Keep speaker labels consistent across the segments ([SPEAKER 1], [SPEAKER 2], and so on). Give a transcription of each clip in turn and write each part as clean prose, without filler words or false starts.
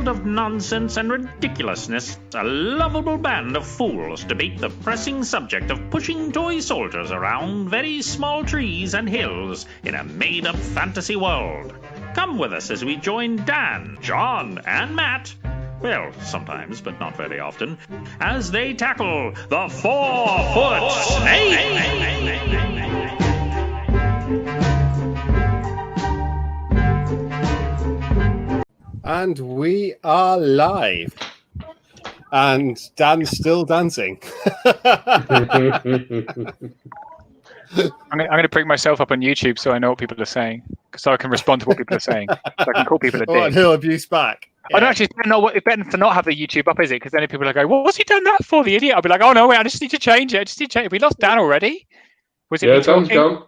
[SPEAKER 1] world of nonsense and ridiculousness, a lovable band of fools debate the pressing subject of pushing toy soldiers around very small trees and hills in a made-up fantasy world. Come with us as we join Dan, John, and Matt, well, sometimes, but not very often, as they tackle the 4-foot snake!
[SPEAKER 2] And we are live. And Dan's still dancing.
[SPEAKER 3] I'm going to bring myself up on YouTube so I know what people are saying, so I can respond to what people are saying. So I can call people a dick.
[SPEAKER 2] Oh, and he'll abuse back.
[SPEAKER 3] I don't actually know what it's better to not have the YouTube up, is it? Because then if people are going, well, what's he done that for, the idiot? I'll be like, oh no, wait, I just need to change it. I just need to change it. We lost Dan already. Was it me talking?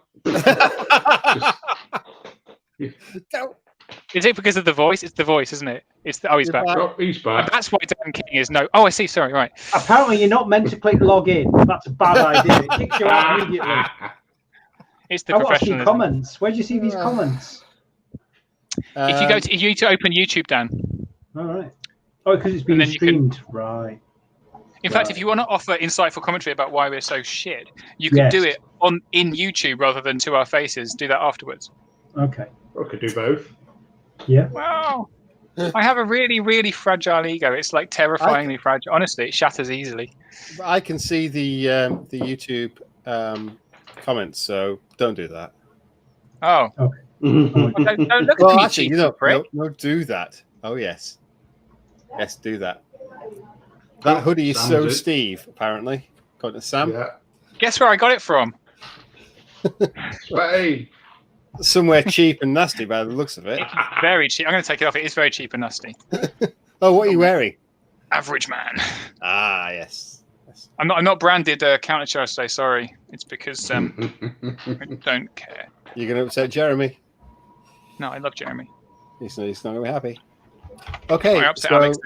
[SPEAKER 2] Don't.
[SPEAKER 3] Is it because of the voice? It's the voice, isn't it? He's back.
[SPEAKER 4] Oh, he's back.
[SPEAKER 3] And that's why Dan King is no. Oh, I see. Sorry, right.
[SPEAKER 5] Apparently, you're not meant to click log in. That's a bad idea. It kicks you out immediately.
[SPEAKER 3] It's the
[SPEAKER 5] I watched your
[SPEAKER 3] professionalism.
[SPEAKER 5] comments. Where do you see these comments?
[SPEAKER 3] If you go to, you need to open YouTube, Dan.
[SPEAKER 5] All right. Oh, because it's being streamed. Right.
[SPEAKER 3] In fact, if you want to offer insightful commentary about why we're so shit, you can do it in YouTube rather than to our faces. Do that afterwards.
[SPEAKER 5] Okay.
[SPEAKER 4] I could do both.
[SPEAKER 5] Yeah.
[SPEAKER 3] Wow. I have a really, really fragile ego. It's like terrifyingly fragile. Honestly, it shatters easily.
[SPEAKER 2] I can see the YouTube comments, so don't do that.
[SPEAKER 3] Oh.
[SPEAKER 5] Okay.
[SPEAKER 3] Well, don't look
[SPEAKER 2] Well,
[SPEAKER 3] at me,
[SPEAKER 2] actually, no, do that. Oh, yes. Yes, do that. That hoodie is so Steve, apparently. According to Sam.
[SPEAKER 4] Yeah.
[SPEAKER 3] Guess where I got it from?
[SPEAKER 4] Hey.
[SPEAKER 2] Somewhere cheap and nasty by the looks of it.
[SPEAKER 3] Very cheap. I'm going to take it off. It is very cheap and nasty.
[SPEAKER 2] Oh, what are you wearing?
[SPEAKER 3] Average man.
[SPEAKER 2] Ah, yes.
[SPEAKER 3] I'm not branded counter charge today. Sorry. It's because I don't care.
[SPEAKER 2] You're going to upset Jeremy.
[SPEAKER 3] No, I love Jeremy.
[SPEAKER 2] He's not going to be happy. Okay.
[SPEAKER 3] I upset Alex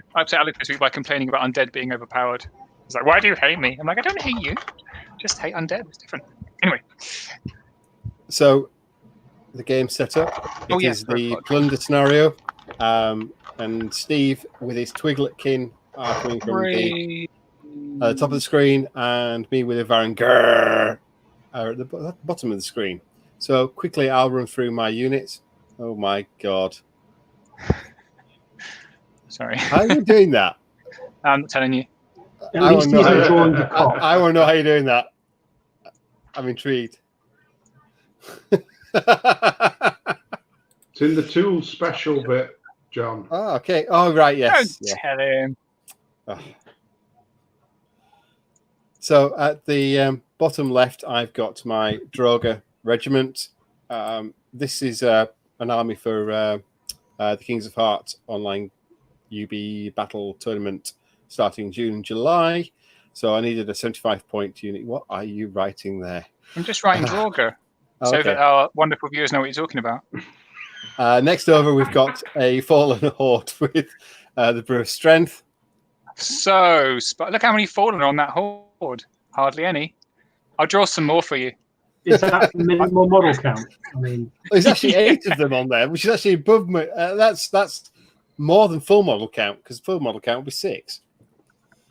[SPEAKER 3] this week by complaining about undead being overpowered. He's like, why do you hate me? I'm like, I don't hate you. Just hate undead. It's different. Anyway.
[SPEAKER 2] So the game set up. It is the Plunder scenario. And Steve with his Twiglit kin are coming from the top of the screen, and me with a Varangrrr are at the bottom of the screen. So quickly, I'll run through my units. Oh my god!
[SPEAKER 3] Sorry.
[SPEAKER 2] How are you doing that?
[SPEAKER 3] I'm not telling you.
[SPEAKER 5] At least he's enjoying the cough.
[SPEAKER 2] I want to know how you're doing that. I'm intrigued.
[SPEAKER 4] It's in the tools special bit, John.
[SPEAKER 2] Oh, okay. Oh, right. Yes.
[SPEAKER 3] Don't tell him.
[SPEAKER 2] Oh. So at the bottom left, I've got my Droga regiment. This is an army for the Kings of Hearts online UB battle tournament starting June and July. So I needed a 75-point unit. What are you writing there?
[SPEAKER 3] I'm just writing Draugr so that our wonderful viewers know what you're talking about.
[SPEAKER 2] Next over, we've got a Fallen Horde with the Brew of Strength.
[SPEAKER 3] So, look how many Fallen are on that Horde. Hardly any. I'll draw some more for you.
[SPEAKER 5] Is that minimal model count? I mean,
[SPEAKER 2] there's actually 8 of them on there, which is actually above me. That's more than full model count, because full model count would be 6.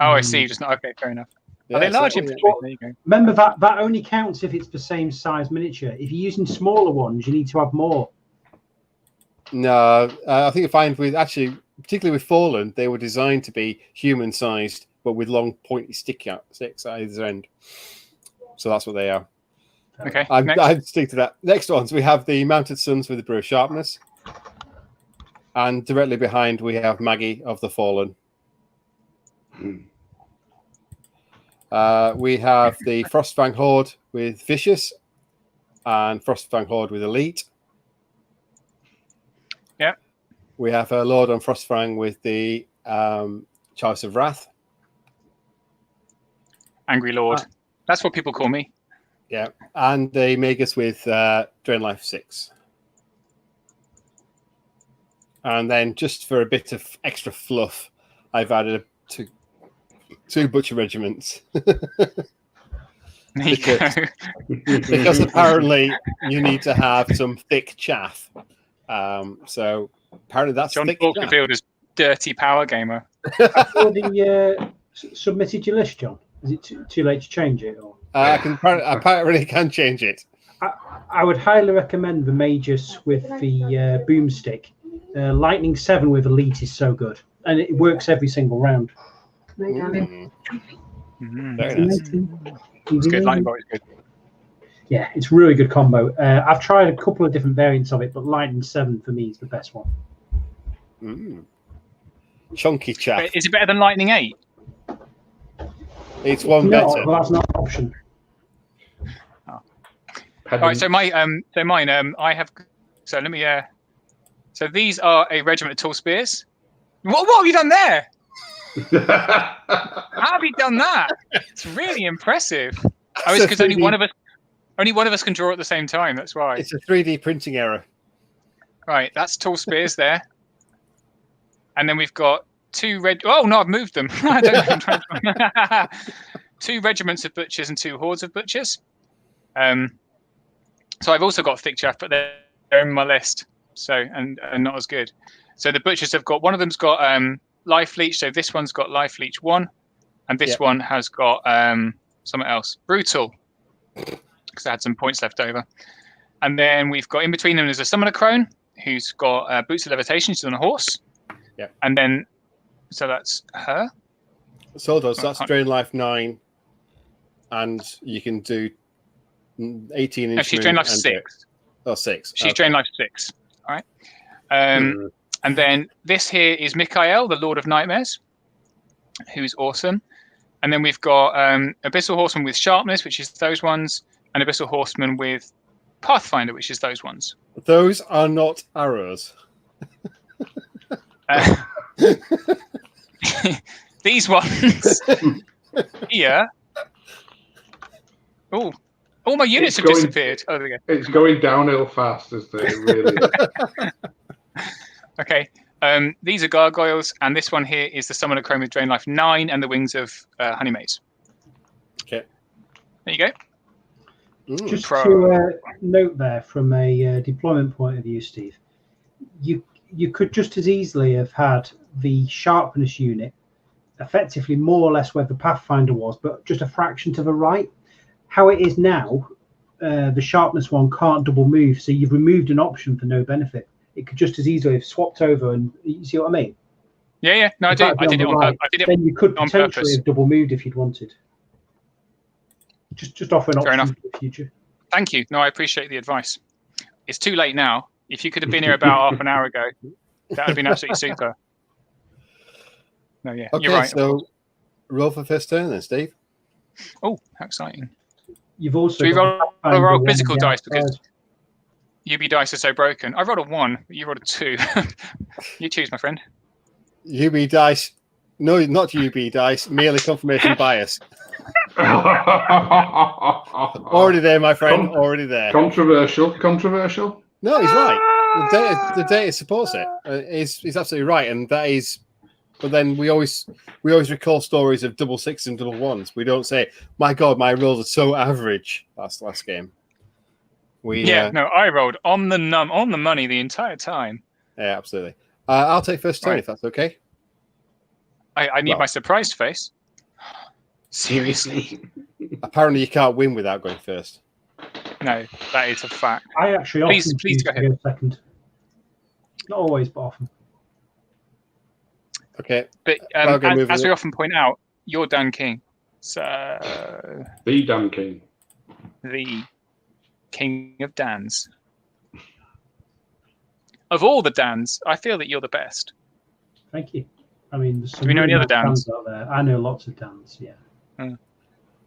[SPEAKER 3] Oh, I see. Just not okay. Fair enough. Are they large? There you go.
[SPEAKER 5] Remember that only counts if it's the same size miniature. If you're using smaller ones, you need to have more. No,
[SPEAKER 2] I think you find with actually, particularly with Fallen, they were designed to be human-sized, but with long, pointy sticks at either end. So that's what they are.
[SPEAKER 3] Okay.
[SPEAKER 2] I'd stick to that. Next ones, we have the Mounted Sons with the Brew of Sharpness. And directly behind, we have Maggie of the Fallen. We have the Frostfang Horde with Vicious and Frostfang Horde with Elite.
[SPEAKER 3] Yeah.
[SPEAKER 2] We have a Lord on Frostfang with the Chalice of Wrath.
[SPEAKER 3] Angry Lord. That's what people call me.
[SPEAKER 2] Yeah. And the Magus with Drain Life 6. And then just for a bit of extra fluff, I've added two Butcher regiments. Because apparently you need to have some thick chaff. So apparently that's
[SPEAKER 3] John
[SPEAKER 2] thick
[SPEAKER 3] Falkerfield has dirty power gamer.
[SPEAKER 5] I've already submitted your list, John. Is it too late to change it? Or?
[SPEAKER 2] I apparently can change it.
[SPEAKER 5] I would highly recommend the Magus with the boomstick. Lightning 7 with Elite is so good, and it works every single round.
[SPEAKER 2] Very nice.
[SPEAKER 3] It's good. Lightning bolt is good.
[SPEAKER 5] Yeah, it's really good combo. I've tried a couple of different variants of it, but Lightning 7 for me is the best one.
[SPEAKER 2] Chunky chaff.
[SPEAKER 3] Is it better than Lightning 8?
[SPEAKER 2] It's one
[SPEAKER 5] No,
[SPEAKER 2] better.
[SPEAKER 5] well, that's not an option.
[SPEAKER 3] Oh. All right, so mine. I have. So let me. So these are a regiment of tall spears. What have you done there? How have you done that? It's really impressive. Oh, it's because only one of us can draw at the same time. That's why.
[SPEAKER 2] It's a 3D printing error.
[SPEAKER 3] Right, that's tall spears there. And then we've got two red. Oh no, I've moved them. I don't know. I'm trying to... 2 regiments of butchers and 2 hordes of butchers. So I've also got thick chaff, but they're in my list. So and not as good. So the butchers have got, one of them's got life leech. So this one's got life leech 1, and this one has got something else. Brutal, because I had some points left over. And then we've got in between them there's a summoner crone who's got boots of levitation. She's on a horse.
[SPEAKER 2] Yeah.
[SPEAKER 3] And then so that's her.
[SPEAKER 2] So that's drain life 9, and you can do 18 inch.
[SPEAKER 3] No, she's drain life 6.
[SPEAKER 2] Oh, 6.
[SPEAKER 3] She's drain life 6. All right. And then this here is Mikael, the Lord of Nightmares, who's awesome. And then we've got Abyssal Horseman with Sharpness, which is those ones, and Abyssal Horseman with Pathfinder, which is those ones.
[SPEAKER 2] Those are not arrows.
[SPEAKER 3] These ones here. Oh, all my units have disappeared. Oh, there we go.
[SPEAKER 4] It's going downhill fast, as they really is.
[SPEAKER 3] Okay. These are gargoyles, and this one here is the Summoner Crone with Drain Life 9 and the Wings of Honeymaze.
[SPEAKER 2] Okay.
[SPEAKER 3] There you go.
[SPEAKER 5] Just to note there, from a deployment point of view, Steve, you could just as easily have had the sharpness unit effectively more or less where the Pathfinder was, but just a fraction to the right. How it is now, the sharpness one can't double move, so you've removed an option for no benefit. It could just as easily have swapped over, and you see what I mean?
[SPEAKER 3] Yeah. No, I did it on purpose.
[SPEAKER 5] Then you could potentially have double moved if you'd wanted. Just offer an option for the future.
[SPEAKER 3] Thank you. No, I appreciate the advice. It's too late now. If you could have been here about half an hour ago, that would have been absolutely super. No, yeah,
[SPEAKER 2] okay,
[SPEAKER 3] you're right.
[SPEAKER 2] So roll for first turn then, Steve.
[SPEAKER 3] Oh, how exciting.
[SPEAKER 5] You've also
[SPEAKER 3] roll physical dice because UB dice are so broken. I rolled a 1, but you rolled a 2. You choose, my friend.
[SPEAKER 2] UB dice. No, not UB dice. Merely confirmation bias. Already there, my friend. Already there.
[SPEAKER 4] Controversial.
[SPEAKER 2] No, he's right. The data supports it. He's absolutely right, and that is. But then we always recall stories of double 6s and double 1s. We don't say, "My God, my rolls are so average." Last game.
[SPEAKER 3] I rolled on the money the entire time.
[SPEAKER 2] Yeah, absolutely. I'll take first turn if that's okay.
[SPEAKER 3] I need my surprised face. Seriously?
[SPEAKER 2] Apparently, you can't win without going first.
[SPEAKER 3] No, that is a fact.
[SPEAKER 5] I actually
[SPEAKER 3] please go ahead.
[SPEAKER 5] Second. Not always, but often.
[SPEAKER 2] Okay.
[SPEAKER 3] But as we often point out, you're Dan King. So
[SPEAKER 4] the Dan King.
[SPEAKER 3] The King of Dans. Of all the Dans, I feel that you're the best.
[SPEAKER 5] Thank you. I mean, there's some
[SPEAKER 3] do we know any other Dans
[SPEAKER 5] out there? I know lots of Dans, yeah.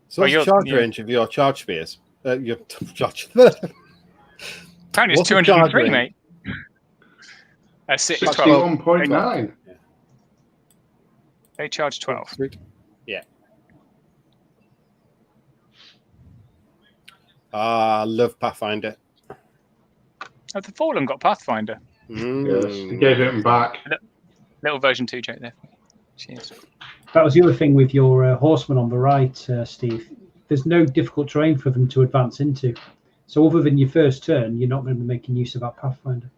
[SPEAKER 2] So what's the charge range of your charge spears? Your charge.
[SPEAKER 3] Apparently it's 203, mate.
[SPEAKER 4] 61.9.
[SPEAKER 3] They charge 12.
[SPEAKER 2] Yeah. I love Pathfinder.
[SPEAKER 3] Oh, the Fallen got Pathfinder.
[SPEAKER 4] Yes, he gave it back.
[SPEAKER 3] Little version 2 joke there. Cheers.
[SPEAKER 5] That was the other thing with your horsemen on the right, Steve. There's no difficult terrain for them to advance into. So other than your first turn, you're not going to be making use of that Pathfinder.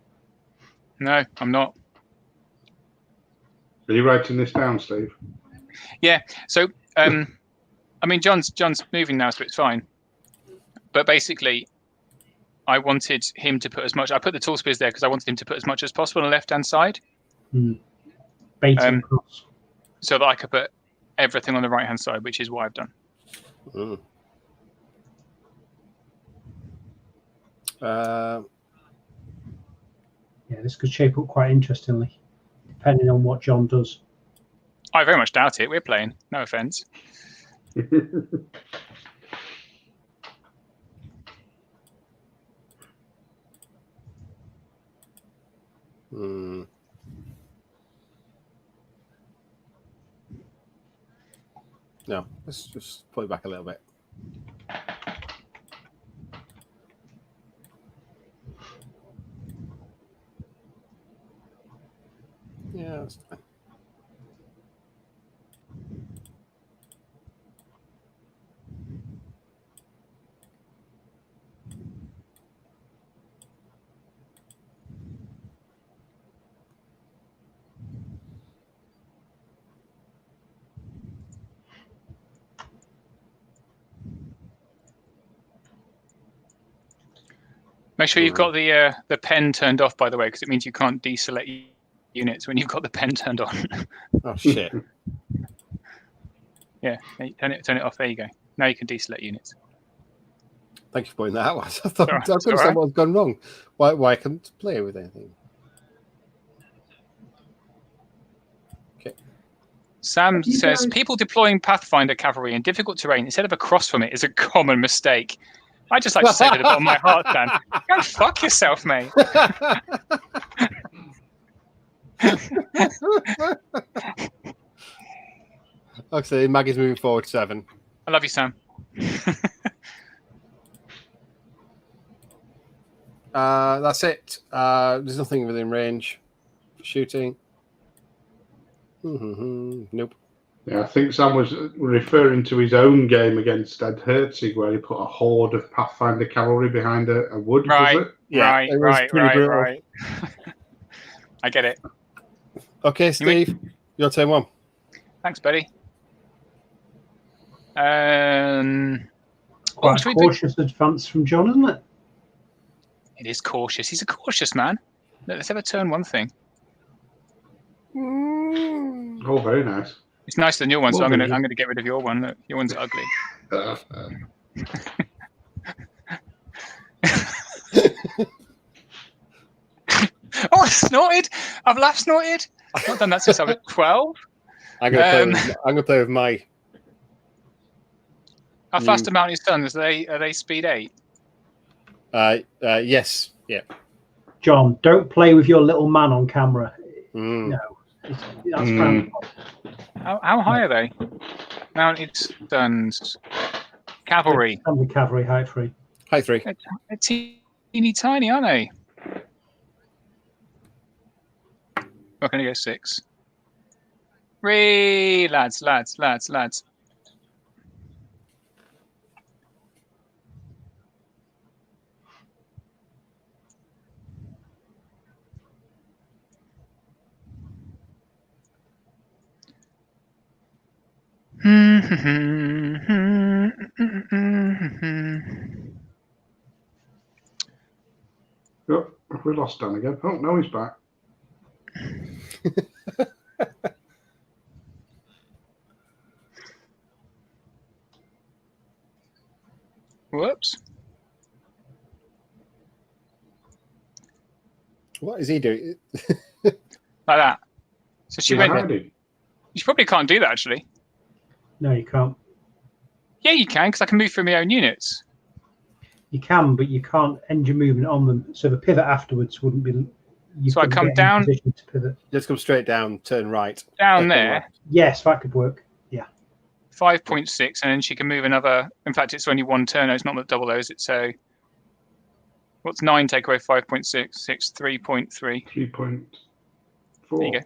[SPEAKER 3] No, I'm not.
[SPEAKER 4] Are you writing this down, Steve?
[SPEAKER 3] Yeah. So, I mean, John's moving now, so it's fine. But basically, I wanted him to put as much. I put the tall spears there because I wanted him to put as much as possible on the left-hand side.
[SPEAKER 5] Baiting across.
[SPEAKER 3] So that I could put everything on the right-hand side, which is what I've done.
[SPEAKER 5] Yeah, this could shape up quite interestingly, depending on what John does.
[SPEAKER 3] I very much doubt it. We're playing. No offense.
[SPEAKER 2] No, let's just pull it back a little bit. Yeah, that's fine.
[SPEAKER 3] Make sure you've got the pen turned off, by the way, because it means you can't deselect units when you've got the pen turned on.
[SPEAKER 2] Oh shit!
[SPEAKER 3] Yeah, turn it off. There you go. Now you can deselect units.
[SPEAKER 2] Thank you for pointing that out. I thought I couldn't
[SPEAKER 3] right.
[SPEAKER 2] understand what was gone wrong. Why I couldn't play with anything? Okay.
[SPEAKER 3] Sam says people deploying Pathfinder cavalry in difficult terrain instead of across from it is a common mistake. I just like to say to the bottom of my heart, Sam, go fuck yourself, mate.
[SPEAKER 2] Actually, Maggie's moving forward 7.
[SPEAKER 3] I love you, Sam.
[SPEAKER 2] That's it. There's nothing within range for shooting. Nope.
[SPEAKER 4] Yeah, I think Sam was referring to his own game against Ed Herzig, where he put a horde of Pathfinder cavalry behind a wood.
[SPEAKER 3] Right,
[SPEAKER 4] was it?
[SPEAKER 2] Yeah,
[SPEAKER 3] right. I get it.
[SPEAKER 2] Okay, Steve, your turn 1.
[SPEAKER 3] Thanks, buddy.
[SPEAKER 5] Quite a cautious advance from John, isn't it?
[SPEAKER 3] It is cautious. He's a cautious man. Let's have a turn 1 thing.
[SPEAKER 4] Oh, very nice.
[SPEAKER 3] It's nice the new one, so I'm gonna get rid of your one. Look, your one's ugly.
[SPEAKER 4] Oh,
[SPEAKER 3] I snorted. I've laugh snorted. I've not done that since I was 12.
[SPEAKER 2] I'm gonna play with my.
[SPEAKER 3] How fast are mounted guns? Are they speed 8?
[SPEAKER 2] Yes. Yeah.
[SPEAKER 5] John, don't play with your little man on camera. No, that's frowned upon.
[SPEAKER 3] How high are they? Mounted guns, cavalry.
[SPEAKER 5] Cavalry, height 3.
[SPEAKER 2] Height 3.
[SPEAKER 3] They're teeny tiny, aren't they? We're going to go 6. Ree, lads.
[SPEAKER 4] Oh, have we lost Dan again? Oh, no, he's back.
[SPEAKER 3] Whoops.
[SPEAKER 2] What is he doing?
[SPEAKER 3] Like that. So she went.
[SPEAKER 4] Hiding.
[SPEAKER 3] You probably can't do that, actually.
[SPEAKER 5] No, you can't.
[SPEAKER 3] Yeah, you can, because I can move through my own units.
[SPEAKER 5] You can, but you can't end your movement on them. So the pivot afterwards wouldn't be.
[SPEAKER 3] So I come down.
[SPEAKER 5] To pivot.
[SPEAKER 2] Just come straight down, turn right.
[SPEAKER 3] Down there.
[SPEAKER 5] Yes, that could work. Yeah.
[SPEAKER 3] 5.6, and then she can move another. In fact, it's only one turn. It's not the double those. It's a. What's 9 take away 5.6? 6, 3.3.
[SPEAKER 4] 3.4.
[SPEAKER 3] There you go.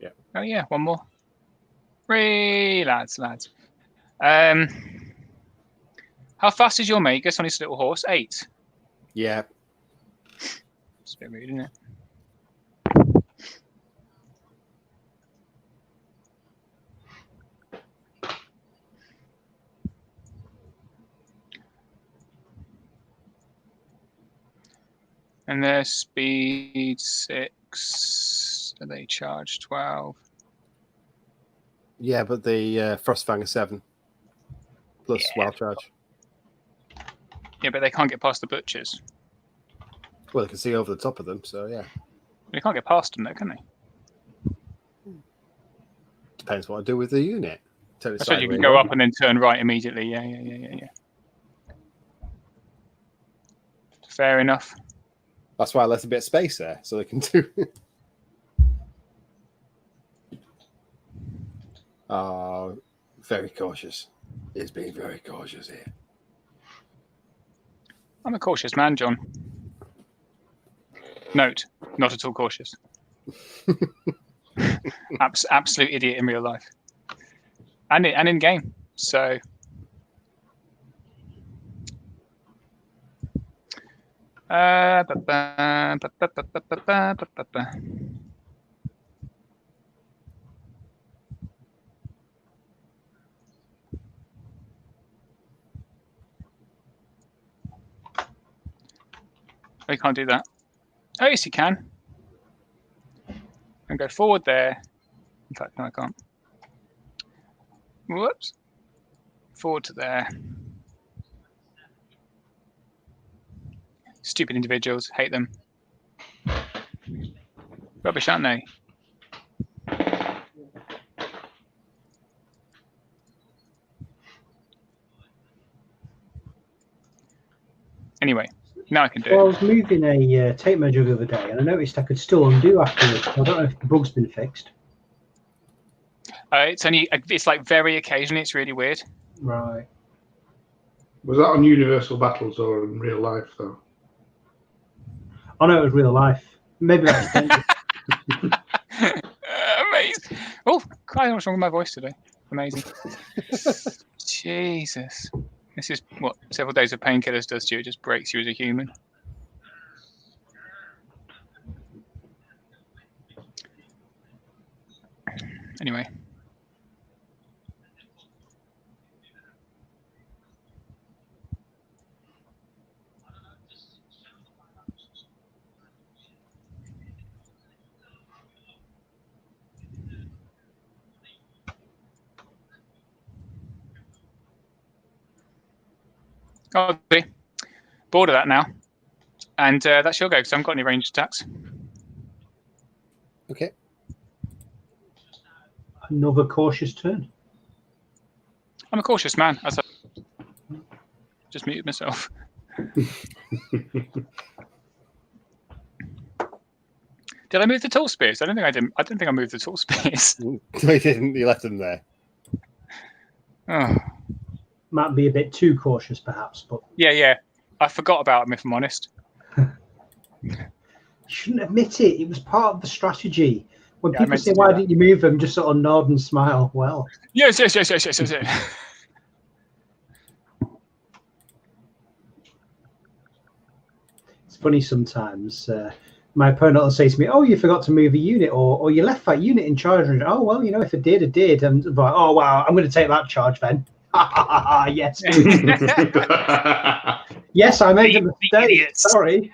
[SPEAKER 2] Yeah.
[SPEAKER 3] Oh yeah, one more. Ree, lads. How fast is your mate? Guess on his little horse. 8.
[SPEAKER 2] Yeah.
[SPEAKER 3] It's a bit rude, isn't it? And their speed 6. Do they charge 12?
[SPEAKER 2] Yeah, but the Frostfang are 7 plus wild charge.
[SPEAKER 3] Yeah, but they can't get past the butchers.
[SPEAKER 2] Well, they can see over the top of them, so yeah.
[SPEAKER 3] They can't get past them, though, can they?
[SPEAKER 2] Depends what I do with the unit.
[SPEAKER 3] I suppose you can go up and then turn right immediately. Yeah. Fair enough.
[SPEAKER 2] That's why I left a bit of space there, so they can do. Very cautious. He's being very cautious here.
[SPEAKER 3] I'm a cautious man, John. Note, not at all cautious. Absolute idiot in real life. And in game. So we can't do that. Oh, yes, you can. And go forward there. In fact, no, I can't. Whoops. Forward to there. Stupid individuals. Hate them. Rubbish, aren't they? Anyway, now I can do it.
[SPEAKER 5] I was moving a tape measure the other day, and I noticed I could still undo afterwards. I don't know if the bug's been fixed.
[SPEAKER 3] It's like very occasionally. It's really weird.
[SPEAKER 5] Right.
[SPEAKER 4] Was that on Universal Battles or in real life, though?
[SPEAKER 5] Oh, no, it was real life. Maybe that's
[SPEAKER 3] amazing. Oh, I what's wrong with my voice today? Amazing. Jesus. This is what several days of painkillers does to you. It just breaks you as a human. Anyway. Okay. Bored of that now. And that's your go, because I haven't got any ranged attacks.
[SPEAKER 2] Okay.
[SPEAKER 5] Another cautious turn.
[SPEAKER 3] I'm a cautious man. As I just muted myself. Did I move the tall spears? I don't think I did. I don't think I moved the tall spears.
[SPEAKER 2] No, you didn't. You left them there.
[SPEAKER 3] Oh.
[SPEAKER 5] Might be a bit too cautious, perhaps, but
[SPEAKER 3] yeah. I forgot about them, if I'm honest.
[SPEAKER 5] You shouldn't admit it. It was part of the strategy. When people say, "Why didn't you move them?" just sort of nod and smile. Well,
[SPEAKER 3] yes.
[SPEAKER 5] It's funny sometimes. My opponent will say to me, "Oh, you forgot to move a unit, or you left that unit in charge." And, oh, well, if I did, I did. And I'm like, oh, wow, I'm going to take that charge then. Yes. Yes, I made a mistake. Sorry.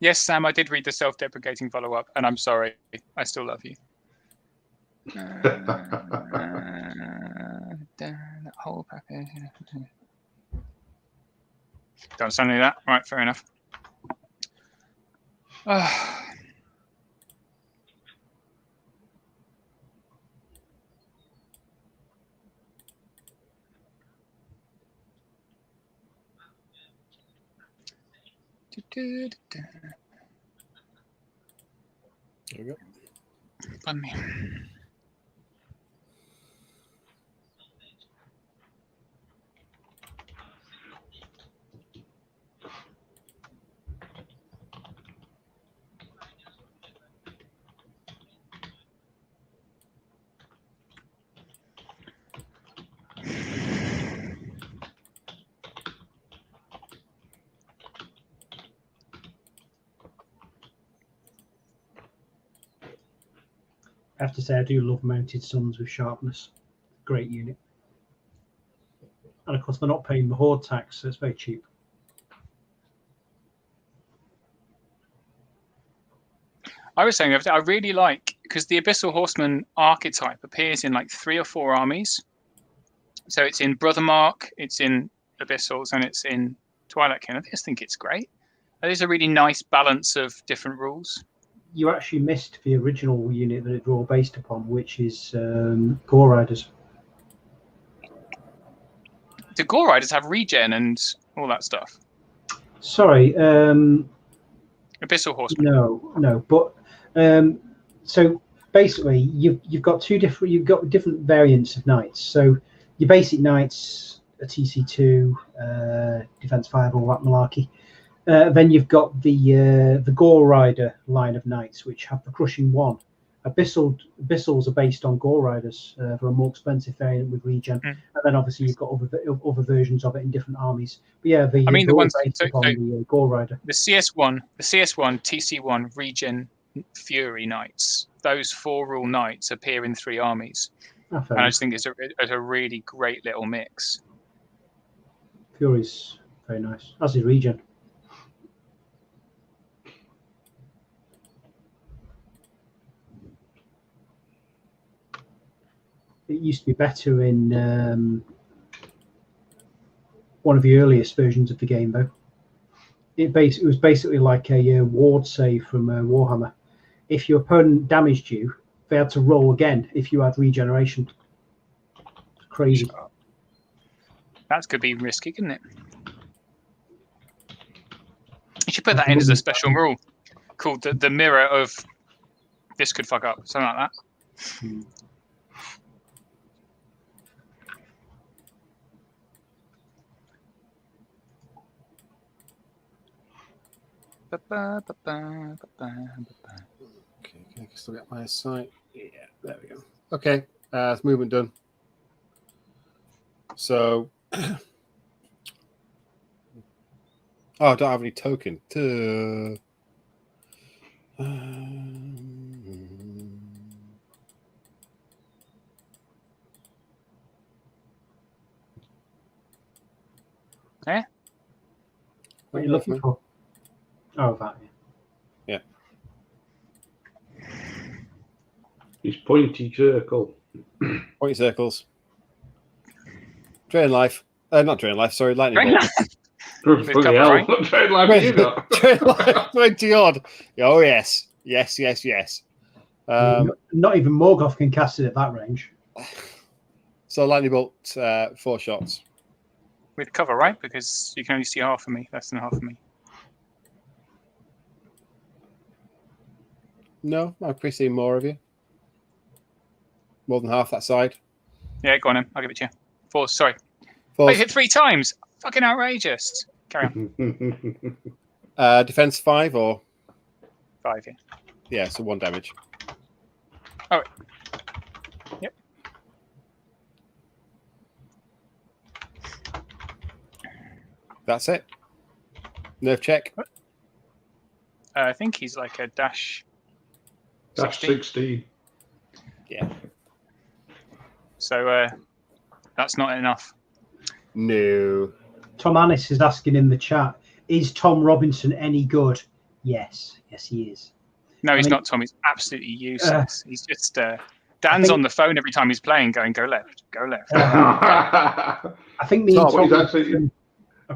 [SPEAKER 3] Yes, Sam, I did read the self-deprecating follow-up, and I'm sorry. I still love you. That whole package. Don't sound like that. All right, fair enough.
[SPEAKER 2] There we go.
[SPEAKER 3] Pardon me.
[SPEAKER 5] I have to say, I do love mounted suns with sharpness. Great unit. And of course, they're not paying the horde tax, so it's very cheap.
[SPEAKER 3] I was saying I really like, because the Abyssal Horseman archetype appears in like 3 or 4 armies. So it's in Brothermark, it's in Abyssals, and it's in Twilight King. I just think it's great. There's a really nice balance of different rules.
[SPEAKER 5] You actually missed the original unit that it's all based upon, which is Gore Riders.
[SPEAKER 3] Do Gore Riders have regen and all that stuff?
[SPEAKER 5] Sorry.
[SPEAKER 3] Abyssal Horseman.
[SPEAKER 5] No. But so basically, you've got different variants of knights. So your basic knights are TC2, Defense 5, all that malarkey. Then you've got the Gore Rider line of knights, which have the Crushing 1. Abyssals are based on Gore Riders for a more expensive variant with regen, and then obviously you've got other versions of it in different armies. But yeah, the ones based upon the Gore Rider.
[SPEAKER 3] The CS1, TC1 regen Fury Knights. Those 4 rule knights appear in 3 armies, and I just think it's a really great little mix.
[SPEAKER 5] Fury's very nice, as is regen. It used to be better in one of the earliest versions of the game, though. It was basically like a ward save from Warhammer. If your opponent damaged you, they had to roll again if you had regeneration. Crazy.
[SPEAKER 3] That could be risky, couldn't it? You should put that in as a special rule called the mirror of this could fuck up, something like that.
[SPEAKER 2] Okay, can I still get my sight? Yeah, there we go. Okay, that's movement done. So, oh, I don't have any token.
[SPEAKER 5] Eh? What are you looking for? Oh, that.
[SPEAKER 2] Yeah.
[SPEAKER 4] His pointy circle.
[SPEAKER 2] Pointy circles. Drain life. Not drain life, sorry, lightning bolt.
[SPEAKER 4] Bloody hell, right? What drain life have you got?
[SPEAKER 2] Drain life, 20 odd. Oh, yes. Yes.
[SPEAKER 5] Not even Morgoth can cast it at that range.
[SPEAKER 2] So lightning bolt, 4 shots.
[SPEAKER 3] With cover, right? Because you can only see half of me, less than half of me.
[SPEAKER 2] No, I appreciate more of you. More than half that side.
[SPEAKER 3] Yeah, go on then. I'll give it to you. 4, sorry.
[SPEAKER 2] 4.
[SPEAKER 3] I hit 3 times. Fucking outrageous. Carry
[SPEAKER 2] on. Defense 5 or?
[SPEAKER 3] 5, yeah.
[SPEAKER 2] Yeah, so 1 damage.
[SPEAKER 3] Oh, right. Yep.
[SPEAKER 2] That's it. Nerve check.
[SPEAKER 3] I think he's like a dash
[SPEAKER 4] 16.
[SPEAKER 2] Yeah.
[SPEAKER 3] So that's not enough.
[SPEAKER 2] No.
[SPEAKER 5] Tom Annis is asking in the chat, is Tom Robinson any good? Yes, he is.
[SPEAKER 3] No, he's not, Tom. He's absolutely useless. He's just Dan's on the phone every time he's playing, going, go left.
[SPEAKER 5] I think me and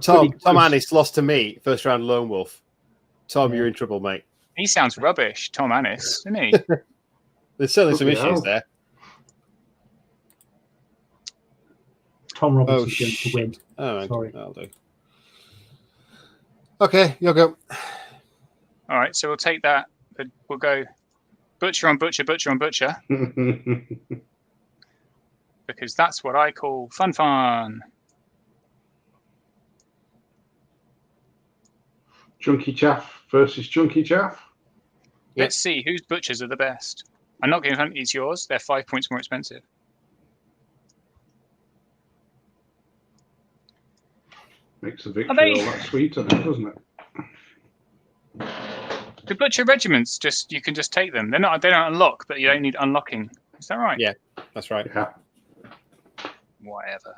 [SPEAKER 2] Tom Annis lost to me first round Lone Wolf. Tom, you're in trouble, mate.
[SPEAKER 3] He sounds rubbish, Tom Annis, isn't he?
[SPEAKER 2] There's certainly some issues there.
[SPEAKER 5] Tom Robinson's going to win.
[SPEAKER 2] Oh,
[SPEAKER 5] sorry.
[SPEAKER 2] That'll do. Okay, you'll go.
[SPEAKER 3] All right, so we'll take that. We'll go butcher on butcher, butcher on butcher. Because that's what I call fun.
[SPEAKER 4] Chunky Chaff versus Chunky Chaff.
[SPEAKER 3] Let's see whose butchers are the best. I'm not going to hunt these yours. They're 5 points more expensive.
[SPEAKER 4] Makes the victory all that sweeter, doesn't it?
[SPEAKER 3] The butcher regiments, you can just take them. They don't unlock, but you don't need unlocking. Is that right?
[SPEAKER 2] Yeah, that's right.
[SPEAKER 4] Yeah.
[SPEAKER 3] Whatever.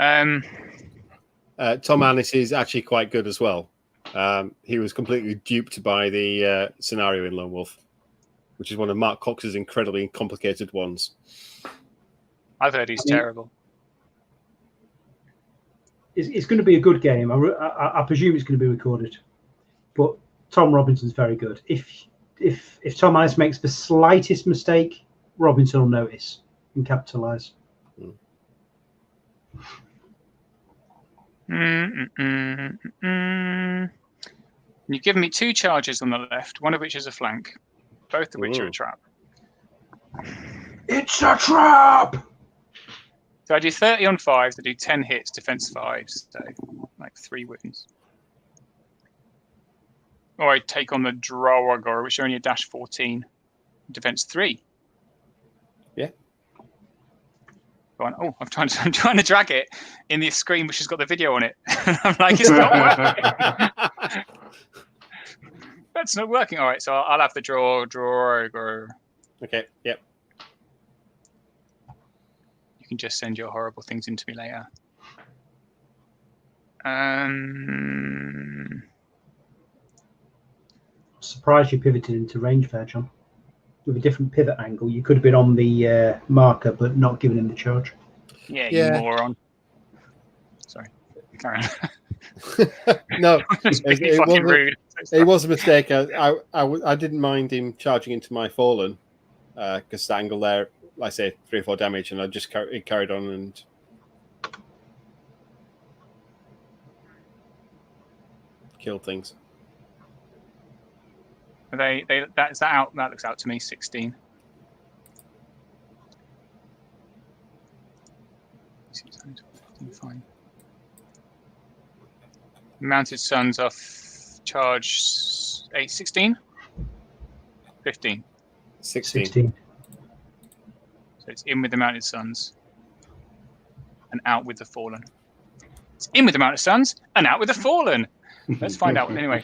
[SPEAKER 2] Tom Annis is actually quite good as well. He was completely duped by the scenario in Lone Wolf, which is one of Mark Cox's incredibly complicated ones.
[SPEAKER 3] I've heard he's terrible.
[SPEAKER 5] It's going to be a good game. I presume it's going to be recorded, but Tom Robinson's very good. If Tom Annis makes the slightest mistake, Robinson will notice and capitalise.
[SPEAKER 3] You've given me 2 charges on the left, one of which is a flank, both of which are a trap.
[SPEAKER 4] It's a trap!
[SPEAKER 3] So I do 30 on 5s, I do 10 hits, defense 5s, so like 3 wounds. Or I take on the Varangrrr, which are only a dash 14, defense 3.
[SPEAKER 2] Yeah.
[SPEAKER 3] Go on. Oh, I'm trying to drag it in the screen, which has got the video on it. I'm like, it's not working. That's not working. All right, so I'll have the draw.
[SPEAKER 2] Okay. Yep.
[SPEAKER 3] You can just send your horrible things into me later.
[SPEAKER 5] Surprised you pivoted into range there, John. With a different pivot angle, you could have been on the marker, but not given him the charge.
[SPEAKER 3] Yeah, you moron. Sorry, Karen.
[SPEAKER 2] No,
[SPEAKER 3] rude.
[SPEAKER 2] It was a mistake. I didn't mind him charging into my Fallen because the angle there, like I say, 3 or 4 damage, and I just carried on and killed things.
[SPEAKER 3] Is that out? That looks out to me. 16. Fine. Mounted Suns off charge 16? 15.
[SPEAKER 2] 16.
[SPEAKER 3] So it's in with the Mounted Suns and out with the Fallen. It's in with the Mounted Suns and out with the Fallen. Let's find out. Anyway.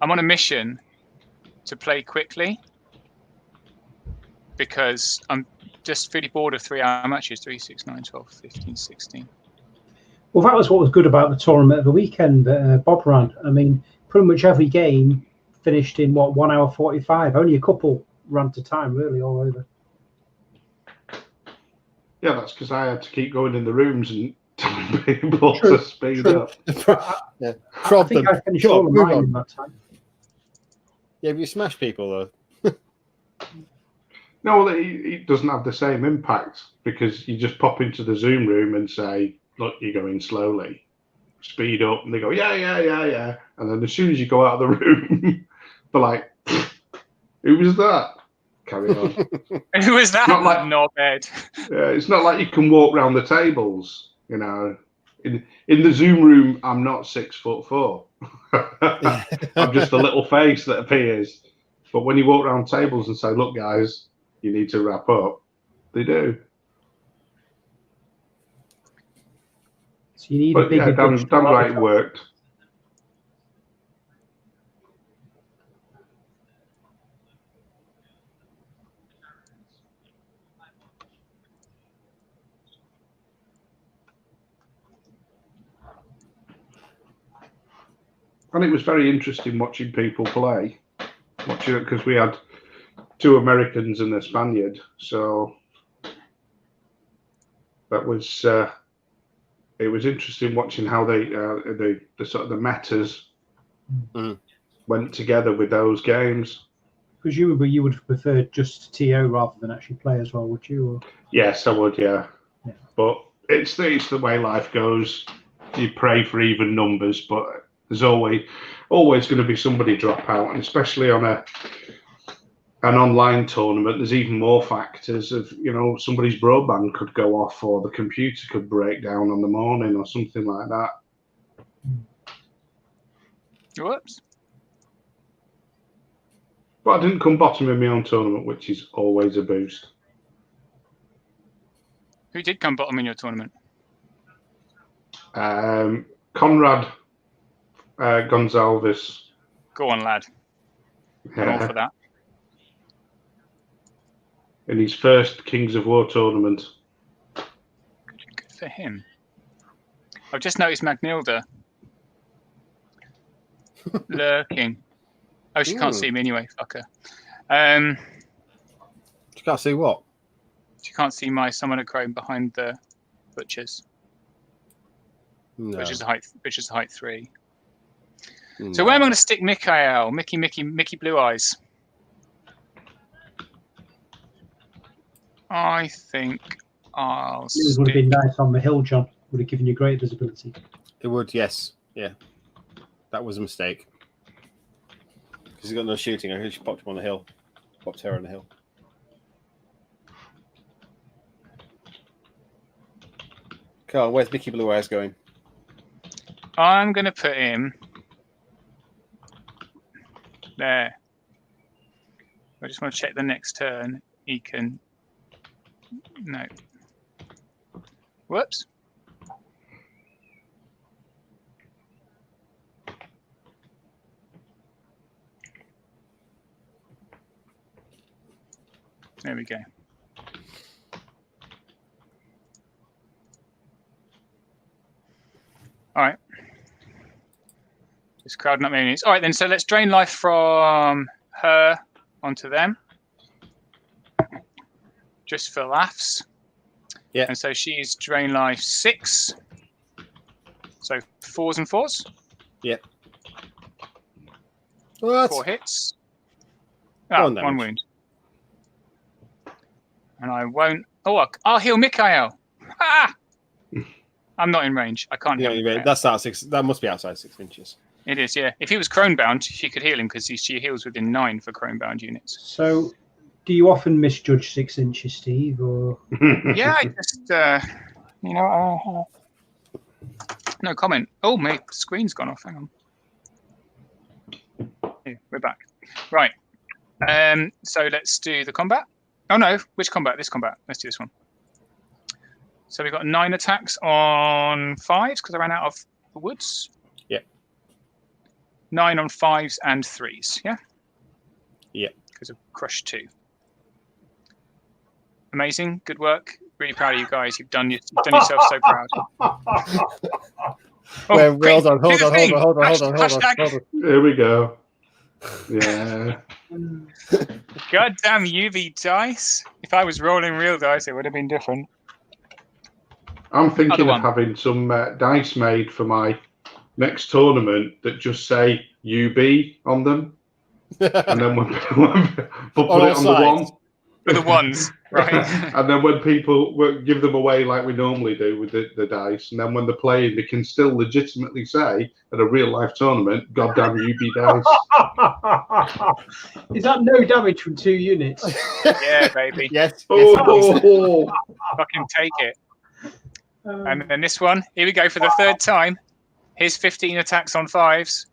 [SPEAKER 3] I'm on a mission to play quickly because I'm just really bored of 3-hour matches. 3, 6, 9, 12, 15, 16.
[SPEAKER 5] Well, that was what was good about the tournament of the weekend that Bob ran. I mean, pretty much every game finished in, 1 hour 45. Only a couple ran to time, really, all over.
[SPEAKER 4] Yeah, that's because I had to keep going in the rooms and telling people to speed up.
[SPEAKER 5] I think I finished all of mine in that time.
[SPEAKER 2] Yeah, but you smash people, though.
[SPEAKER 4] No, it doesn't have the same impact because you just pop into the Zoom room and say, look, you're going slowly. Speed up. And they go, yeah. And then as soon as you go out of the room, they're like, who was that? Carry on.
[SPEAKER 3] Who was that?
[SPEAKER 4] Not like
[SPEAKER 3] knobhead.
[SPEAKER 4] Yeah, it's not like you can walk around the tables, you know. In the Zoom room, I'm not 6'4". I'm just a little face that appears. But when you walk around tables and say, look, guys, you need to wrap up, they do.
[SPEAKER 5] So you need a bigger...
[SPEAKER 4] Yeah, damn right it worked. And it was very interesting watching people play. Watching it because we had 2 Americans and a Spaniard, so that was it was interesting watching how they the sort of the metas went together with those games.
[SPEAKER 5] Presumably, you would have preferred just TO rather than actually play as well, would you? Or...
[SPEAKER 4] Yes, I would. Yeah. But it's the way life goes. You pray for even numbers, but there's always going to be somebody drop out, and especially on an online tournament, there's even more factors of, you know, somebody's broadband could go off or the computer could break down on the morning or something like that.
[SPEAKER 3] Whoops.
[SPEAKER 4] But I didn't come bottom in my own tournament, which is always a boost.
[SPEAKER 3] Who did come bottom in your tournament?
[SPEAKER 4] Conrad Gonzalez.
[SPEAKER 3] Go on, lad. I'm all for that.
[SPEAKER 4] In his first Kings of War tournament.
[SPEAKER 3] Good for him. I've just noticed Magnilda lurking. Oh, she can't see me anyway. Fuck her.
[SPEAKER 2] She can't see what?
[SPEAKER 3] She can't see my Summoner Chrome behind the butchers.
[SPEAKER 2] No.
[SPEAKER 3] Which is height 3.
[SPEAKER 2] No.
[SPEAKER 3] So where am I going to stick Mikhail? Mickey Blue Eyes. I think I'll
[SPEAKER 5] It would have been nice on the hill, John. Would have given you great visibility.
[SPEAKER 2] It would, yes. Yeah. That was a mistake. Because he's got no shooting. I just popped him on the hill. Popped her on the hill. Carl, where's Mickey Blue Eyes going?
[SPEAKER 3] I'm going to put him there. I just want to check the next turn. He can... No. Whoops. There we go. All right. Just crowding up my units. All right, then. So let's drain life from her onto them. Just for laughs.
[SPEAKER 2] Yeah.
[SPEAKER 3] And so she's drain life 6. So 4s and 4s.
[SPEAKER 2] Yeah. What?
[SPEAKER 3] 4 hits. Oh,
[SPEAKER 2] One
[SPEAKER 3] one wound. And I won't. Oh, I'll heal Mikhail. Ah! I'm not in range. I can't heal him.
[SPEAKER 2] That's out 6. That must be outside 6 inches.
[SPEAKER 3] It is, yeah. If he was Crone bound, she could heal him because she heals within 9 for Crone bound units.
[SPEAKER 5] So, do you often misjudge 6 inches, Steve? Or
[SPEAKER 3] yeah, I just no comment. Oh, my screen's gone off. Hang on. Here, we're back. Right. So let's do the combat. Oh no, which combat? This combat. Let's do this one. So we've got 9 attacks on 5s because I ran out of the woods.
[SPEAKER 2] Yeah.
[SPEAKER 3] 9 on 5s and 3s. Yeah.
[SPEAKER 2] Yeah.
[SPEAKER 3] Because of Crush 2. Amazing, good work. Really proud of you guys. You've done yourself so proud.
[SPEAKER 2] Well, hold on.
[SPEAKER 4] Here we go. Yeah.
[SPEAKER 3] Goddamn UV dice. If I was rolling real dice, it would have been different.
[SPEAKER 4] I'm thinking of having some dice made for my next tournament that just say UB on them. And then we'll put it on the one.
[SPEAKER 3] For the ones, right?
[SPEAKER 4] And then when people give them away like we normally do with the dice, and then when they're playing, they can still legitimately say at a real life tournament, "Goddamn UB dice."
[SPEAKER 5] Is that no damage from 2 units?
[SPEAKER 3] Yeah, baby.
[SPEAKER 2] Yes.
[SPEAKER 4] Oh,
[SPEAKER 3] fucking take it. And then this one, here we go for the 3rd time. Here's 15 attacks on 5s.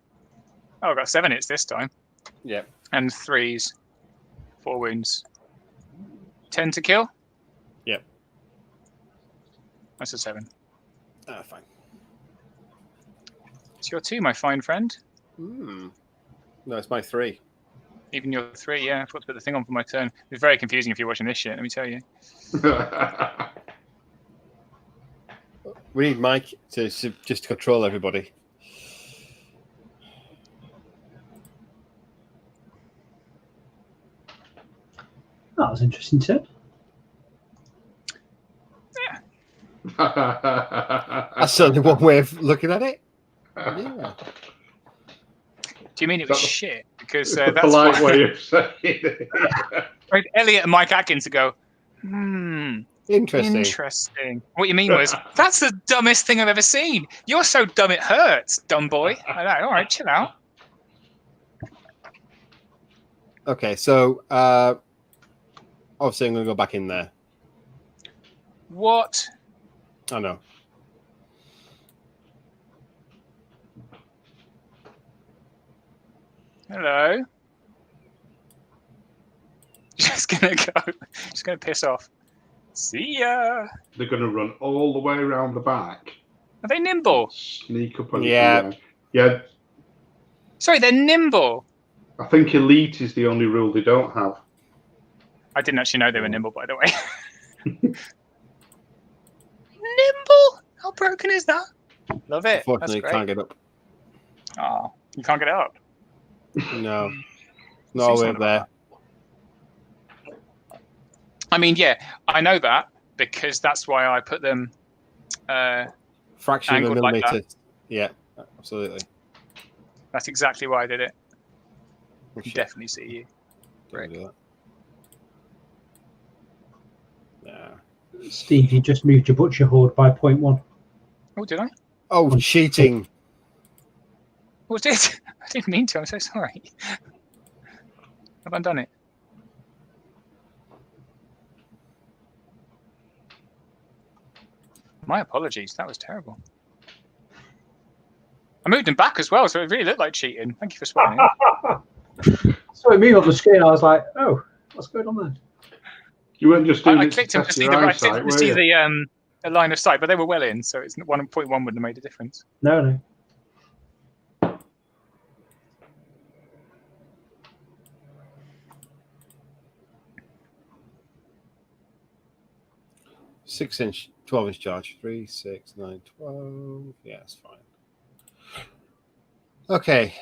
[SPEAKER 3] Oh, I've got 7 hits this time.
[SPEAKER 2] Yeah.
[SPEAKER 3] And 3s, 4 wounds. 10 to kill?
[SPEAKER 2] Yep.
[SPEAKER 3] That's a 7.
[SPEAKER 2] Fine.
[SPEAKER 3] It's your 2, my fine friend.
[SPEAKER 2] No, it's my 3.
[SPEAKER 3] Even your 3, yeah. I forgot to put the thing on for my turn. It's very confusing if you're watching this shit, let me tell you.
[SPEAKER 2] We need Mike to just control everybody.
[SPEAKER 5] That was interesting too.
[SPEAKER 3] Yeah.
[SPEAKER 2] That's certainly one way of looking at it. Yeah.
[SPEAKER 3] Do you mean it was shit? Because
[SPEAKER 4] that's a
[SPEAKER 3] that's
[SPEAKER 4] polite way of saying it.
[SPEAKER 3] Right, Elliot and Mike Atkins to go,
[SPEAKER 2] Interesting.
[SPEAKER 3] What you mean was, that's the dumbest thing I've ever seen. You're so dumb it hurts, dumb boy. I know, all right, chill out.
[SPEAKER 2] Okay, so obviously I'm going to go back in there.
[SPEAKER 3] What?
[SPEAKER 2] I know.
[SPEAKER 3] Hello. Just gonna piss off. See ya.
[SPEAKER 4] They're going to run all the way around the back.
[SPEAKER 3] Are they nimble?
[SPEAKER 4] Sneak up on
[SPEAKER 2] Yeah.
[SPEAKER 4] Yeah.
[SPEAKER 3] Sorry, they're nimble.
[SPEAKER 4] I think elite is the only rule they don't have.
[SPEAKER 3] I didn't actually know they were nimble, by the way. Nimble? How broken is that? Love it.
[SPEAKER 2] Unfortunately,
[SPEAKER 3] That's great.
[SPEAKER 2] can't get up.
[SPEAKER 3] Oh, you can't get it up.
[SPEAKER 2] No. No all the way up there.
[SPEAKER 3] I mean, yeah, I know that because that's why I put them
[SPEAKER 2] Fraction of a
[SPEAKER 3] angled like
[SPEAKER 2] millimeter.
[SPEAKER 3] that.
[SPEAKER 2] Yeah, absolutely.
[SPEAKER 3] That's exactly why I did it. I
[SPEAKER 2] Oh,
[SPEAKER 3] can
[SPEAKER 2] shit.
[SPEAKER 3] definitely see you.
[SPEAKER 2] Don't
[SPEAKER 3] Rick.
[SPEAKER 2] do that. Nah.
[SPEAKER 5] Steve, you just moved your butcher horde by 0.1.
[SPEAKER 3] Oh, did I?
[SPEAKER 2] Oh, cheating.
[SPEAKER 3] Oh, did I didn't mean to. I'm so sorry. Have I done it? My apologies. That was terrible. I moved him back as well, so it really looked like cheating. Thank you for spotting it.
[SPEAKER 5] So it moved on the screen. I was like, oh, what's going on there?
[SPEAKER 4] You weren't just doing
[SPEAKER 3] I
[SPEAKER 4] it
[SPEAKER 3] clicked
[SPEAKER 4] to
[SPEAKER 3] him to
[SPEAKER 4] test
[SPEAKER 3] see
[SPEAKER 4] your
[SPEAKER 3] the
[SPEAKER 4] eyesight, were you?
[SPEAKER 3] the line of sight, but they were well in, so it's 1.1 wouldn't have made a difference.
[SPEAKER 5] No.
[SPEAKER 2] 6-inch, 12-inch charge. 3, 6, 9, 12. Yeah, it's fine. Okay.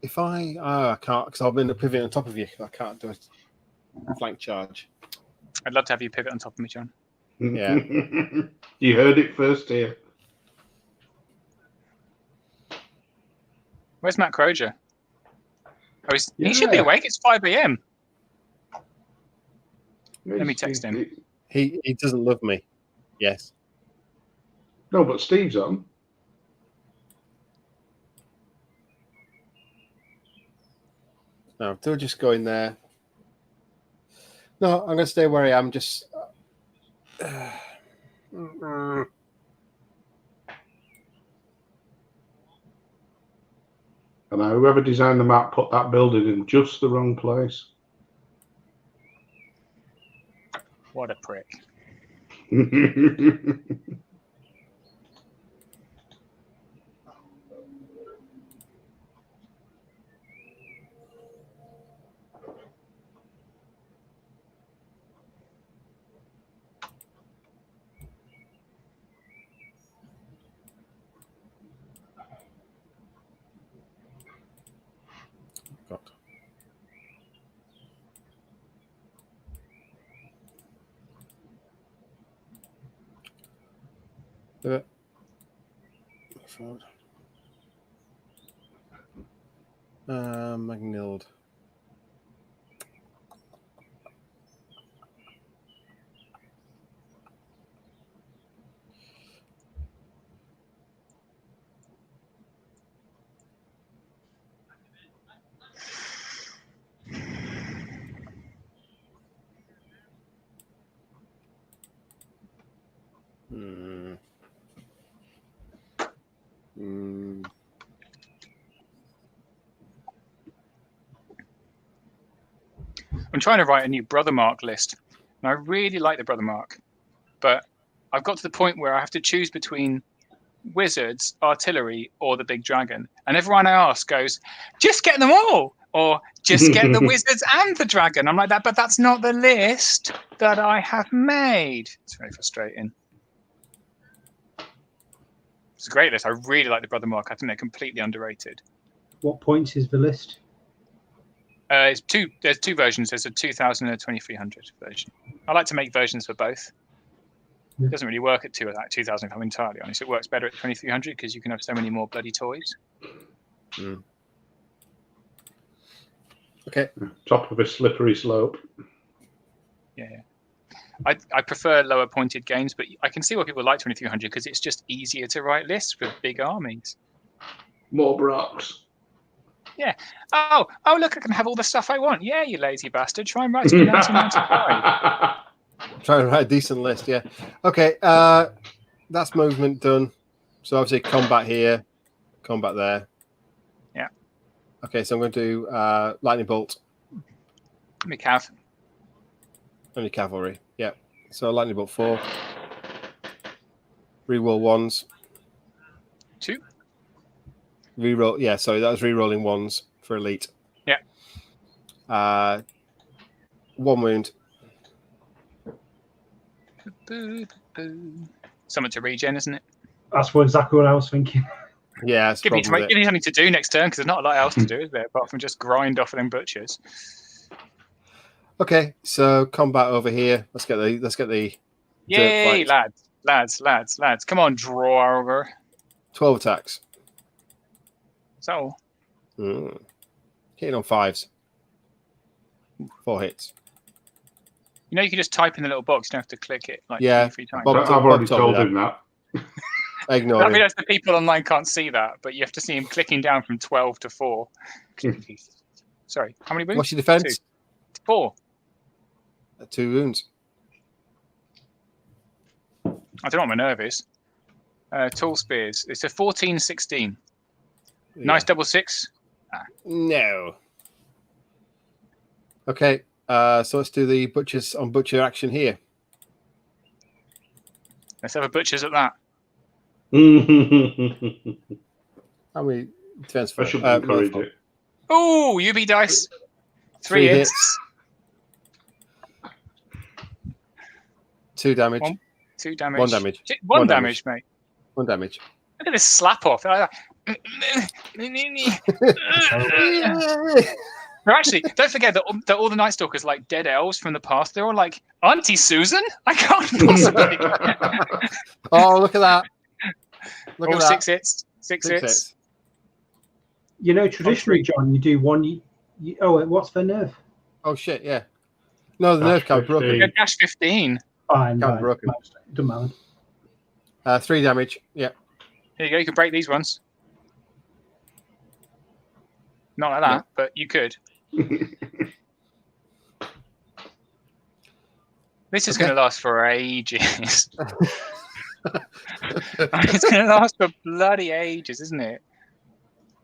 [SPEAKER 2] If I can't, because I've been pivoting on top of you. I can't do a flank charge.
[SPEAKER 3] I'd love to have you pivot on top of me, John.
[SPEAKER 2] Yeah.
[SPEAKER 4] You heard it first here.
[SPEAKER 3] Where's Matt Crozier? Oh, he should be awake. It's 5 a.m. Let me text him.
[SPEAKER 2] He doesn't love me. Yes.
[SPEAKER 4] No, but Steve's on.
[SPEAKER 2] No, they'll just go in there. No, I'm going to stay where I am. Just.
[SPEAKER 4] And whoever designed the map put that building in just the wrong place.
[SPEAKER 3] What a prick.
[SPEAKER 2] God. Forward. Magnild.
[SPEAKER 3] I'm trying to write a new Brother Mark list, and I really like the Brother Mark, but I've got to the point where I have to choose between wizards, artillery, or the big dragon. And everyone I ask goes, just get them all, or just get the wizards and the dragon. I'm like that, but that's not the list that I have made. It's very frustrating. It's a great list. I really like the Brother Mark. I think they're completely underrated.
[SPEAKER 5] What points is the list?
[SPEAKER 3] There's two versions. There's a 2000 and a 2300 version. I like to make versions for both. It doesn't really work at 2000, if I'm entirely honest. It works better at 2300 because you can have so many more bloody toys.
[SPEAKER 2] Okay.
[SPEAKER 4] Top of a slippery slope.
[SPEAKER 3] Yeah. I prefer lower pointed games, but I can see why people like 2300 because it's just easier to write lists with big armies.
[SPEAKER 4] More Brocks.
[SPEAKER 3] Yeah. Oh, look, I can have all the stuff I want. Yeah, you lazy bastard. Try and write some 1995.
[SPEAKER 2] Try and write a decent list, yeah. Okay, that's movement done. So obviously combat here, combat there.
[SPEAKER 3] Yeah.
[SPEAKER 2] Okay, so I'm going to do lightning bolt.
[SPEAKER 3] Me cav.
[SPEAKER 2] Only cavalry, yeah. So lightning bolt 4. Reroll 1s.
[SPEAKER 3] 2.
[SPEAKER 2] Reroll. Yeah, sorry, that was rerolling 1s for elite.
[SPEAKER 3] Yeah.
[SPEAKER 2] 1 wound.
[SPEAKER 3] Something to regen, isn't it?
[SPEAKER 5] That's exactly what I was thinking.
[SPEAKER 2] Yeah,
[SPEAKER 3] Give me something to do next turn because there's not a lot else to do, is there? Apart from just grind off of them butchers.
[SPEAKER 2] Okay, so combat over here. Let's get the.
[SPEAKER 3] Yay, lads! Come on, draw over.
[SPEAKER 2] 12 attacks.
[SPEAKER 3] So.
[SPEAKER 2] Hitting on 5s. 4 hits.
[SPEAKER 3] You know, you can just type in the little box. You don't have to click it like 3 times.
[SPEAKER 4] I've already told him that.
[SPEAKER 2] Ignore him.
[SPEAKER 3] I mean, the people online can't see that, but you have to see him clicking down from 12 to 4. Sorry, how many wounds?
[SPEAKER 2] What's your defense?
[SPEAKER 3] 4.
[SPEAKER 2] 2 wounds.
[SPEAKER 3] I don't know what my nerve is. Tall spears. It's a 14-16. Yeah. Nice double 6.
[SPEAKER 2] No. Okay, so let's do the butchers on butcher action here.
[SPEAKER 3] Let's have a butchers at that.
[SPEAKER 2] How many defense?
[SPEAKER 4] I should encourage it.
[SPEAKER 3] Oh, UB dice. 3 hits.
[SPEAKER 2] 2 damage.
[SPEAKER 3] 2 damage.
[SPEAKER 2] 1 damage.
[SPEAKER 3] 1 damage, mate.
[SPEAKER 2] 1 damage.
[SPEAKER 3] Look at this slap off. Actually, don't forget that all the Night Stalkers, like dead elves from the past, they're all like, Auntie Susan? I can't possibly.
[SPEAKER 2] Oh, look at that. Look at that.
[SPEAKER 3] 6 hits. 6 hits.
[SPEAKER 5] You know, traditionally, John, you do 1. What's the nerve?
[SPEAKER 2] Oh, shit, yeah. No, the nerve can't broken.
[SPEAKER 3] Dash 15.
[SPEAKER 5] Fine.
[SPEAKER 2] Broken.
[SPEAKER 5] Don't matter.
[SPEAKER 2] 3 damage. Yeah.
[SPEAKER 3] Here you go. You can break these ones. Not like that, but you could. This is going to last for ages. It's going to last for bloody ages, isn't it?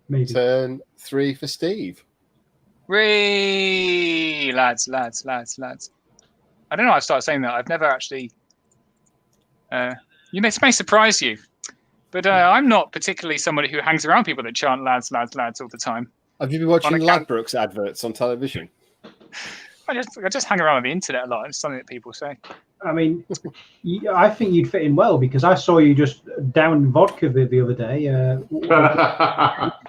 [SPEAKER 5] Maybe.
[SPEAKER 2] Turn 3 for Steve.
[SPEAKER 3] Whee! Lads. I don't know why I started saying that. I've never actually... This may surprise you, but I'm not particularly somebody who hangs around people that chant lads all the time.
[SPEAKER 2] Have you been watching Ladbrokes adverts on television?
[SPEAKER 3] I just hang around on the internet a lot. It's something that people say.
[SPEAKER 5] I mean, I think you'd fit in well because I saw you just down vodka the other day.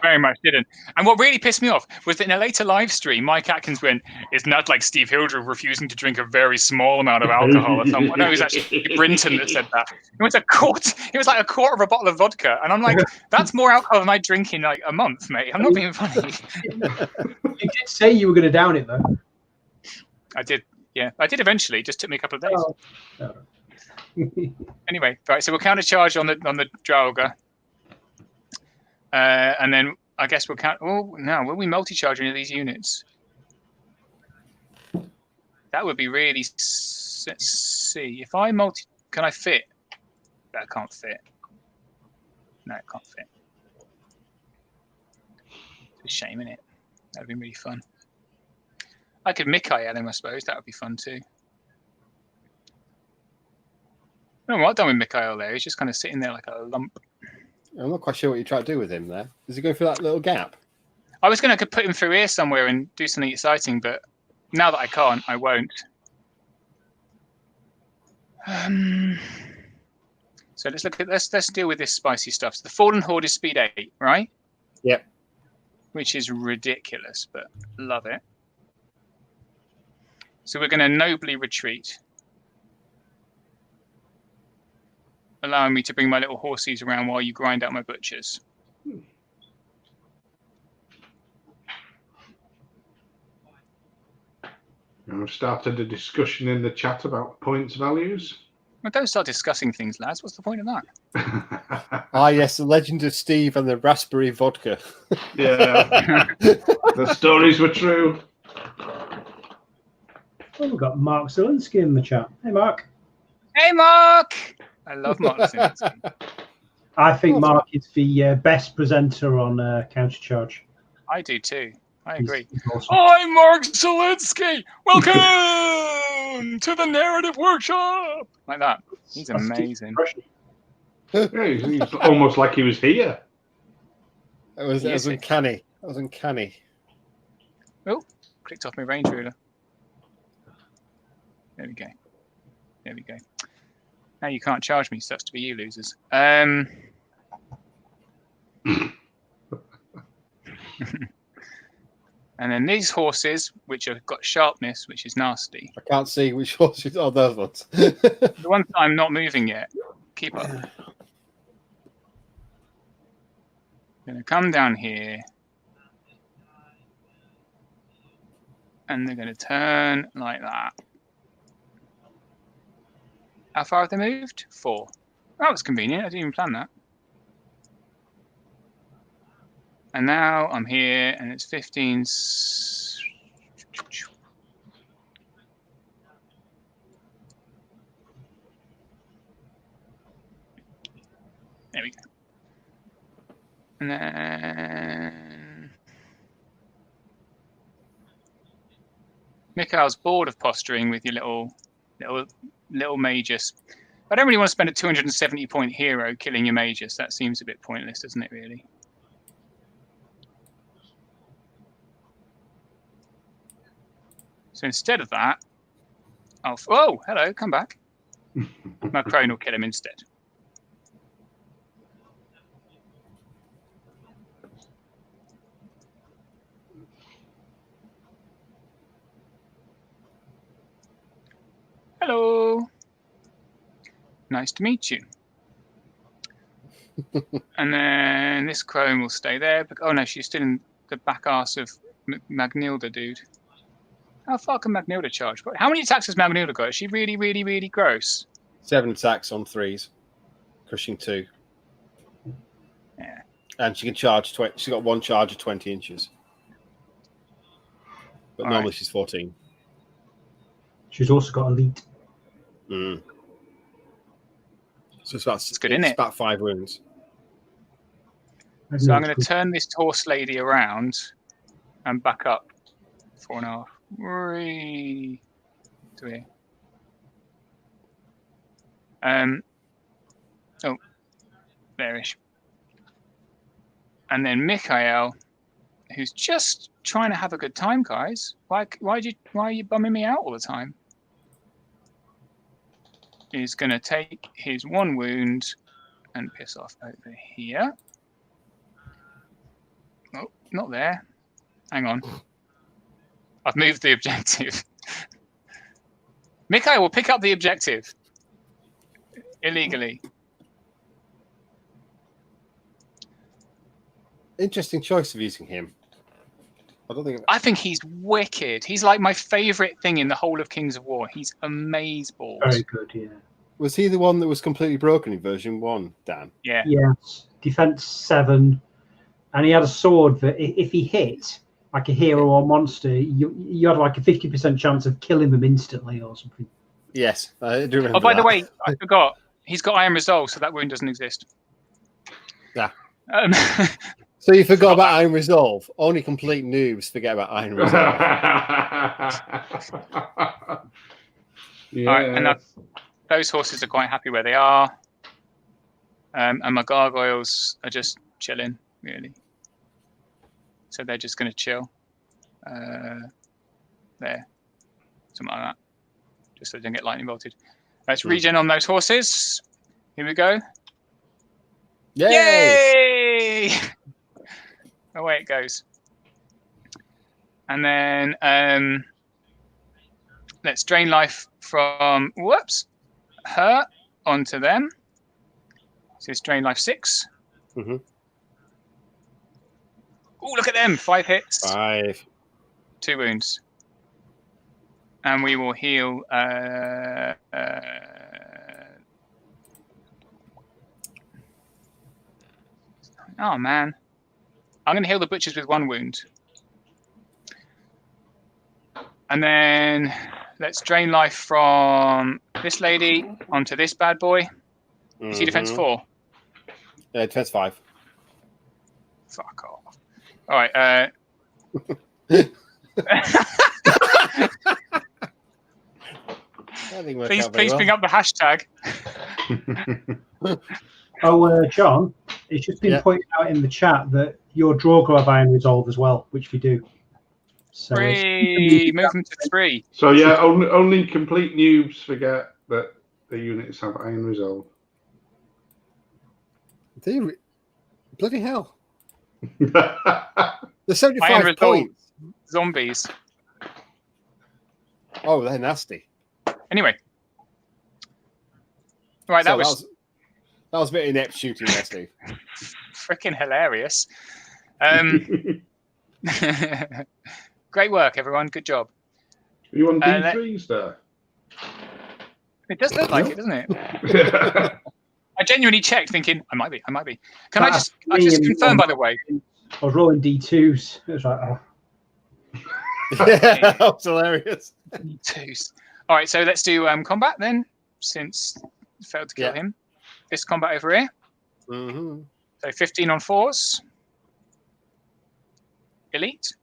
[SPEAKER 3] Very much didn't. And what really pissed me off was that in a later live stream, Mike Atkins went, "It's not like Steve Hildreth refusing to drink a very small amount of alcohol." Or something. No, it was actually Brinton that said that. It was like a quarter of a bottle of vodka, and I'm like, "That's more alcohol than I drink in like a month, mate." I'm not being funny.
[SPEAKER 5] You did say you were going to down it, though.
[SPEAKER 3] I did. Yeah, I did eventually. It just took me a couple of days. Anyway, right. So we'll counter charge on the Draugr, and then I guess we'll count. Oh no, will we multi-charge any of these units? That would be really. Let's see. If I can I fit? That can't fit. No, it can't fit. It's a shame, isn't it? That'd be really fun. I could Mikhail him, I suppose. That would be fun too. No, what I've done with Mikhail there. He's just kind of sitting there like a lump.
[SPEAKER 2] I'm not quite sure what you try to do with him there. Does he go through that little gap?
[SPEAKER 3] I was going to put him through here somewhere and do something exciting, but now that I can't, I won't. So let's deal with this spicy stuff. So the Fallen Horde is speed 8, right?
[SPEAKER 2] Yep.
[SPEAKER 3] Which is ridiculous, but love it. So we're going to nobly retreat, allowing me to bring my little horsies around while you grind out my butchers.
[SPEAKER 4] I've started a discussion in the chat about points values.
[SPEAKER 3] Well, don't start discussing things, lads. What's the point of that?
[SPEAKER 2] Yes, the legend of Steve and the raspberry vodka.
[SPEAKER 4] Yeah, the stories were true.
[SPEAKER 5] Oh, we've got Mark Zielinski in the chat. Hey, Mark.
[SPEAKER 3] Hey, Mark! I love Mark Zielinski.
[SPEAKER 5] I think Mark is the best presenter on Counter Charge.
[SPEAKER 3] I do too. I agree.
[SPEAKER 5] He's awesome.
[SPEAKER 3] I'm Mark Zielinski. Welcome! Welcome to the narrative workshop. Like that. He's amazing.
[SPEAKER 4] Yeah, he's almost like he was here.
[SPEAKER 2] It was uncanny. That was uncanny.
[SPEAKER 3] Oh, clicked off my range ruler. There we go. There we go. Now you can't charge me. Sucks to be you losers. And then these horses, which have got sharpness, which is nasty.
[SPEAKER 2] I can't see which horses. Oh, those ones.
[SPEAKER 3] The ones that I'm not moving yet. Keep up. Going to come down here. And they're going to turn like that. How far have they moved? 4. That was convenient. I didn't even plan that. And now I'm here, and it's 15. There we go. And then Mikhail's bored of posturing with your little magus. I don't really want to spend a 270-point hero killing your magus. That seems a bit pointless, doesn't it, really? So instead of that, oh, hello, come back. My crone will kill him instead. Hello. Nice to meet you. And then this crone will stay there. Oh no, she's still in the back arse of Magnilda, dude. How far can Magnilda charge? How many attacks has Magnilda got? Is she really, really, really gross?
[SPEAKER 2] 7 attacks on 3s, crushing 2.
[SPEAKER 3] Yeah.
[SPEAKER 2] And she can charge 20. She's got 1 charge of 20 inches. But normally she's 14.
[SPEAKER 5] She's also got elite.
[SPEAKER 2] Mm. So it's
[SPEAKER 3] good, isn't it?
[SPEAKER 2] About 5 wounds.
[SPEAKER 3] So I'm going to turn this horse lady around and back up 4.5. 3 to here. Oh, there-ish. And then Mikhail, who's just trying to have a good time, guys. Why are you bumming me out all the time? Is going to take his 1 wound and piss off over here. Oh, not there. Hang on. I've moved the objective. Mikhail will pick up the objective. Illegally.
[SPEAKER 2] Interesting choice of using him.
[SPEAKER 3] I think he's wicked. He's like my favourite thing in the whole of Kings of War. He's amazeballs.
[SPEAKER 5] Very good, yeah.
[SPEAKER 2] Was he the one that was completely broken in version 1, Dan?
[SPEAKER 3] Yeah.
[SPEAKER 5] Yes. Defense 7. And he had a sword that if he hit like a hero or monster, you had like a 50% chance of killing him instantly or something.
[SPEAKER 2] Yes, I do remember.
[SPEAKER 3] Oh, by the way, I forgot. He's got Iron Resolve, so that wound doesn't exist.
[SPEAKER 2] Yeah. So you forgot about Iron Resolve. Only complete noobs forget about Iron Resolve.
[SPEAKER 3] Yeah. All right, and those horses are quite happy where they are. And my gargoyles are just chilling, really. So they're just going to chill. There. Something like that. Just so they don't get lightning bolted. Let's regen on those horses. Here we go.
[SPEAKER 2] Yay!
[SPEAKER 3] Yay! Away it goes. And then let's drain life from her onto them. So it's drain life 6.
[SPEAKER 2] Mm-hmm.
[SPEAKER 3] Oh, look at them! 5 hits.
[SPEAKER 2] 5.
[SPEAKER 3] 2 wounds. And we will heal. Oh man, I'm going to heal the butchers with 1 wound. And then let's drain life from this lady onto this bad boy. Is he defense 4?
[SPEAKER 2] Defense 5.
[SPEAKER 3] Fuck off. All right. Please bring up the hashtag.
[SPEAKER 5] Oh, John, it's just been pointed out in the chat that your draw glove iron resolve as well, which we do. So
[SPEAKER 3] move them to 3.
[SPEAKER 4] So yeah, only complete noobs forget that the units have iron resolve.
[SPEAKER 2] Bloody hell! There's 75 points.
[SPEAKER 3] Zombies.
[SPEAKER 2] Oh, they're nasty.
[SPEAKER 3] Anyway, right, that was
[SPEAKER 2] a bit inept shooting there, Steve.
[SPEAKER 3] Freaking hilarious. Great work, everyone. Good job.
[SPEAKER 4] Are you on D3s there?
[SPEAKER 3] It does look like it, doesn't it? I genuinely checked, thinking I might be. Can I just confirm, by the way?
[SPEAKER 5] I was rolling D2s. It was like, oh.
[SPEAKER 2] Yeah, that was hilarious.
[SPEAKER 3] D2s. All right, so let's do combat then, since you failed to kill him. This combat over here.
[SPEAKER 2] Mm-hmm.
[SPEAKER 3] So 15 on 4s. Elite.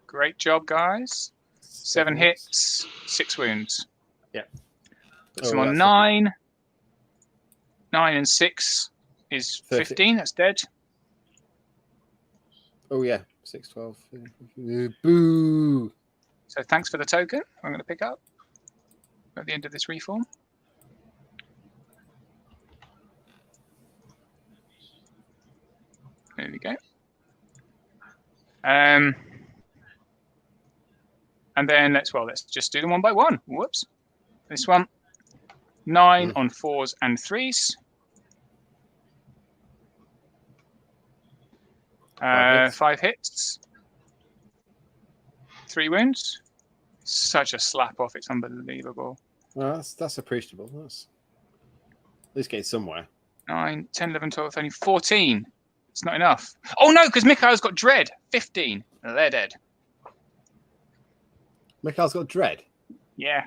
[SPEAKER 3] Great job, guys. 7 hits, 6 wounds.
[SPEAKER 2] Yeah.
[SPEAKER 3] Puts him on 9. 9 and 6 is 15. That's dead.
[SPEAKER 2] Oh, yeah. 6, 12. Boo.
[SPEAKER 3] So thanks for the token. I'm going to pick up at the end of this reform. There we go. And then let's just do them one by one. Whoops. This one. 9 on 4s and 3s. 5 hits. 3 wounds. Such a slap off. It's unbelievable.
[SPEAKER 2] Well, that's appreciable. That's at least getting somewhere.
[SPEAKER 3] 9, 10, 11, 12, 13, 14. It's not enough. Oh no, because Mikhail's got dread. 15. They're dead.
[SPEAKER 2] Mikhail's got dread.
[SPEAKER 3] Yeah.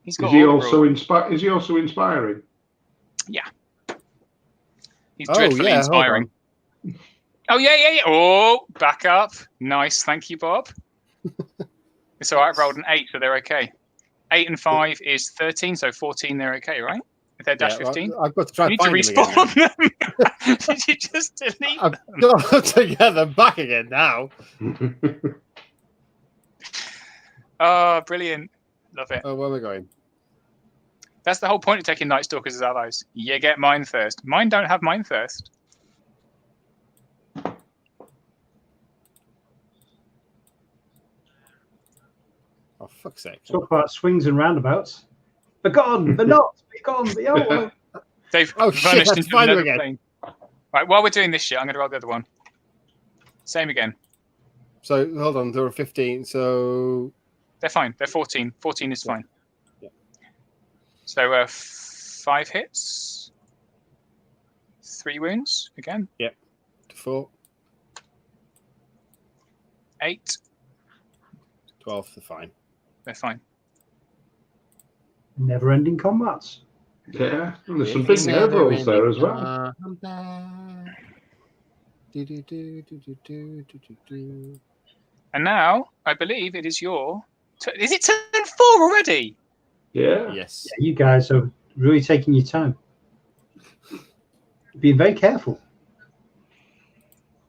[SPEAKER 3] He's got.
[SPEAKER 4] Is he also inspiring?
[SPEAKER 3] Yeah. He's dreadfully inspiring.
[SPEAKER 2] Oh
[SPEAKER 3] yeah. Oh, back up. Nice. Thank you, Bob. It's all right. I've rolled an 8, so they're okay. 8 and 5 is 13, so 14, they're okay, right? If they're dash 15.
[SPEAKER 2] I've got to try and find
[SPEAKER 3] respawn them. Did you just delete
[SPEAKER 2] I've got to get them back again now.
[SPEAKER 3] Oh, brilliant. Love it.
[SPEAKER 2] Oh, where are we going?
[SPEAKER 3] That's the whole point of taking Night Stalkers as allies. You get Mind Thirst. Mine don't have Mind Thirst.
[SPEAKER 2] Oh, fuck's sake.
[SPEAKER 5] Talk about swings and roundabouts. They're gone. They're not. They're gone.
[SPEAKER 3] They've
[SPEAKER 2] vanished into another
[SPEAKER 3] plane. Right, while we're doing this shit, I'm going to roll the other one. Same again.
[SPEAKER 2] So, hold on. There were 15, so...
[SPEAKER 3] They're fine. They're 14. 14 is fine.
[SPEAKER 2] Yeah.
[SPEAKER 3] So 5 hits. 3 wounds again.
[SPEAKER 2] Yep. 4.
[SPEAKER 3] 8.
[SPEAKER 2] 12, they're fine.
[SPEAKER 3] They're fine.
[SPEAKER 5] Never-ending combats.
[SPEAKER 4] Yeah, and there's some big overalls there as well.
[SPEAKER 3] And now, I believe it is your... Is it turn 4 already?
[SPEAKER 4] Yeah.
[SPEAKER 2] Yes.
[SPEAKER 5] Yeah, you guys are really taking your time. Being very careful.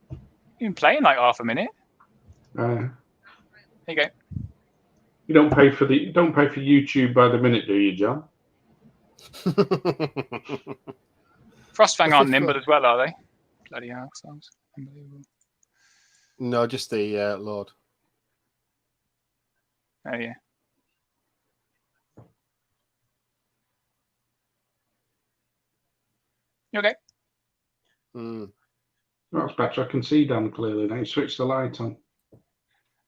[SPEAKER 3] You've been playing like half a minute. There you go.
[SPEAKER 4] You don't pay for YouTube by the minute, do you, John?
[SPEAKER 3] Frostfang aren't nimble as well, are they? Bloody hell, sounds unbelievable.
[SPEAKER 2] No, just the Lord.
[SPEAKER 3] Oh yeah. You okay?
[SPEAKER 4] That's better. I can see Dan clearly now. Switch the light on.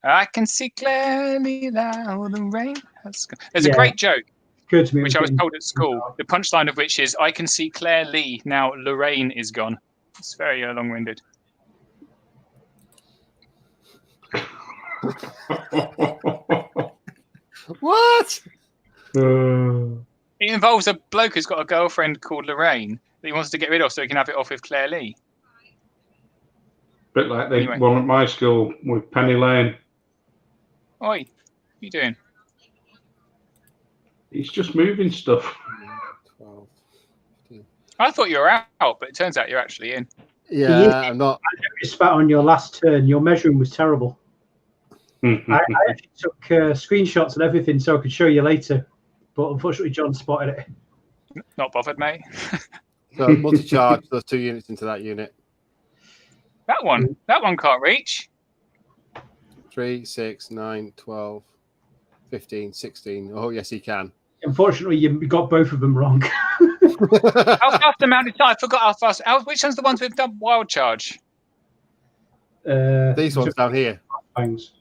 [SPEAKER 3] I can see clearly now the rain has gone. There's a great joke, which I was told at school. The punchline of which is, I can see clearly now Lorraine is gone. It's very long-winded.
[SPEAKER 2] What?
[SPEAKER 3] It involves a bloke who's got a girlfriend called Lorraine that he wants to get rid of so he can have it off with Claire Lee.
[SPEAKER 4] Bit like the one at my school with Penny Lane.
[SPEAKER 3] Oi, what are you doing?
[SPEAKER 4] He's just moving stuff.
[SPEAKER 2] 12, 15.
[SPEAKER 3] I thought you were out, but it turns out you're actually in.
[SPEAKER 2] Yeah, I'm not.
[SPEAKER 5] I noticed that on your last turn, your measuring was terrible. I actually took screenshots and everything so I could show you later, but unfortunately John spotted it.
[SPEAKER 3] Not bothered, mate.
[SPEAKER 2] So multi-charge those 2 units into that unit.
[SPEAKER 3] That one can't reach.
[SPEAKER 2] 3, 6, 9, 12, 15, 16. Oh, yes, he can.
[SPEAKER 5] Unfortunately, you got both of them wrong.
[SPEAKER 3] How fast the mounted? I forgot how fast. Which one's the ones with done wild charge?
[SPEAKER 2] These ones down here.
[SPEAKER 5] Fangs.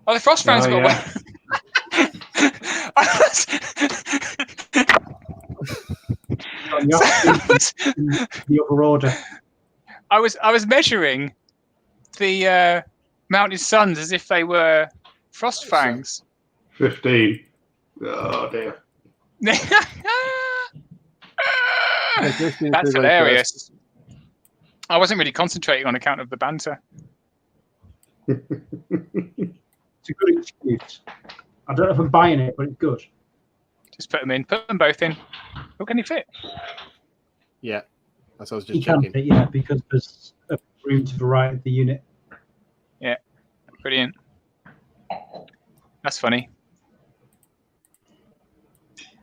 [SPEAKER 3] Oh, the Frostfang's got one.
[SPEAKER 5] The other order.
[SPEAKER 3] I was measuring the mounted suns as if they were Frostfangs.
[SPEAKER 4] 15. Oh dear.
[SPEAKER 3] That's hilarious. I wasn't really concentrating on account of the banter.
[SPEAKER 5] It's a good excuse. I don't know if I'm buying it, but it's good.
[SPEAKER 3] Just put them in. Put them both in. Oh, can he fit?
[SPEAKER 2] Yeah, that's what I was just
[SPEAKER 5] You can
[SPEAKER 2] checking.
[SPEAKER 5] fit, yeah, because there's a room to the right of the unit.
[SPEAKER 3] Yeah, brilliant. That's funny.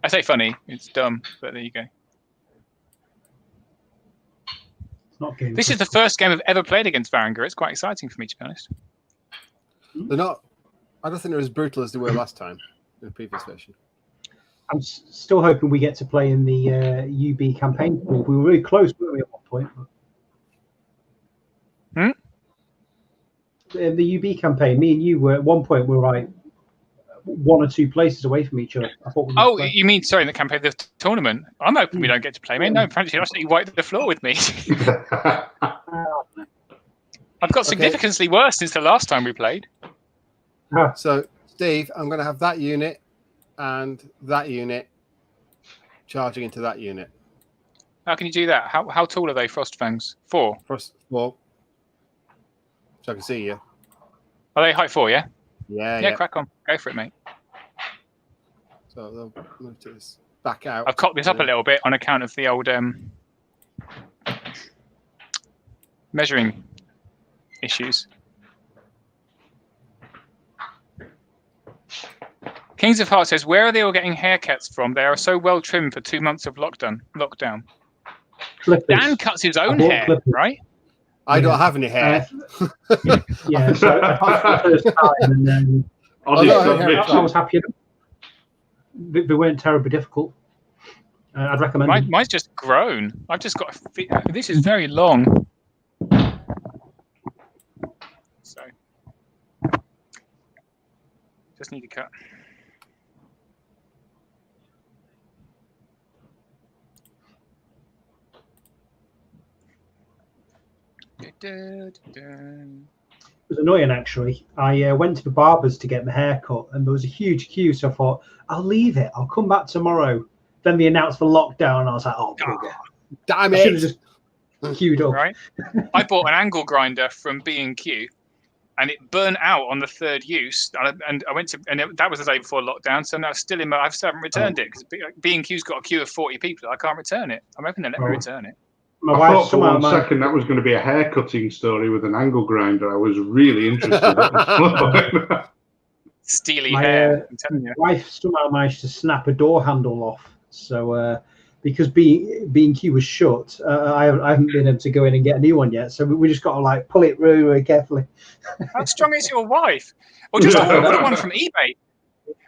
[SPEAKER 3] I say funny. It's dumb, but there you go.
[SPEAKER 5] It's not game.
[SPEAKER 3] This is the first game I've ever played against Varangrrr. It's quite exciting for me, to be honest.
[SPEAKER 2] They're not. I don't think they're as brutal as they were last time in the previous version.
[SPEAKER 5] I'm still hoping we get to play in the UB campaign. We were really close, weren't we, at one point? The UB campaign, me and you were at one point. We were like 1 or 2 places away from each other. I thought we
[SPEAKER 3] Oh, you mean sorry, in the campaign, the tournament? I'm hoping we don't get to play, mate. No, frankly, you absolutely wiped the floor with me. I've got significantly worse since the last time we played.
[SPEAKER 2] So, Steve, I'm going to have that unit and that unit charging into that unit.
[SPEAKER 3] How can you do that? How tall are they, Frostfangs? 4?
[SPEAKER 2] First, well, so I can see you.
[SPEAKER 3] Are they height 4, yeah?
[SPEAKER 2] Yeah.
[SPEAKER 3] Crack on. Go for it, mate.
[SPEAKER 2] So they'll move to this back out.
[SPEAKER 3] I've cocked this up a little bit on account of the old measuring issues. Kings of Hearts says, where are they all getting haircuts from? They are so well trimmed for 2 months of lockdown.
[SPEAKER 5] Clippers.
[SPEAKER 3] Dan cuts his own hair,
[SPEAKER 5] clippers.
[SPEAKER 3] right?
[SPEAKER 2] I don't have any hair.
[SPEAKER 5] Yeah, so I passed the first time, and then I was happy enough. They weren't terribly difficult. I'd recommend them.
[SPEAKER 3] Mine's just grown. I've just got this is very long. So just need to cut.
[SPEAKER 5] It was annoying, actually. I went to the barber's to get my hair cut, and there was a huge queue, so I thought, I'll leave it. I'll come back tomorrow. Then they announced the lockdown, and I was like, oh,
[SPEAKER 2] damn
[SPEAKER 5] I should
[SPEAKER 2] it.
[SPEAKER 5] have just queued up.
[SPEAKER 3] Right. I bought an angle grinder from B&Q, and it burnt out on the 3rd use. And I went to, and that was the day before lockdown, so now it's still I still haven't returned it because B&Q's got a queue of 40 people. I can't return it. I'm hoping they'll let me return it.
[SPEAKER 5] My
[SPEAKER 4] I
[SPEAKER 5] wife
[SPEAKER 4] thought for
[SPEAKER 5] somehow
[SPEAKER 4] one second that was going to be a hair cutting story with an angle grinder. I was really interested.
[SPEAKER 3] Steely hair. I'm telling you.
[SPEAKER 5] My wife somehow managed to snap a door handle off. So because B&Q was shut, I haven't been able to go in and get a new one yet. So we just got to like pull it really, really carefully.
[SPEAKER 3] How strong is your wife? Or just order one from eBay.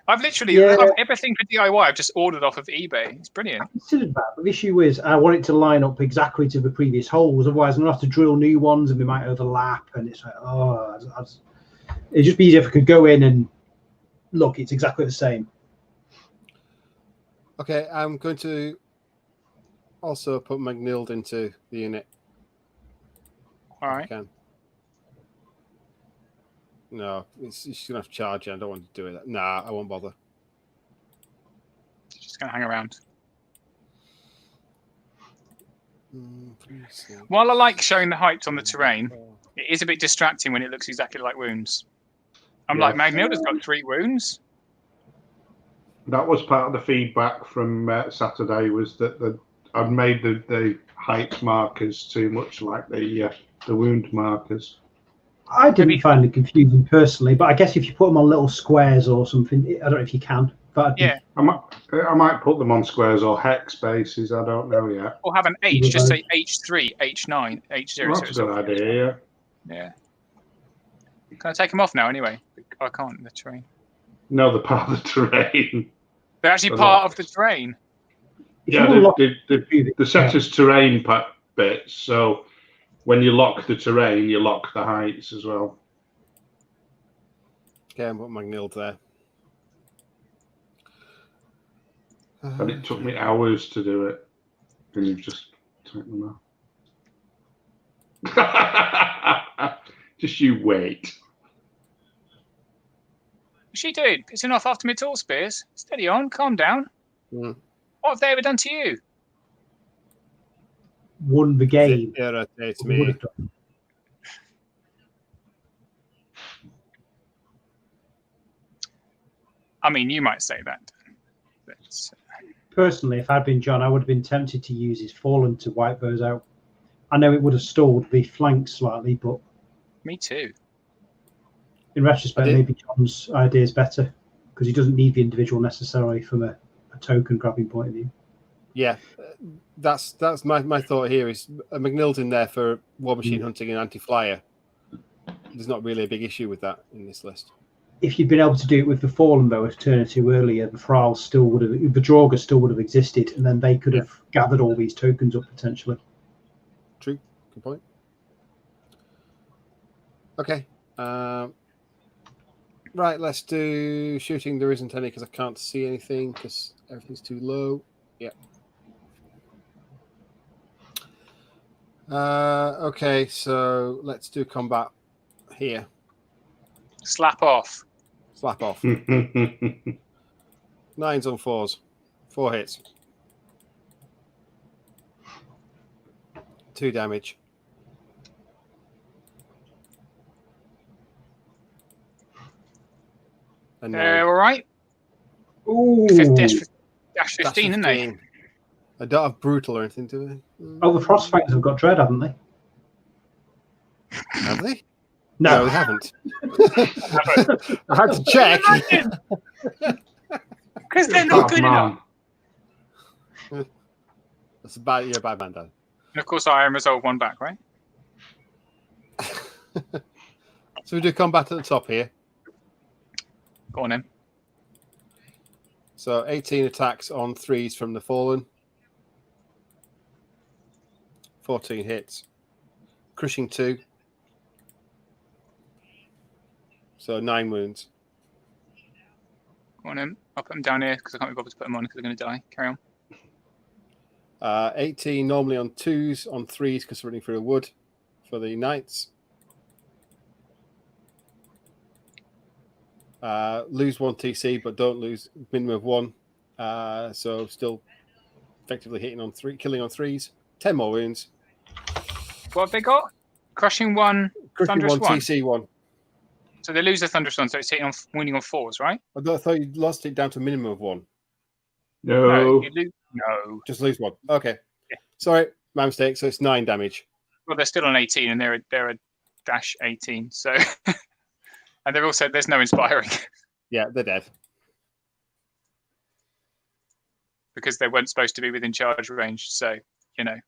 [SPEAKER 3] I've literally everything for DIY. I've just ordered off of eBay. It's brilliant.
[SPEAKER 5] I considered that, but the issue is I want it to line up exactly to the previous holes. Otherwise, I'm gonna have to drill new ones, and we might overlap. And it's like, it'd just be easier if I could go in and look. It's exactly the same.
[SPEAKER 2] Okay, I'm going to also put McNild into the unit.
[SPEAKER 3] All right.
[SPEAKER 2] No, it's going to have to charge. I don't want to do it. Nah, I won't bother.
[SPEAKER 3] Just going to hang around. While I like showing the heights on the terrain, it is a bit distracting when it looks exactly like wounds. I'm like, Magnilda's got 3 wounds.
[SPEAKER 4] That was part of the feedback from Saturday, was that I'd made the height markers too much like the wound markers.
[SPEAKER 5] I didn't find it confusing personally, but I guess if you put them on little squares or something, I don't know if you can. But
[SPEAKER 3] Yeah,
[SPEAKER 4] I might put them on squares or hex bases. I don't know yet.
[SPEAKER 3] or have an H. Just say H3, H9, H0.
[SPEAKER 4] Well, that's a good idea.
[SPEAKER 3] Yeah. Can I take them off now? Anyway, I can't. The terrain.
[SPEAKER 4] No, they're part of the terrain.
[SPEAKER 3] They're actually part of the terrain.
[SPEAKER 4] Yeah, the set as terrain bits. So when you lock the terrain, you lock the heights as well.
[SPEAKER 2] Okay, I'm putting McNeil there.
[SPEAKER 4] And it took me hours to do it. And you've just taken them off. Just you wait.
[SPEAKER 3] What's she doing? Pissing off after me tall spears? Steady on, calm down.
[SPEAKER 2] Mm.
[SPEAKER 3] What have they ever done to you?
[SPEAKER 5] Won the game.
[SPEAKER 2] It irritates me.
[SPEAKER 3] I mean, you might say that. But,
[SPEAKER 5] personally, if I'd been John, I would have been tempted to use his Fallen to wipe those out. I know it would have stalled the flanks slightly, but...
[SPEAKER 3] Me too.
[SPEAKER 5] In retrospect, maybe John's idea is better, because he doesn't need the individual necessarily from a token grabbing point of view.
[SPEAKER 2] Yeah, that's my thought here is McNeil's in there for War Machine hunting and anti-flyer. There's not really a big issue with that in this list.
[SPEAKER 5] If you'd been able to do it with the Fallen, though, a turn or two earlier, the Thralls still would have, the Draugr still would have existed, and then they could have gathered all these tokens up potentially.
[SPEAKER 2] True, good point. Okay, right, let's do shooting. There isn't any because I can't see anything because everything's too low. Yeah. Okay, so let's do combat here.
[SPEAKER 3] Slap off.
[SPEAKER 2] Slap off. 9s on 4s. 4 hits. 2 damage. And
[SPEAKER 3] all right.
[SPEAKER 5] Ooh.
[SPEAKER 3] Dash 15, isn't they?
[SPEAKER 2] I don't have brutal or anything, do they?
[SPEAKER 5] Oh, the Frostfangs have got dread, haven't they?
[SPEAKER 2] Have they?
[SPEAKER 5] No,
[SPEAKER 2] they haven't. I had to check.
[SPEAKER 3] Because they're not good enough.
[SPEAKER 2] That's a bad. You're a bad man, Dan.
[SPEAKER 3] And of course, I am resolve 1 back, right?
[SPEAKER 2] So we do combat at the top here.
[SPEAKER 3] Go on then.
[SPEAKER 2] So 18 attacks on 3s from the Fallen. 14 hits. Crushing 2. So 9 wounds.
[SPEAKER 3] Go on then. I'll put them down here because I can't be bothered to put them on because they're going to die. Carry on.
[SPEAKER 2] 18 normally on 2s, on 3s because we're running through a wood for the Knights. Lose 1 TC, but don't lose minimum of 1. So still effectively hitting on 3, killing on 3s. 10 more wounds.
[SPEAKER 3] What have they got? Crushing 1, Thunderous 1.
[SPEAKER 2] TC 1.
[SPEAKER 3] So they lose the Thunderous 1, so it's hitting on winning on 4s, right?
[SPEAKER 2] I thought you lost it down to a minimum of 1.
[SPEAKER 4] No.
[SPEAKER 3] No.
[SPEAKER 2] Just lose 1. Okay. Yeah. Sorry, my mistake. So it's 9 damage.
[SPEAKER 3] Well, they're still on 18, and they're a dash 18. So, and they've also there's no inspiring.
[SPEAKER 2] Yeah, they're dead
[SPEAKER 3] because they weren't supposed to be within charge range. So you know.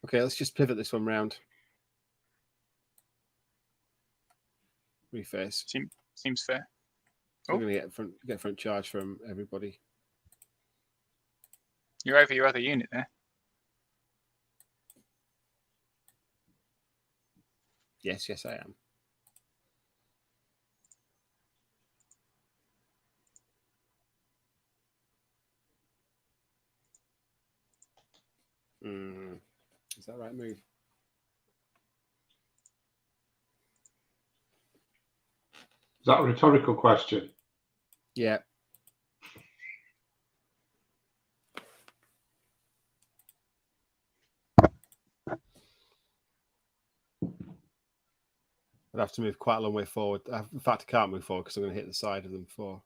[SPEAKER 2] Okay, let's just pivot this one round. Reface.
[SPEAKER 3] Seems fair.
[SPEAKER 2] We're going to get front charge from everybody.
[SPEAKER 3] You're over your other unit there.
[SPEAKER 2] Yes, I am. Is that right move?
[SPEAKER 4] Is that a rhetorical question?
[SPEAKER 2] Yeah. I'd have to move quite a long way forward. In fact, I can't move forward because I'm going to hit the side of them before.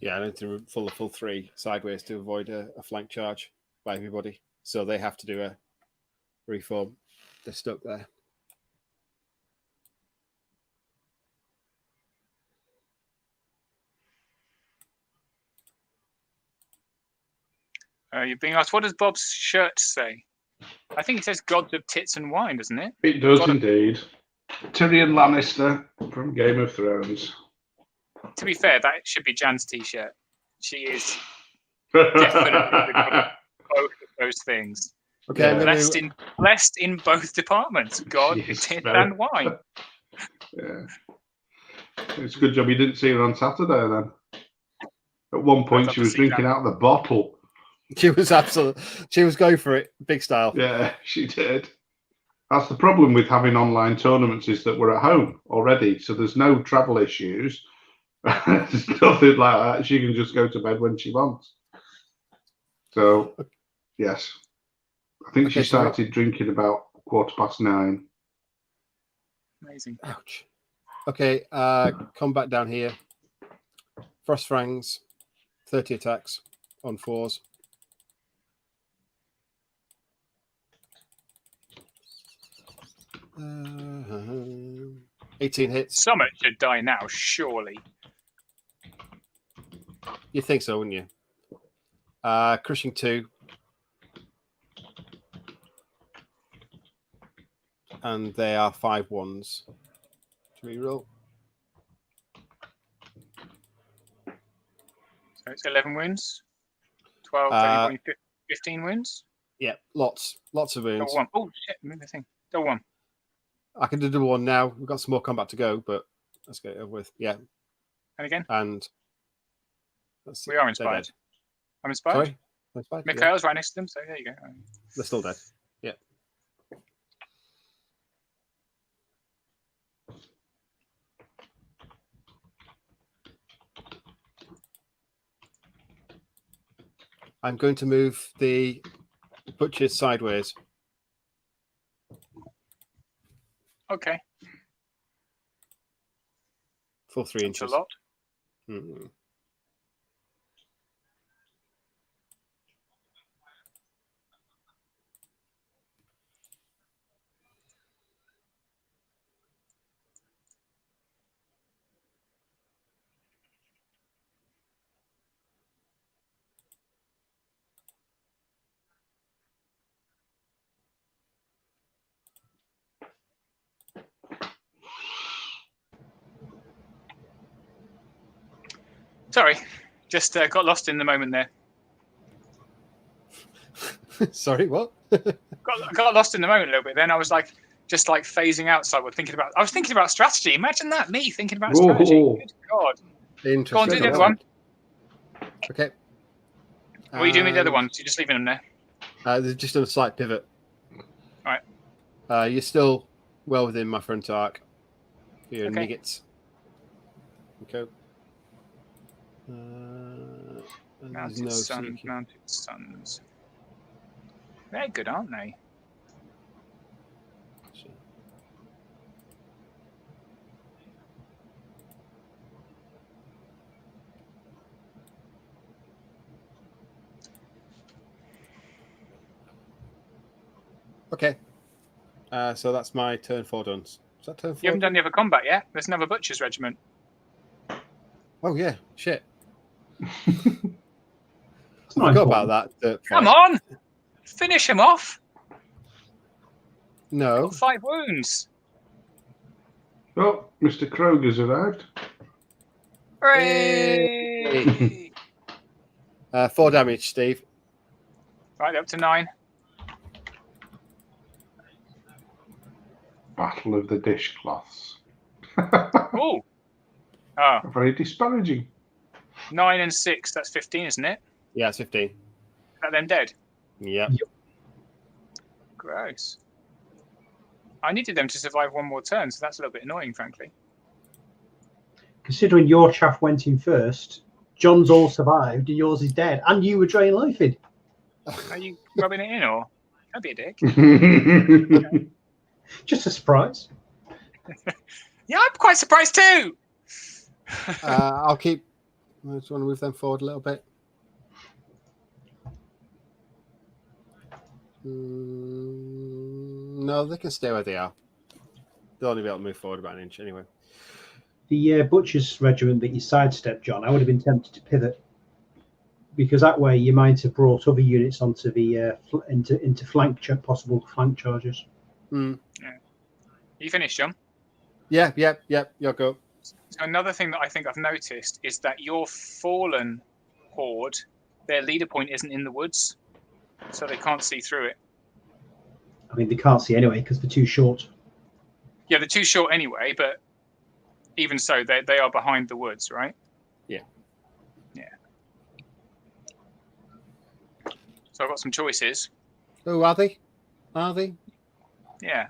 [SPEAKER 2] Yeah, I need to full 3 sideways to avoid a flank charge by everybody. So they have to do a reform. They're stuck there.
[SPEAKER 3] You're being asked, what does Bob's shirt say? I think it says "Gods of Tits and Wine," doesn't it?
[SPEAKER 4] It does indeed. Tyrion Lannister from Game of Thrones.
[SPEAKER 3] To be fair, that should be Jan's t-shirt. She is definitely the god of both of those things.
[SPEAKER 2] Okay,
[SPEAKER 3] yeah. blessed in both departments, God, tits and wine.
[SPEAKER 4] Yeah, it's a good job you didn't see her on Saturday. Then at one point she was drinking out of the bottle.
[SPEAKER 2] She was she was going for it, big style.
[SPEAKER 4] Yeah, she did. That's the problem with having online tournaments, is that we're at home already, so there's no travel issues. There's nothing like that. She can just go to bed when she wants. So, yes, I think she started drinking about 9:15.
[SPEAKER 3] Amazing.
[SPEAKER 2] Ouch. Okay, combat down here. Frost Fangs, 30 attacks on 4s. Uh, 18 hits.
[SPEAKER 3] Summit should die now, surely.
[SPEAKER 2] You'd think so, wouldn't you? Crushing 2. And they are 5 1s. To reroll.
[SPEAKER 3] So it's 11 wins. 12, 15 wins.
[SPEAKER 2] Yeah, lots of wounds.
[SPEAKER 3] Double 1. Oh shit! Move the thing. Double 1.
[SPEAKER 2] I can do double 1 now. We've got some more combat to go, but let's get it over with. Yeah.
[SPEAKER 3] And again.
[SPEAKER 2] And
[SPEAKER 3] we are inspired. I'm inspired.
[SPEAKER 2] Sorry, I'm inspired.
[SPEAKER 3] Mikhail's right next to them, so there you go.
[SPEAKER 2] They're still dead. Yeah. I'm going to move the butchers sideways.
[SPEAKER 3] Okay.
[SPEAKER 2] Full 3 inches.
[SPEAKER 3] That's a lot.
[SPEAKER 2] Mm-hmm.
[SPEAKER 3] Sorry, just got lost in the moment there.
[SPEAKER 2] Sorry, what?
[SPEAKER 3] got lost in the moment a little bit. Then I was just phasing out. So I was thinking about strategy. Imagine that, me thinking about strategy. Good God.
[SPEAKER 2] Interesting.
[SPEAKER 3] Go on, do the other one.
[SPEAKER 2] Okay.
[SPEAKER 3] What are you doing with the other ones? You're just leaving them there?
[SPEAKER 2] They're just on a slight pivot.
[SPEAKER 3] All right.
[SPEAKER 2] You're still well within my front arc. You're
[SPEAKER 3] okay.
[SPEAKER 2] Niggets. Okay.
[SPEAKER 3] Mounted Suns. They're good, aren't they?
[SPEAKER 2] Okay. So that's my turn 4 done. Is that turn 4?
[SPEAKER 3] You haven't done the other combat yet. There's another Butcher's Regiment.
[SPEAKER 2] Oh, yeah. Shit.
[SPEAKER 5] I
[SPEAKER 2] forgot about that.
[SPEAKER 3] Come on! Finish him off!
[SPEAKER 2] No.
[SPEAKER 3] Got 5 wounds.
[SPEAKER 4] Oh, Mr. Kroger's arrived.
[SPEAKER 3] Hooray!
[SPEAKER 2] 4 damage, Steve.
[SPEAKER 3] Right, up to 9.
[SPEAKER 4] Battle of the dishcloths.
[SPEAKER 3] Ooh. Oh.
[SPEAKER 4] Very disparaging.
[SPEAKER 3] 9 and 6, that's 15, isn't it?
[SPEAKER 2] Yeah, it's 15.
[SPEAKER 3] Is that them dead?
[SPEAKER 2] Yeah.
[SPEAKER 5] Yep.
[SPEAKER 3] Gross. I needed them to survive one more turn, so that's a little bit annoying, frankly.
[SPEAKER 5] Considering your chaff went in first, John's all survived and yours is dead, and you were draining life in.
[SPEAKER 3] Are you rubbing it in, or? Don't be a dick.
[SPEAKER 5] Just a surprise.
[SPEAKER 3] Yeah, I'm quite surprised too.
[SPEAKER 2] I'll keep. I just want to move them forward a little bit. No, they can stay where they are. They'll only be able to move forward about an inch anyway.
[SPEAKER 5] The Butcher's regiment that you sidestepped, John, I would have been tempted to pivot, because that way you might have brought other units onto the into possible flank charges.
[SPEAKER 3] Yeah. You finished, John?
[SPEAKER 2] Yeah. You'll go.
[SPEAKER 3] So another thing that I think I've noticed is that your fallen horde, their leader point isn't in the woods, so they can't see through it.
[SPEAKER 5] I mean, they can't see anyway because they're too short.
[SPEAKER 3] Yeah, they're too short anyway, but even so, they are behind the woods, right?
[SPEAKER 2] Yeah.
[SPEAKER 3] Yeah. So I've got some choices.
[SPEAKER 2] Oh, are they? Are they?
[SPEAKER 3] Yeah.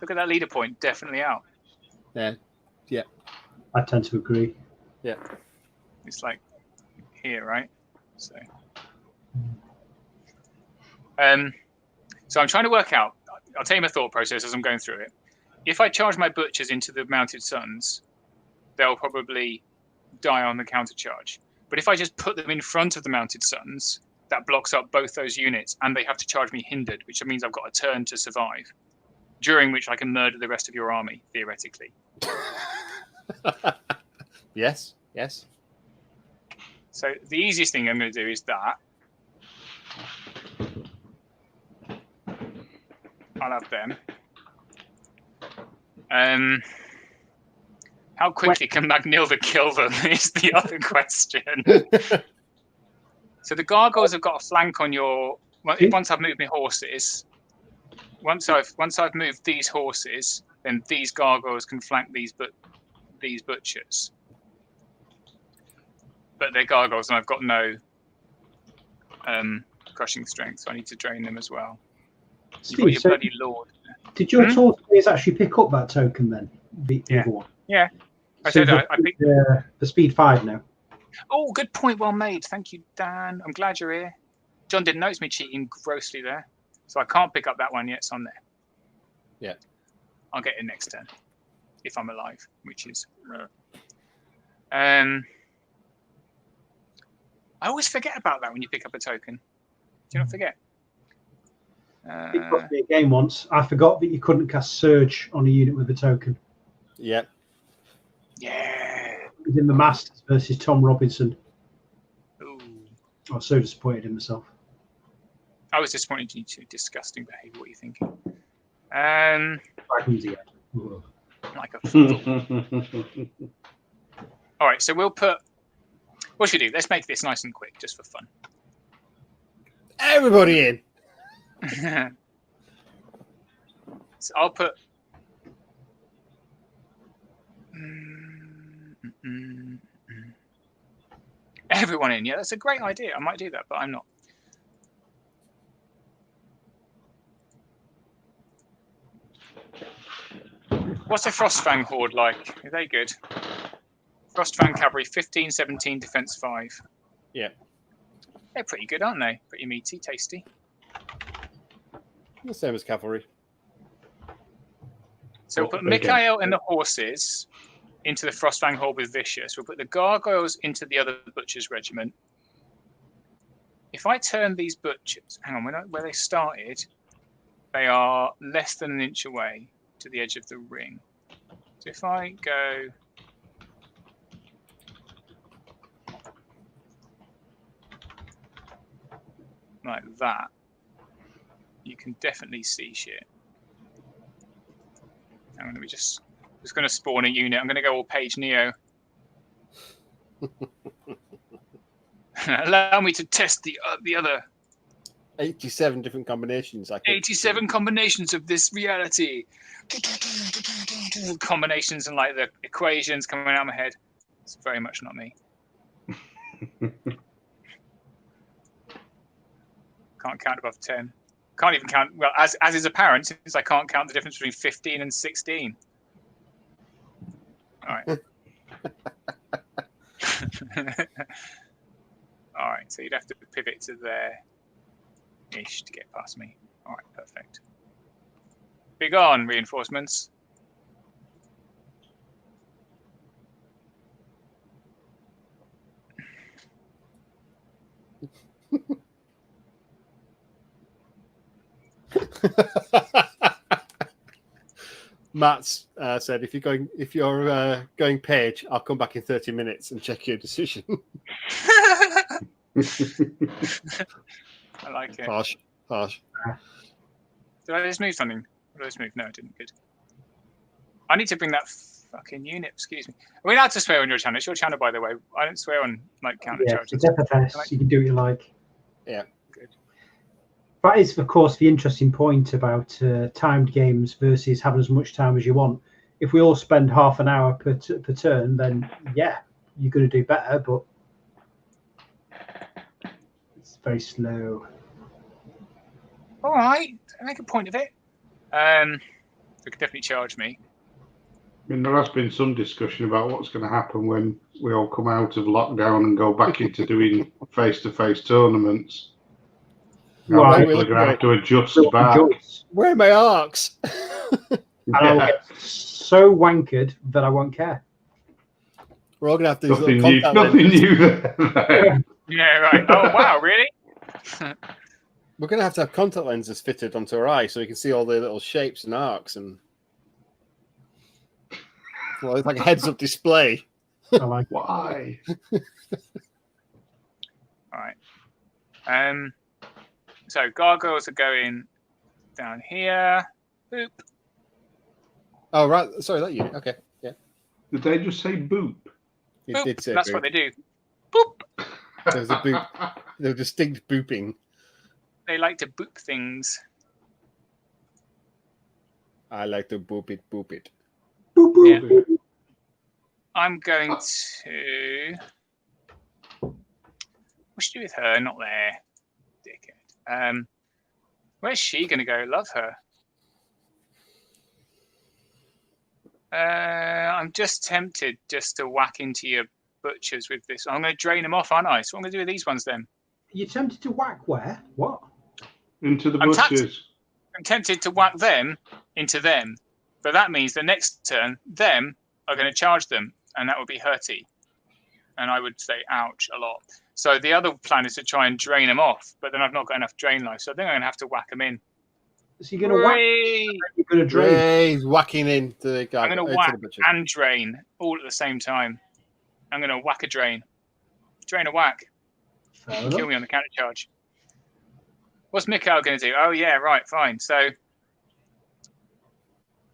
[SPEAKER 3] Look at that leader point, definitely out.
[SPEAKER 2] Yeah. Yeah.
[SPEAKER 5] I tend to agree.
[SPEAKER 2] Yeah.
[SPEAKER 3] It's like here, right? So I'm trying to work out. I'll tell you my thought process as I'm going through it. If I charge my butchers into the mounted suns, they'll probably die on the counter charge. But if I just put them in front of the mounted suns, that blocks up both those units, and they have to charge me hindered, which means I've got a turn to survive, during which I can murder the rest of your army, theoretically.
[SPEAKER 2] Yes.
[SPEAKER 3] So the easiest thing I'm going to do is that. I'll have them. How quickly can Magnilda kill them is the other question. So the gargoyles have got a flank on your. Once I've moved my horses, once I've moved these horses, then these gargoyles can flank these butchers. But they're gargoyles, and I've got no crushing strength, so I need to drain them as well.
[SPEAKER 5] Steve,
[SPEAKER 3] your bloody lord.
[SPEAKER 5] Did your tortoise actually pick up that token then? The other one?
[SPEAKER 3] Yeah. I
[SPEAKER 5] So
[SPEAKER 3] said I picked
[SPEAKER 5] the speed 5 now.
[SPEAKER 3] Oh, good point. Well made. Thank you, Dan. I'm glad you're here. John didn't notice me cheating grossly there, so I can't pick up that one yet. It's on there.
[SPEAKER 2] Yeah.
[SPEAKER 3] I'll get it next turn if I'm alive, which is. I always forget about that when you pick up a token. Do you not forget?
[SPEAKER 5] It cost me a game once. I forgot that you couldn't cast Surge on a unit with a token.
[SPEAKER 2] Yeah.
[SPEAKER 3] Yeah.
[SPEAKER 5] It was in the Masters versus Tom Robinson.
[SPEAKER 3] Ooh.
[SPEAKER 5] I was so disappointed in myself.
[SPEAKER 3] I was disappointed in you two. Disgusting behaviour. What are you thinking? Like a fool. All right, so we'll put. What should we do? Let's make this nice and quick, just for fun.
[SPEAKER 2] Everybody in.
[SPEAKER 3] So I'll put. Everyone in. Yeah, that's a great idea. I might do that, but I'm not. What's a Frostfang horde like? Are they good? Frostfang cavalry, 15, 17, defense 5.
[SPEAKER 2] Yeah.
[SPEAKER 3] They're pretty good, aren't they? Pretty meaty, tasty.
[SPEAKER 2] The same as cavalry.
[SPEAKER 3] So we'll put Mikhail and the horses into the Frostfang horde with Vicious. We'll put the gargoyles into the other butchers' regiment. If I turn these butchers, hang on, where they started, they are less than an inch away to the edge of the ring. So if I go like that, you can definitely see shit. I'm going to be just going to spawn a unit. I'm going to go all Page Neo. Allow me to test the other
[SPEAKER 2] 87 different combinations.
[SPEAKER 3] 87 combinations of this reality. Combinations and like the equations coming out of my head. It's very much not me. Can't count above 10. Can't even count. Well, as is apparent, since I can't count the difference between 15 and 16. All right. All right. So you'd have to pivot to there-ish to get past me. All right. Perfect. Big on reinforcements.
[SPEAKER 2] Matt's said, if you're going page, I'll come back in 30 minutes and check your decision.
[SPEAKER 3] I like it.
[SPEAKER 2] Harsh.
[SPEAKER 3] Did I just move something? Did I just move? No, I didn't. Good. I need to bring that fucking unit. Excuse me. Are we allowed to swear on your channel? It's your channel, by the way. I don't swear on like counter charges.
[SPEAKER 5] It's FFS. You can do what you like.
[SPEAKER 2] Yeah.
[SPEAKER 3] Good.
[SPEAKER 5] That is, of course, the interesting point about timed games versus having as much time as you want. If we all spend half an hour per turn, then yeah, you're going to do better, but it's very slow.
[SPEAKER 3] All right, I make a point of it. They could definitely charge me.
[SPEAKER 4] I mean, there has been some discussion about what's going to happen when we all come out of lockdown and go back into doing face-to-face tournaments. How people are going to have to adjust back.
[SPEAKER 2] Where are my arcs?
[SPEAKER 5] And I'll get so wankered that I won't care.
[SPEAKER 2] We're all going to have to do
[SPEAKER 4] nothing new there.
[SPEAKER 3] Yeah, right. Oh, wow, really?
[SPEAKER 2] We're going to have contact lenses fitted onto our eye so we can see all the little shapes and arcs and it's like a heads-up display.
[SPEAKER 5] I like
[SPEAKER 4] Why?
[SPEAKER 3] All right. So gargoyles are going down here. Boop.
[SPEAKER 2] Oh, right. Sorry, that unit. Okay. Yeah.
[SPEAKER 4] Did they just say boop?
[SPEAKER 2] It
[SPEAKER 3] Boop.
[SPEAKER 2] did say
[SPEAKER 3] That's
[SPEAKER 2] boop.
[SPEAKER 3] what they do. Boop.
[SPEAKER 2] There's a boop. There's distinct booping.
[SPEAKER 3] They like to boop things.
[SPEAKER 2] I like to boop it.
[SPEAKER 5] boop, boop,
[SPEAKER 3] Yeah.
[SPEAKER 5] boop.
[SPEAKER 3] I'm going to... What's she do with her? Not there. Dickhead. Where's she going to go? Love her. I'm just tempted just to whack into your butchers with this. I'm going to drain them off, aren't I? So what am I going to do with these ones then?
[SPEAKER 5] You're tempted to whack where? What?
[SPEAKER 4] Into the butchers.
[SPEAKER 3] I'm tempted to whack them into them. But that means the next turn, them are going to charge them. And that would be hurty. And I would say, ouch, a lot. So the other plan is to try and drain them off. But then I've not got enough drain life. So I think I'm going to have to whack them in.
[SPEAKER 5] So you're going to whack? You're going to drain?
[SPEAKER 2] Yeah, he's whacking into the guy.
[SPEAKER 3] I'm going to whack and drain all at the same time. I'm going to whack a drain. Drain a whack. Kill me on the counter charge. What's Mikhail going to do? Oh, yeah, right, fine. So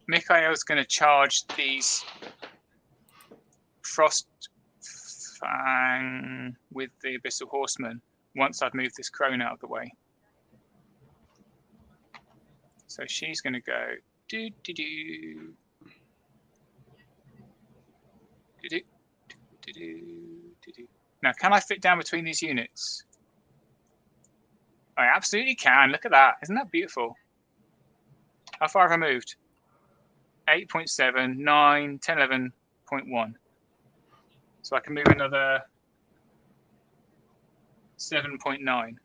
[SPEAKER 3] Mikhail's going to charge these Frost Fang with the Abyssal Horseman once I've moved this crone out of the way. So she's going to go do-do-do. Do-do. Do-do. Now, can I fit down between these units? I absolutely can. Look at that. Isn't that beautiful? How far have I moved? 8.7, 9, 10, 11.1. So I can move another 7.9.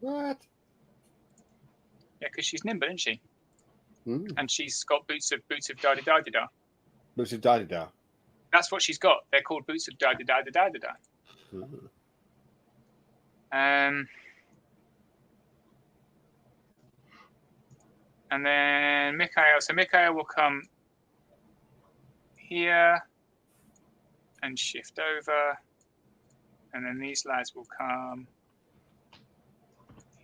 [SPEAKER 2] What?
[SPEAKER 3] Yeah, because she's nimble, isn't she?
[SPEAKER 2] Mm.
[SPEAKER 3] And she's got boots of da-di-da-di-da.
[SPEAKER 2] Boots of da-di-da.
[SPEAKER 3] That's what she's got. They're called boots of da-di-da-di-da-di-da. And then Mikhail. So Mikhail will come here and shift over. And then these lads will come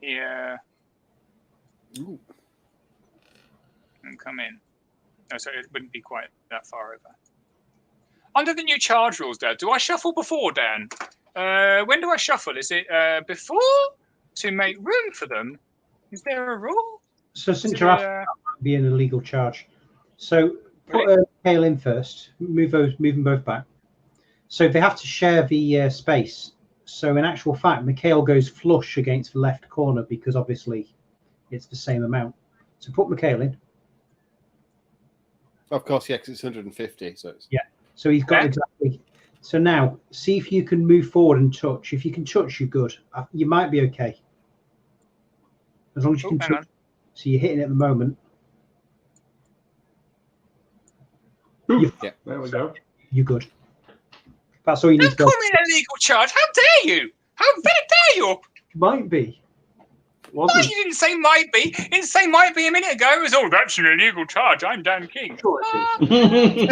[SPEAKER 3] here.
[SPEAKER 2] Ooh.
[SPEAKER 3] And come in. Oh, so it wouldn't be quite that far over. Under the new charge rules, Dad, do I shuffle before, Dan? When do I shuffle? Is it before to make room for them? Is there a rule?
[SPEAKER 5] So since you're asking, that might be an illegal charge. So put Mikhail in first. Move them both back. So they have to share the space. So in actual fact, Mikhail goes flush against the left corner because obviously it's the same amount. So put Mikhail in.
[SPEAKER 2] Of course, yeah, because it's 150. So it's...
[SPEAKER 5] yeah. So he's got exactly. So now see if you can move forward and touch. If you can touch, you're good. You might be okay. As long as you can touch. So you're hitting at the moment.
[SPEAKER 4] Yeah, there we go.
[SPEAKER 5] You're good. That's all you need to
[SPEAKER 3] Don't call me an illegal charge. How dare you? How very dare you?
[SPEAKER 5] Might be.
[SPEAKER 3] No, you didn't say might be. You didn't say might be a minute ago. It was, oh, that's an illegal charge. I'm Dan King.
[SPEAKER 5] Sure it is.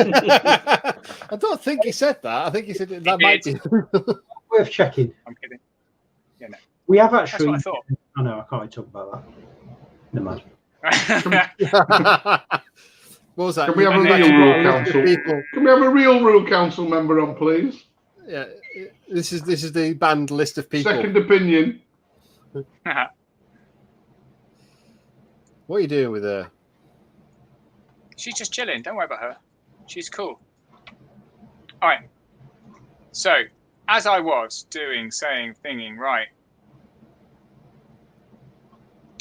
[SPEAKER 2] I don't think he said that. I think he said that might be.
[SPEAKER 5] Worth checking.
[SPEAKER 3] I'm kidding. Yeah, no.
[SPEAKER 5] We have actually.
[SPEAKER 3] That's what I thought.
[SPEAKER 5] Oh, no, I can't really talk about that. Never mind.
[SPEAKER 2] What was that?
[SPEAKER 4] Can we have a real rule council? Can we have a real rule council member on, please?
[SPEAKER 2] Yeah, this is the banned list of people.
[SPEAKER 4] Second opinion.
[SPEAKER 2] What are you doing with her?
[SPEAKER 3] She's just chilling. Don't worry about her. She's cool. All right. So, as I was thinking, right.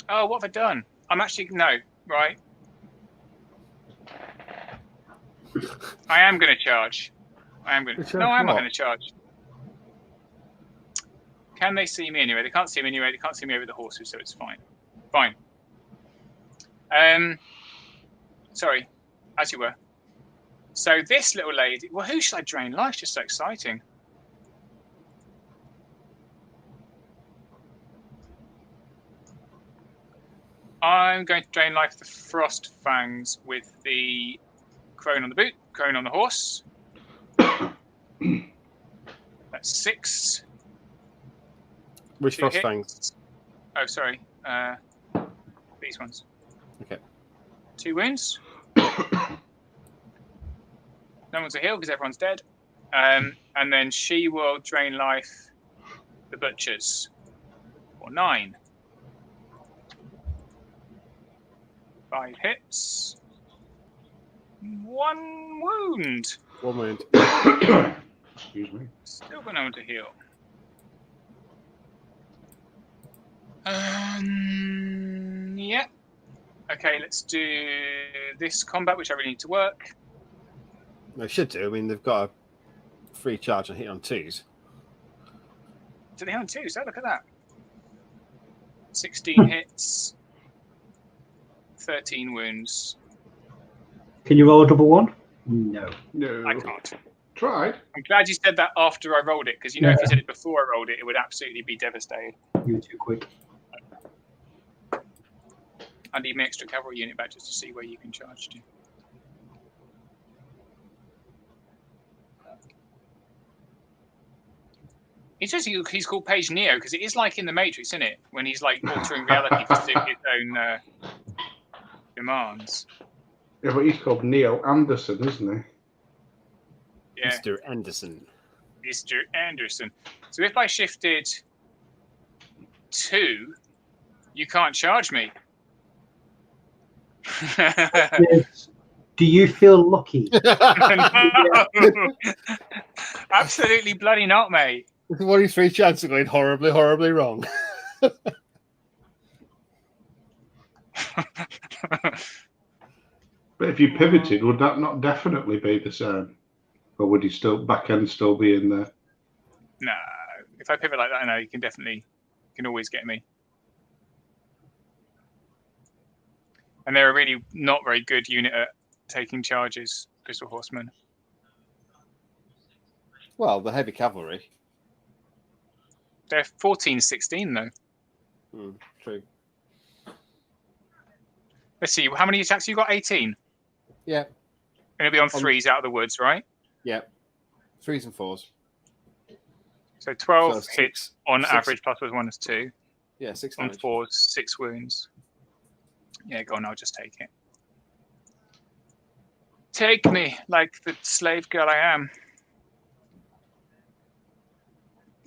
[SPEAKER 3] Oh, what have I done? I'm actually, no, right. I am going to charge. I'm not going to charge. Can they see me anyway? They can't see me anyway. They can't see me over the horses, so it's fine. Fine. Sorry, as you were. So this little lady, well, who should I drain life? Just so exciting. I'm going to drain life the Frost Fangs with the Crone on the boot, Crone on the horse. That's 6.
[SPEAKER 2] Which Frost Fangs?
[SPEAKER 3] Oh, sorry. These ones.
[SPEAKER 2] Okay.
[SPEAKER 3] 2 wounds. No one's a heal because everyone's dead. And then she will drain life the butchers for 9. 5 hits. 1 wound.
[SPEAKER 2] 1 wound.
[SPEAKER 4] Excuse me.
[SPEAKER 3] Still got no one to heal. Yeah. Okay, let's do this combat, which I really need to work.
[SPEAKER 2] They should do. I mean, they've got a free charge and hit on 2s.
[SPEAKER 3] Do they hit on 2s? Oh, look at that. 16 hits. 13 wounds.
[SPEAKER 5] Can you roll a double 1? No.
[SPEAKER 4] No.
[SPEAKER 3] I can't.
[SPEAKER 4] Tried.
[SPEAKER 3] I'm glad you said that after I rolled it, because you know if you said it before I rolled it, it would absolutely be devastated.
[SPEAKER 5] You were too quick.
[SPEAKER 3] I need my extra cavalry unit back just to see where you can charge to. He says he's called Page Neo because it is like in the Matrix, isn't it? When he's like altering reality to suit his own demands.
[SPEAKER 4] Yeah, but he's called Neil Anderson, isn't he?
[SPEAKER 3] Yeah.
[SPEAKER 2] Mr. Anderson.
[SPEAKER 3] Mr. Anderson. So if I shifted 2, you can't charge me.
[SPEAKER 5] Do you feel lucky?
[SPEAKER 3] No. Absolutely bloody not, mate.
[SPEAKER 2] 23 chances of going horribly, horribly wrong.
[SPEAKER 4] But if you pivoted, would that not definitely be the same? Or would he still back end still be in there?
[SPEAKER 3] No. If I pivot like that, I know you can always get me. And they're a really not very good unit at taking charges, Crystal Horsemen.
[SPEAKER 2] Well, the heavy cavalry.
[SPEAKER 3] They're 14-16 though.
[SPEAKER 2] True.
[SPEAKER 3] Let's see, how many attacks you got? 18?
[SPEAKER 2] Yeah.
[SPEAKER 3] And it'll be on 3s out of the woods, right?
[SPEAKER 2] Yeah. 3s and 4s.
[SPEAKER 3] So 12
[SPEAKER 2] So
[SPEAKER 3] hits on
[SPEAKER 2] 6.
[SPEAKER 3] average, plus was 1 is 2.
[SPEAKER 2] Yeah, 6
[SPEAKER 3] On
[SPEAKER 2] damage.
[SPEAKER 3] 4s, 6 wounds. Yeah, go on, I'll just take it. Take me like the slave girl I am.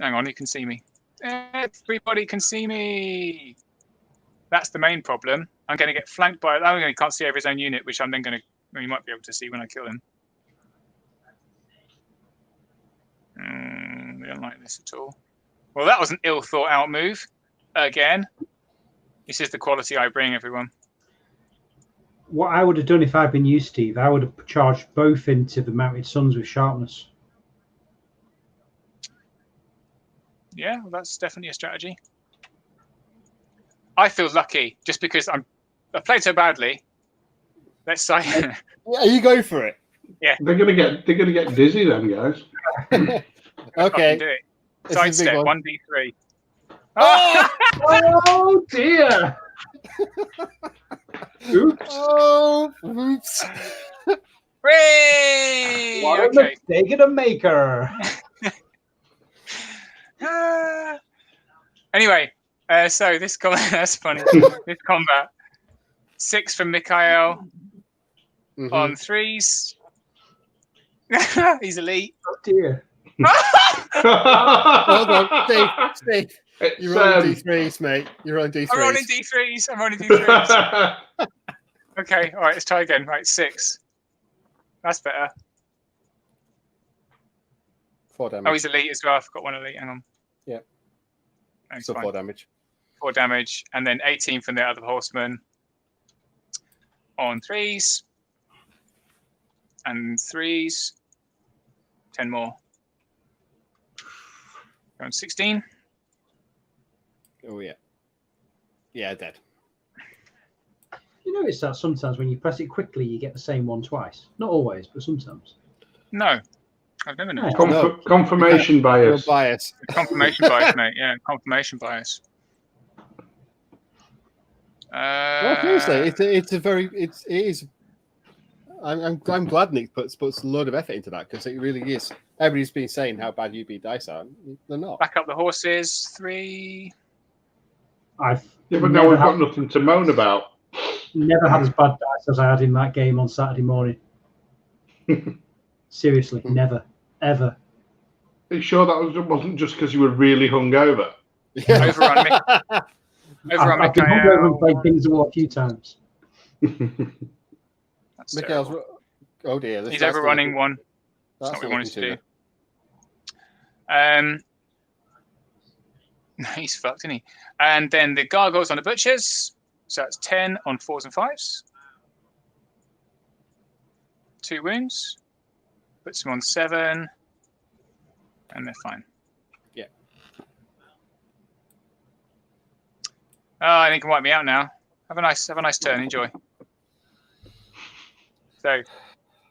[SPEAKER 3] Hang on, you can see me. Everybody can see me. That's the main problem. I'm going to get flanked by... Oh, he can't see over his own unit, which I'm then going to Well, you might be able to see when I kill him. We don't like this at all. Well, that was an ill thought out move. Again. This is the quality I bring, everyone.
[SPEAKER 5] What I would have done if I'd been you, Steve, I would have charged both into the mounted suns with sharpness.
[SPEAKER 3] Yeah, well, that's definitely a strategy. I feel lucky just because I played so badly. Let's say.
[SPEAKER 2] Yeah, you go for it.
[SPEAKER 3] Yeah.
[SPEAKER 4] They're gonna get dizzy then, guys.
[SPEAKER 2] Okay.
[SPEAKER 3] Do it.
[SPEAKER 2] This is a big
[SPEAKER 3] Sidestep
[SPEAKER 2] one.
[SPEAKER 3] 1d3.
[SPEAKER 5] Oh dear! Oops!
[SPEAKER 2] Oh, oops!
[SPEAKER 3] Hooray!
[SPEAKER 5] What a
[SPEAKER 3] Okay.
[SPEAKER 5] mistake to maker!
[SPEAKER 3] Anyway, so this combat, that's funny. This combat, 6 from Mikhail on 3s. He's elite.
[SPEAKER 5] Oh dear!
[SPEAKER 2] Hold on, Steve. You're rolling D3s, mate. You're rolling D3s.
[SPEAKER 3] I'm rolling D3s. I'm rolling D3s. Okay, all right, let's try again. Right, 6. That's better.
[SPEAKER 2] 4 damage.
[SPEAKER 3] Oh, he's elite as well. I forgot one elite. Hang on.
[SPEAKER 2] Yeah.
[SPEAKER 3] No,
[SPEAKER 2] So
[SPEAKER 3] fine.
[SPEAKER 2] 4 damage.
[SPEAKER 3] 4 damage, and then 18 from the other horseman on 3s and 3s. 10 more. On 16.
[SPEAKER 2] Oh yeah. Yeah, dead.
[SPEAKER 5] You notice that sometimes when you press it quickly, you get the same one twice. Not always, but sometimes.
[SPEAKER 3] No, I've never known.
[SPEAKER 4] Confirmation bias.
[SPEAKER 2] Bias.
[SPEAKER 3] Confirmation bias, mate. Yeah, confirmation bias.
[SPEAKER 2] Well, seriously, it is. I'm glad Nick puts a load of effort into that because it really is. Everybody's been saying how bad UB dice are. They're not.
[SPEAKER 3] Back up the horses. 3.
[SPEAKER 5] I've
[SPEAKER 4] Yeah, but now we've got nothing to moan about.
[SPEAKER 5] never had as bad dice as I had in that game on Saturday morning. Seriously, never, ever.
[SPEAKER 4] Are you sure that wasn't just because you were really hungover?
[SPEAKER 2] Yeah.
[SPEAKER 3] Over on Mick.
[SPEAKER 5] I've been hungover and played Kings of War a few times.
[SPEAKER 2] Mikhail's. Oh dear.
[SPEAKER 3] He's overrunning one. That's not what we wanted to do. He's fucked, isn't he? And then the gargoyles on the butchers. So that's 10 on 4s and 5s. 2 wounds. Puts them on 7. And they're fine.
[SPEAKER 2] Yeah.
[SPEAKER 3] Oh, I think he can wipe me out now. Have a nice turn. Enjoy. So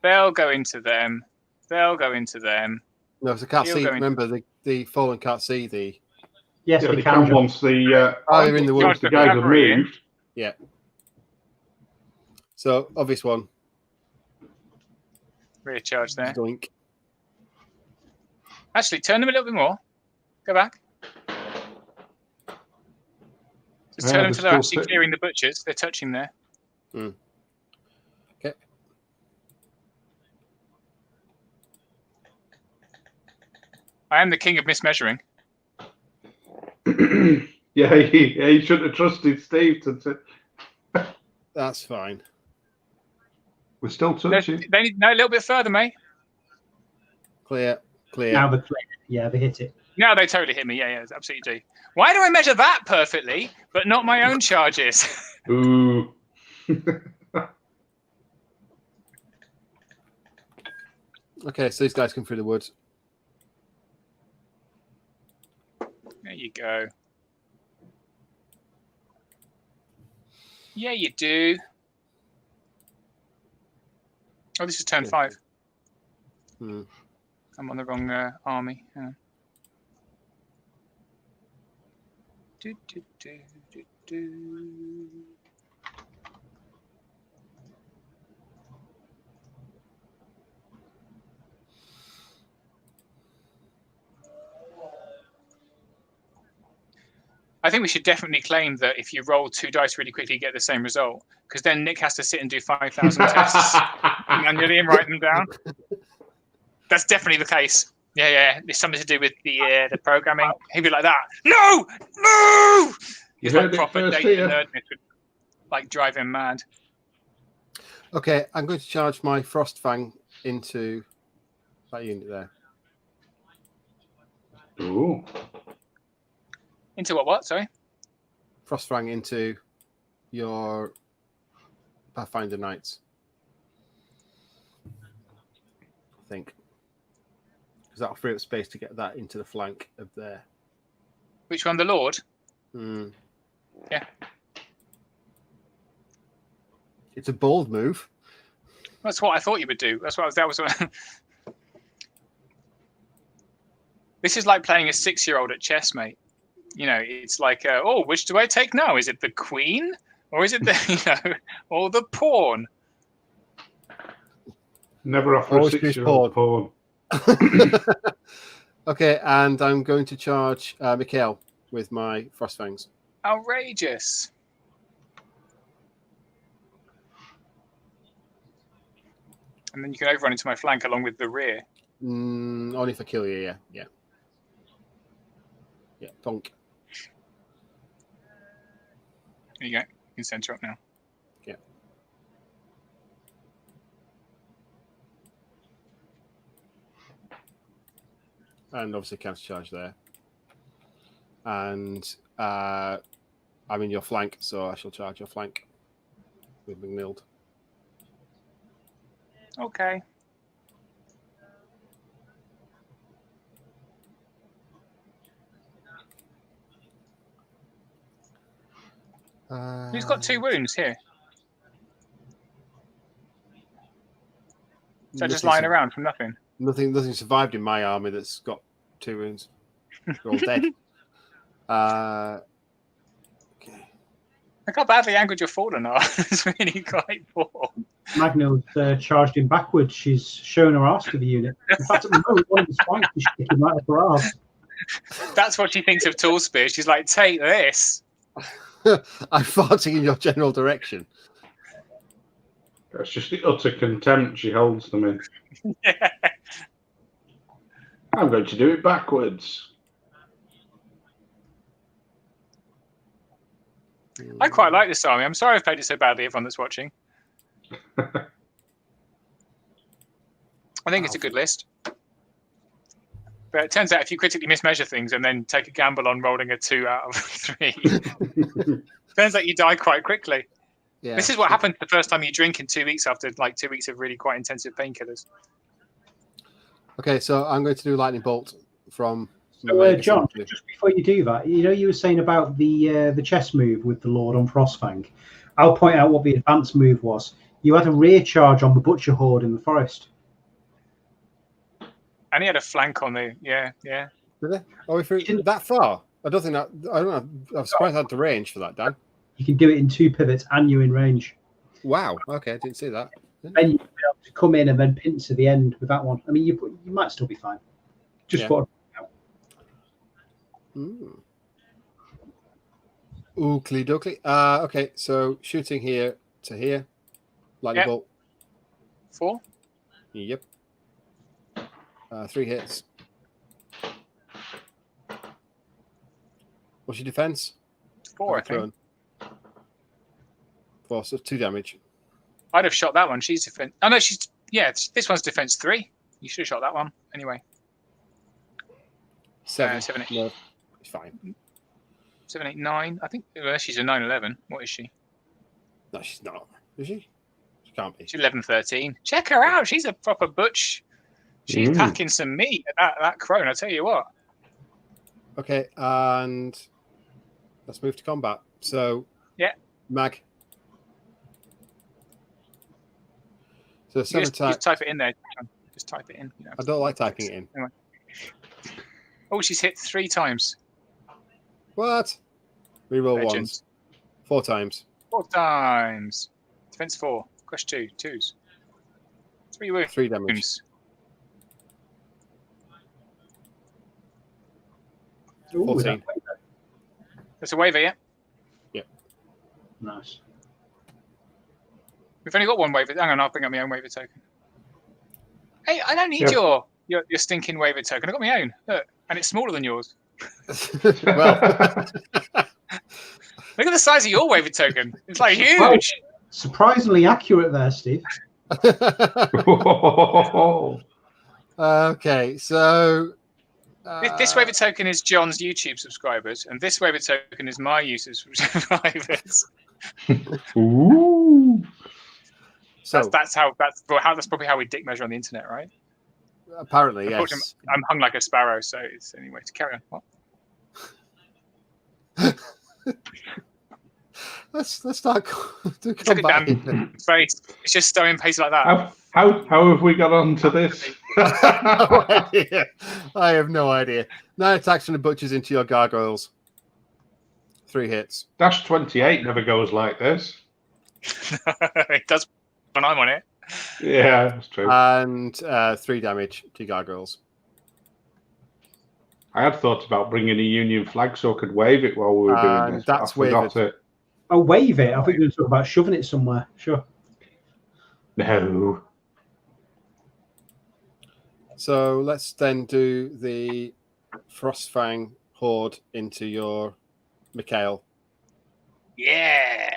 [SPEAKER 3] they'll go into them. They'll go into them.
[SPEAKER 2] No, because I can't see. Remember, the fallen can't see the.
[SPEAKER 5] Yes,
[SPEAKER 4] yeah,
[SPEAKER 5] they
[SPEAKER 4] they
[SPEAKER 5] can.
[SPEAKER 4] once the
[SPEAKER 2] they're in the woods.
[SPEAKER 4] The guys have moved.
[SPEAKER 2] Yeah. So obvious one.
[SPEAKER 3] Rear charge there.
[SPEAKER 2] Doink.
[SPEAKER 3] Actually, turn them a little bit more. Go back. Just turn them till they're actually clearing the butchers. They're touching there.
[SPEAKER 2] Okay.
[SPEAKER 3] I am the king of mismeasuring.
[SPEAKER 4] Yeah, he should have trusted Steve to.
[SPEAKER 2] That's fine.
[SPEAKER 4] We're still touching.
[SPEAKER 3] They need to know a little bit further, mate.
[SPEAKER 2] Clear.
[SPEAKER 5] Now they clear. Yeah, they hit it.
[SPEAKER 3] Now they totally hit me. Yeah, absolutely do. Why do I measure that perfectly, but not my own charges?
[SPEAKER 4] Ooh.
[SPEAKER 2] Okay, so these guys come through the woods.
[SPEAKER 3] There you go. Yeah, you do. Oh, this is turn 5. I'm on the wrong army. Yeah. I think we should definitely claim that if you roll 2 dice really quickly, you get the same result. Because then Nick has to sit and do 5,000 tests manually and write them down. That's definitely the case. Yeah. It's something to do with the programming. He'd be like that. No! He's like proper data nerdness would like drive him mad.
[SPEAKER 2] Okay, I'm going to charge my Frostfang into that unit there.
[SPEAKER 4] Ooh.
[SPEAKER 3] Into what? Sorry.
[SPEAKER 2] Frostfang into your Pathfinder Knights. I think. Because that'll free up space to get that into the flank of there.
[SPEAKER 3] Which one? The Lord?
[SPEAKER 2] Yeah. It's a bold move.
[SPEAKER 3] That's what I thought you would do. That was what This is like playing a 6-year-old at chess, mate. You know, it's like, which do I take now? Is it the queen, or is it the, or the pawn?
[SPEAKER 4] Never offer a 6-year-old pawn.
[SPEAKER 2] Okay, and I'm going to charge Mikhail with my Frostfangs.
[SPEAKER 3] Outrageous. And then you can overrun into my flank along with the rear.
[SPEAKER 2] Only if I kill you, yeah. Yeah, bonk.
[SPEAKER 3] There you go. You can center up now.
[SPEAKER 2] Yeah. And obviously counter charge there. And I'm in your flank, so I shall charge your flank with McNild.
[SPEAKER 3] Okay. Who's got 2 wounds here? Is that just lying around from nothing?
[SPEAKER 2] Nothing survived in my army that's got 2 wounds. They're all dead. Okay.
[SPEAKER 3] Look how badly angled your fallen are. It's really quite poor.
[SPEAKER 5] Magnill's charged him backwards. She's shown her arse to the unit. In fact, at the moment, one of the spikes is sticking right up her arse.
[SPEAKER 3] That's what she thinks of Tall Spear. She's like, take this.
[SPEAKER 2] I'm farting in your general direction.
[SPEAKER 4] That's just the utter contempt she holds them in.
[SPEAKER 3] Yeah.
[SPEAKER 4] I'm going to do it backwards.
[SPEAKER 3] I quite like this army. I'm sorry I've played it so badly, everyone that's watching. I think it's a good list. But it turns out if you critically mismeasure things and then take a gamble on rolling a 2 out of 3, turns out you die quite quickly. Yeah. This is what happens the first time you drink in 2 weeks after like 2 weeks of really quite intensive painkillers.
[SPEAKER 2] Okay, so I'm going to do lightning bolt from.
[SPEAKER 5] So, John, just before you do that, you were saying about the chess move with the Lord on Frostfang. I'll point out what the advanced move was. You had a rear charge on the Butcher Horde in the forest.
[SPEAKER 3] And he had a flank on the yeah.
[SPEAKER 2] Did they? Oh, if it that far? I don't think that. I don't know. I'm surprised I had the range for that, Dan.
[SPEAKER 5] You can do it in 2 pivots and you're in range.
[SPEAKER 2] Wow. Okay, I didn't see that.
[SPEAKER 5] Then you'll be able to come in and then pinch to the end with that one. I mean, you might still be fine. Just for.
[SPEAKER 2] Oakley dokley. Okay, so shooting here to here. Lightning bolt.
[SPEAKER 3] 4?
[SPEAKER 2] Yep. 3 hits. What's your defense?
[SPEAKER 3] 4, I think.
[SPEAKER 2] 4, so 2 damage.
[SPEAKER 3] I'd have shot that one. She's defense. Oh no, this one's defense 3. You should have shot that one anyway.
[SPEAKER 2] 7.
[SPEAKER 3] 7, 8.
[SPEAKER 2] No, it's fine.
[SPEAKER 3] 7, 8, 9. I think she's a 9/11. What is she?
[SPEAKER 2] No, she's not. Is she? She can't be.
[SPEAKER 3] She's 11/13. Check her out. She's a proper butch. She's packing some meat at that crone, I tell you what.
[SPEAKER 2] Okay, and let's move to combat. So, Mag. So, 7
[SPEAKER 3] just type it in there. Just type it in.
[SPEAKER 2] I don't like typing it in.
[SPEAKER 3] Anyway. Oh, she's hit 3 times.
[SPEAKER 2] What? Reroll once. 4 times.
[SPEAKER 3] 4 times. Defense 4. Crush 2. 2s. 3 wounds.
[SPEAKER 2] 3 damage.
[SPEAKER 5] Ooh,
[SPEAKER 2] 14.
[SPEAKER 3] That's a waiver, yeah?
[SPEAKER 2] Yep.
[SPEAKER 5] Nice.
[SPEAKER 3] We've only got 1 waiver. Hang on, I'll bring up my own waiver token. Hey, I don't need your stinking waiver token. I've got my own. Look, and it's smaller than yours.
[SPEAKER 2] Well,
[SPEAKER 3] look at the size of your waiver token. It's like huge.
[SPEAKER 5] Surprisingly accurate there, Steve.
[SPEAKER 2] Okay, so
[SPEAKER 3] This waiver token is John's YouTube subscribers, and this waiver token is my users subscribers.
[SPEAKER 4] Ooh.
[SPEAKER 2] So
[SPEAKER 3] That's probably how we dick measure on the internet, right?
[SPEAKER 2] apparently, yes.
[SPEAKER 3] I'm hung like a sparrow, so it's anyway to carry on. What?
[SPEAKER 2] Let's start to
[SPEAKER 3] Look
[SPEAKER 2] come
[SPEAKER 3] at
[SPEAKER 2] back.
[SPEAKER 3] Dan face. It's just stowing pace like that.
[SPEAKER 4] How have we got onto this?
[SPEAKER 2] No idea. I have no idea. 9 attacks from the butchers into your gargoyles. 3 hits.
[SPEAKER 4] Dash 28 never goes like this.
[SPEAKER 3] It does when I'm on it.
[SPEAKER 4] Yeah, that's true.
[SPEAKER 2] And 3 damage to gargoyles.
[SPEAKER 4] I had thought about bringing a Union flag so I could wave it while we were doing this.
[SPEAKER 2] That's
[SPEAKER 4] I forgot
[SPEAKER 2] wavered.
[SPEAKER 4] it.
[SPEAKER 5] Oh, wave it. I think you were talking about shoving it somewhere. Sure.
[SPEAKER 4] No.
[SPEAKER 2] So let's then do the Frostfang Horde into your Mikhail.
[SPEAKER 3] Yeah.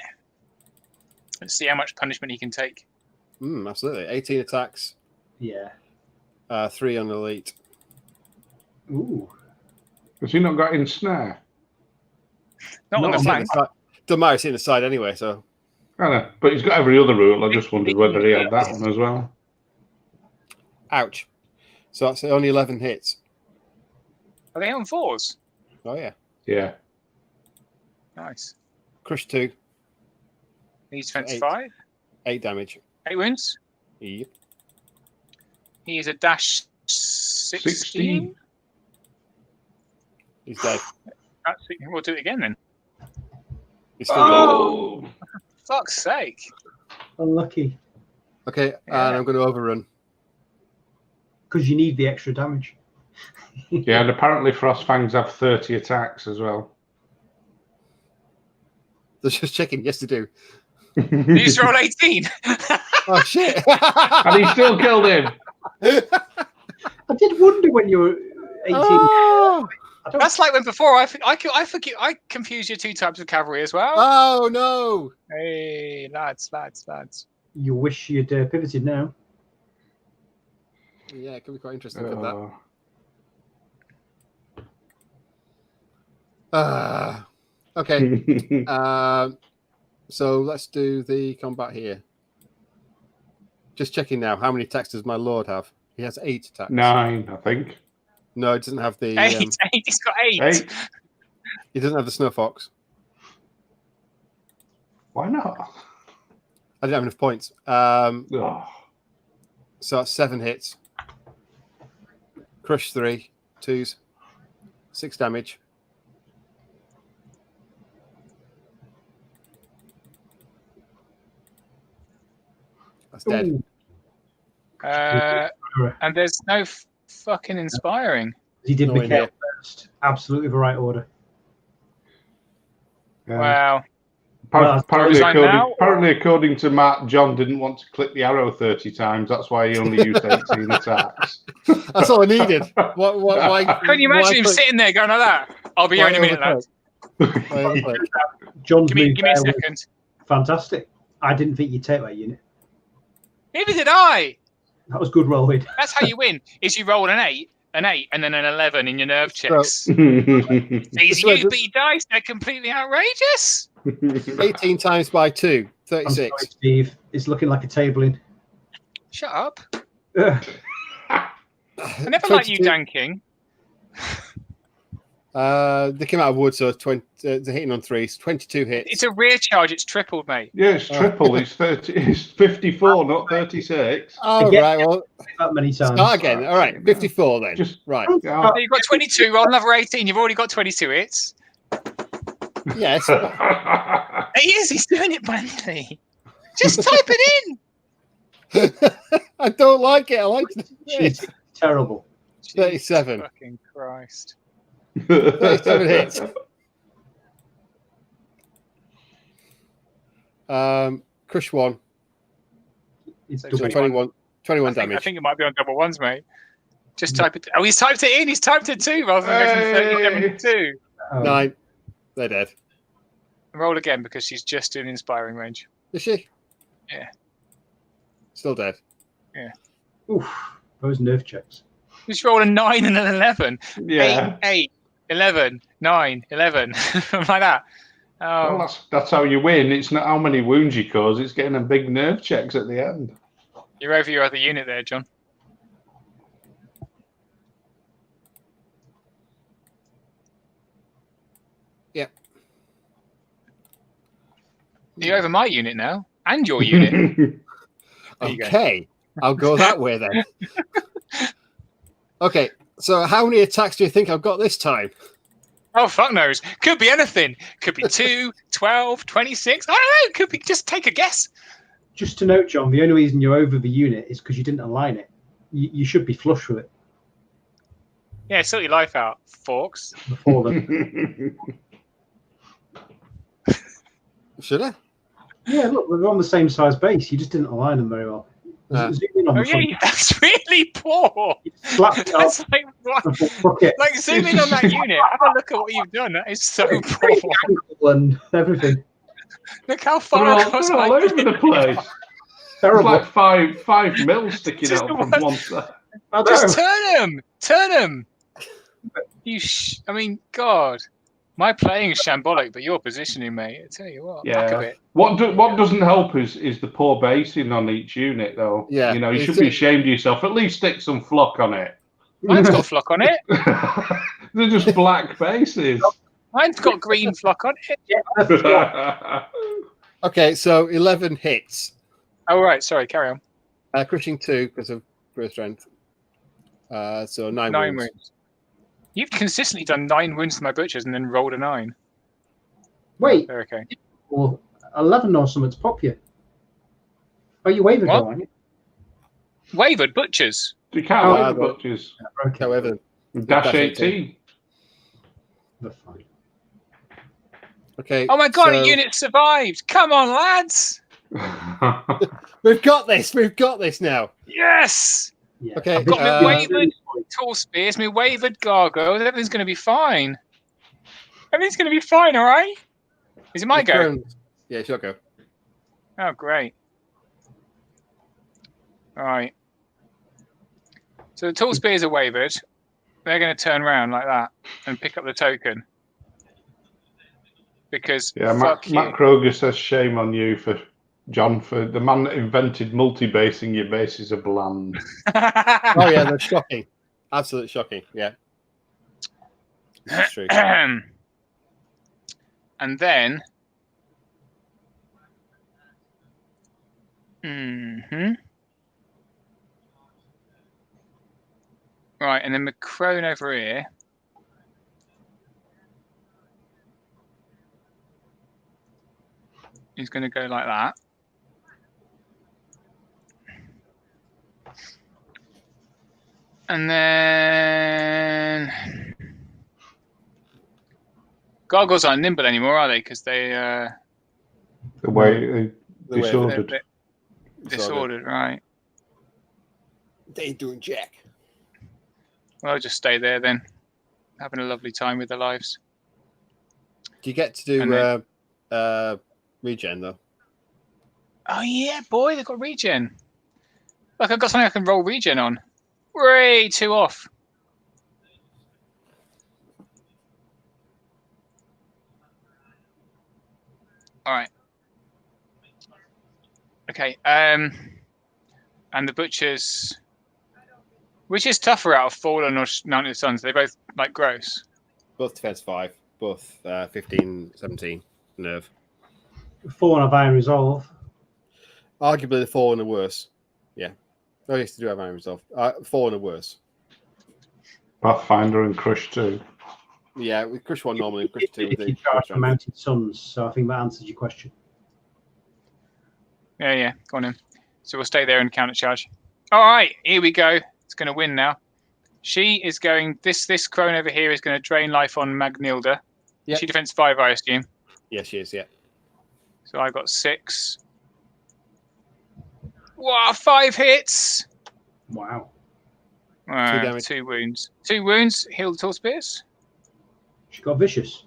[SPEAKER 3] Let's see how much punishment he can take.
[SPEAKER 2] Absolutely. 18 attacks.
[SPEAKER 5] Yeah.
[SPEAKER 2] 3 on elite.
[SPEAKER 5] Ooh.
[SPEAKER 4] Has he not got in snare?
[SPEAKER 3] Not on the flank.
[SPEAKER 2] Doesn't matter, it's in the side anyway, so.
[SPEAKER 4] I know, but he's got every other rule. I just wondered whether he had that one as well.
[SPEAKER 2] Ouch. So that's only 11 hits.
[SPEAKER 3] Are they on 4s?
[SPEAKER 2] Oh, yeah.
[SPEAKER 4] Yeah.
[SPEAKER 3] Nice.
[SPEAKER 2] Crush 2.
[SPEAKER 3] He's 25.
[SPEAKER 2] 8 damage.
[SPEAKER 3] 8 wounds.
[SPEAKER 2] Yep.
[SPEAKER 3] He is a dash 16.
[SPEAKER 2] He's dead.
[SPEAKER 3] We'll do it again then.
[SPEAKER 2] He's still
[SPEAKER 4] Oh!
[SPEAKER 3] Fuck's sake.
[SPEAKER 5] Unlucky.
[SPEAKER 2] dead. Okay,
[SPEAKER 3] Yeah.
[SPEAKER 2] and I'm going to overrun.
[SPEAKER 5] Because you need the extra damage.
[SPEAKER 4] Yeah, and apparently Frostfangs have 30 attacks as well.
[SPEAKER 2] They're just checking. Yes, they do.
[SPEAKER 3] Did you just roll 18?
[SPEAKER 2] Oh, shit.
[SPEAKER 4] And he still killed him.
[SPEAKER 5] I did wonder when you were 18.
[SPEAKER 2] Oh,
[SPEAKER 3] That's like when before I confused your 2 types of cavalry as well.
[SPEAKER 2] oh, no.
[SPEAKER 3] Hey, lads.
[SPEAKER 5] You wish you'd pivoted now.
[SPEAKER 2] Yeah, it could be quite interesting with that. Okay. So let's do the combat here. Just checking now. How many attacks does my lord have? He has 8 attacks.
[SPEAKER 4] 9, I think.
[SPEAKER 2] No, he doesn't have the.
[SPEAKER 3] 8. He's got 8.
[SPEAKER 4] 8.
[SPEAKER 2] He doesn't have the snow fox.
[SPEAKER 4] Why not?
[SPEAKER 2] I didn't have enough points.
[SPEAKER 4] Oh.
[SPEAKER 2] So that's 7 hits. Crush 3, 2s, 6 damage. That's dead.
[SPEAKER 5] Ooh.
[SPEAKER 3] And there's no fucking inspiring.
[SPEAKER 5] He did
[SPEAKER 2] No
[SPEAKER 5] Mikhail
[SPEAKER 2] idea.
[SPEAKER 5] first. Absolutely the right order.
[SPEAKER 4] Yeah.
[SPEAKER 3] Wow.
[SPEAKER 4] Apparently, according to Matt, John didn't want to click the arrow 30 times. That's why he only used 18 attacks.
[SPEAKER 2] That's all I needed. Why,
[SPEAKER 3] Can you imagine him sitting there going like that? I'll be here in a minute, lads.
[SPEAKER 5] John's
[SPEAKER 3] Give me
[SPEAKER 5] move
[SPEAKER 3] a
[SPEAKER 5] there was
[SPEAKER 3] second.
[SPEAKER 5] fantastic. I didn't think you'd take that unit.
[SPEAKER 3] Neither did I.
[SPEAKER 5] That was good rolling.
[SPEAKER 3] That's how you win. Is you roll an 8, and then an 11 in your nerve checks.
[SPEAKER 2] So-
[SPEAKER 3] These UB dice, they're completely outrageous.
[SPEAKER 2] 18 times by 2,
[SPEAKER 5] I'm
[SPEAKER 2] 36.
[SPEAKER 5] sorry, Steve. It's looking like a tabling.
[SPEAKER 3] Shut up.
[SPEAKER 5] Ugh.
[SPEAKER 3] I never liked you
[SPEAKER 2] 22.
[SPEAKER 3] danking.
[SPEAKER 2] They came out of wood, so they're hitting on 3s. 22 hits.
[SPEAKER 3] It's a rear charge. It's tripled, mate.
[SPEAKER 4] Yeah, it's triple. It's 30. It's 54, not 36.
[SPEAKER 2] Oh,
[SPEAKER 5] Again.
[SPEAKER 2] right. Well,
[SPEAKER 5] That many times.
[SPEAKER 2] start again. All right. 54 then.
[SPEAKER 4] Just-
[SPEAKER 2] right.
[SPEAKER 4] Yeah.
[SPEAKER 3] So you've got 22. Roll another 18. You've already got 22 hits.
[SPEAKER 2] Yes.
[SPEAKER 3] He is. He's doing it manually. Just type it in.
[SPEAKER 2] I don't like it. I like
[SPEAKER 5] Shit. Terrible.
[SPEAKER 2] 37.
[SPEAKER 3] Jesus fucking Christ.
[SPEAKER 2] 37 hits. Crush 1.
[SPEAKER 5] It's
[SPEAKER 3] So
[SPEAKER 5] double.
[SPEAKER 2] 21
[SPEAKER 3] I
[SPEAKER 2] damage.
[SPEAKER 3] think it might be on double ones, mate. Just type it. Oh, he's typed it in. He's typed it too, rather than go from 37 to 2.
[SPEAKER 2] 9. They're dead.
[SPEAKER 3] Roll again because she's just doing inspiring range.
[SPEAKER 2] Is she?
[SPEAKER 3] Yeah.
[SPEAKER 2] Still dead.
[SPEAKER 3] Yeah.
[SPEAKER 5] Oof, those nerve checks.
[SPEAKER 3] Just roll a 9 and an 11.
[SPEAKER 4] Yeah.
[SPEAKER 3] 8, 11, 9, 11. Like that. Oh.
[SPEAKER 4] Well, that's how you win. It's not how many wounds you cause, it's getting a big nerve checks at the end.
[SPEAKER 3] You're over your other unit there, John.
[SPEAKER 2] Yep.
[SPEAKER 3] You're over my unit now. And your unit.
[SPEAKER 2] Okay. I'll go that way then. Okay. So how many attacks do you think I've got this time?
[SPEAKER 3] Oh, fuck knows. Could be anything. Could be 2, 12, 26. I don't know. Could be. Just take a guess.
[SPEAKER 5] Just to note, John, the only reason you're over the unit is because you didn't align it. You should be flush with it.
[SPEAKER 3] Yeah, sort your life out, Forks.
[SPEAKER 5] Before then.
[SPEAKER 2] Should I?
[SPEAKER 5] Yeah, look, we're on the same size base. You just didn't align them very well. Zoom in on
[SPEAKER 3] Oh,
[SPEAKER 5] the front.
[SPEAKER 3] yeah, that's really poor.
[SPEAKER 5] Slapped it
[SPEAKER 3] That's
[SPEAKER 5] up.
[SPEAKER 3] like, what?
[SPEAKER 5] Bucket.
[SPEAKER 3] Like, zoom in on that unit. Have a look at what you've done. That is so poor.
[SPEAKER 5] And everything.
[SPEAKER 3] Look how
[SPEAKER 4] They're
[SPEAKER 3] far
[SPEAKER 4] all,
[SPEAKER 3] across
[SPEAKER 4] they're all
[SPEAKER 3] my
[SPEAKER 4] over the
[SPEAKER 3] unit.
[SPEAKER 4] place. There's
[SPEAKER 5] Terrible.
[SPEAKER 4] like five mil sticking
[SPEAKER 3] Just
[SPEAKER 4] out from
[SPEAKER 3] one-
[SPEAKER 4] one side.
[SPEAKER 3] Just turn him. Turn him. I mean, God. My playing is shambolic, but your positioning, mate. I tell you what. Back a
[SPEAKER 4] Yeah.
[SPEAKER 3] bit.
[SPEAKER 4] What doesn't help is the poor basing on each unit, though.
[SPEAKER 2] Yeah,
[SPEAKER 4] You know, you
[SPEAKER 2] it's
[SPEAKER 4] should be ashamed of yourself. At least stick some flock on it.
[SPEAKER 3] Mine's got flock on it.
[SPEAKER 4] They're just black bases.
[SPEAKER 3] Mine's got green flock on it.
[SPEAKER 2] Okay, so 11 hits.
[SPEAKER 3] Oh, right. Sorry, carry on.
[SPEAKER 2] Crushing 2 because of first strength. So 9
[SPEAKER 3] 9
[SPEAKER 2] wounds.
[SPEAKER 3] wounds. You've consistently done 9 wounds to my butchers and then rolled a 9.
[SPEAKER 5] Wait,
[SPEAKER 3] They're okay.
[SPEAKER 5] or 11 or something to pop you. Oh, you wavered,
[SPEAKER 3] What?
[SPEAKER 5] though, aren't you?
[SPEAKER 3] Wavered butchers.
[SPEAKER 4] You can't
[SPEAKER 2] Oh,
[SPEAKER 4] wait
[SPEAKER 2] I
[SPEAKER 4] for
[SPEAKER 2] will.
[SPEAKER 4] butchers.
[SPEAKER 5] Okay,
[SPEAKER 2] However,
[SPEAKER 4] Dash 18.
[SPEAKER 5] that's fine.
[SPEAKER 2] okay.
[SPEAKER 3] Oh my God,
[SPEAKER 2] so
[SPEAKER 3] a unit survived. Come on, lads.
[SPEAKER 2] we've got this. We've got this now.
[SPEAKER 3] Yes.
[SPEAKER 5] Yeah.
[SPEAKER 2] Okay.
[SPEAKER 3] I've got my
[SPEAKER 2] uh,
[SPEAKER 3] wavered tall spears, my wavered gargoyles. Everything's going to be fine. Everything's going to be fine, all right? Is it my go?
[SPEAKER 2] Crohn's. Yeah, it's your go.
[SPEAKER 3] Oh, great. All right. So the tall spears are wavered. They're going to turn around like that and pick up the token. Because
[SPEAKER 4] Yeah,
[SPEAKER 3] fuck
[SPEAKER 4] Matt
[SPEAKER 3] you.
[SPEAKER 4] Kroger says shame on you for John, for the man that invented multi-basing. Your bases are bland.
[SPEAKER 2] Oh yeah, they're shocking. Absolutely shocking. Yeah. This is true.
[SPEAKER 3] And then right, and then Macron over here. He's going to go like that. And then gargoyles aren't nimble anymore, are they? Because they
[SPEAKER 4] The way
[SPEAKER 2] The way
[SPEAKER 4] disordered.
[SPEAKER 3] they're disordered, right?
[SPEAKER 2] They ain't doing jack.
[SPEAKER 3] Well, I'll just stay there then, having a lovely time with their lives.
[SPEAKER 2] Do you get to do
[SPEAKER 3] And then-
[SPEAKER 2] regen though?
[SPEAKER 3] Oh yeah, boy, they've got regen. Look, I've got something I can roll regen on. Way 2 off. All right. Okay. And the butchers. Which is tougher out of Fallen or Mounted Suns? They both like gross.
[SPEAKER 2] Both defense 5, both 15, 17 nerve.
[SPEAKER 5] 4 of Iron Resolve.
[SPEAKER 2] Arguably the 4 and the worse. Yeah. Oh, yes, they do have iron resolve. 4 and the worse.
[SPEAKER 4] Pathfinder and Crush 2.
[SPEAKER 2] Yeah, with Crush 1 normally, Crush 2 with
[SPEAKER 5] If
[SPEAKER 2] the
[SPEAKER 5] you charge for
[SPEAKER 2] strength.
[SPEAKER 5] Mounted Suns, so I think that answers your question.
[SPEAKER 3] Yeah. Go on in. So we'll stay there and counter charge. All right, here we go. It's going to win now. She is going. This crone over here is going to drain life on Magnilda.
[SPEAKER 2] Yep.
[SPEAKER 3] She defends 5, I assume.
[SPEAKER 2] Yeah, she is, yeah.
[SPEAKER 3] So I got 6. Wow, 5 hits.
[SPEAKER 5] Wow.
[SPEAKER 2] 2 damage.
[SPEAKER 3] 2 wounds. 2 wounds. Heal the tall spears.
[SPEAKER 5] She got vicious.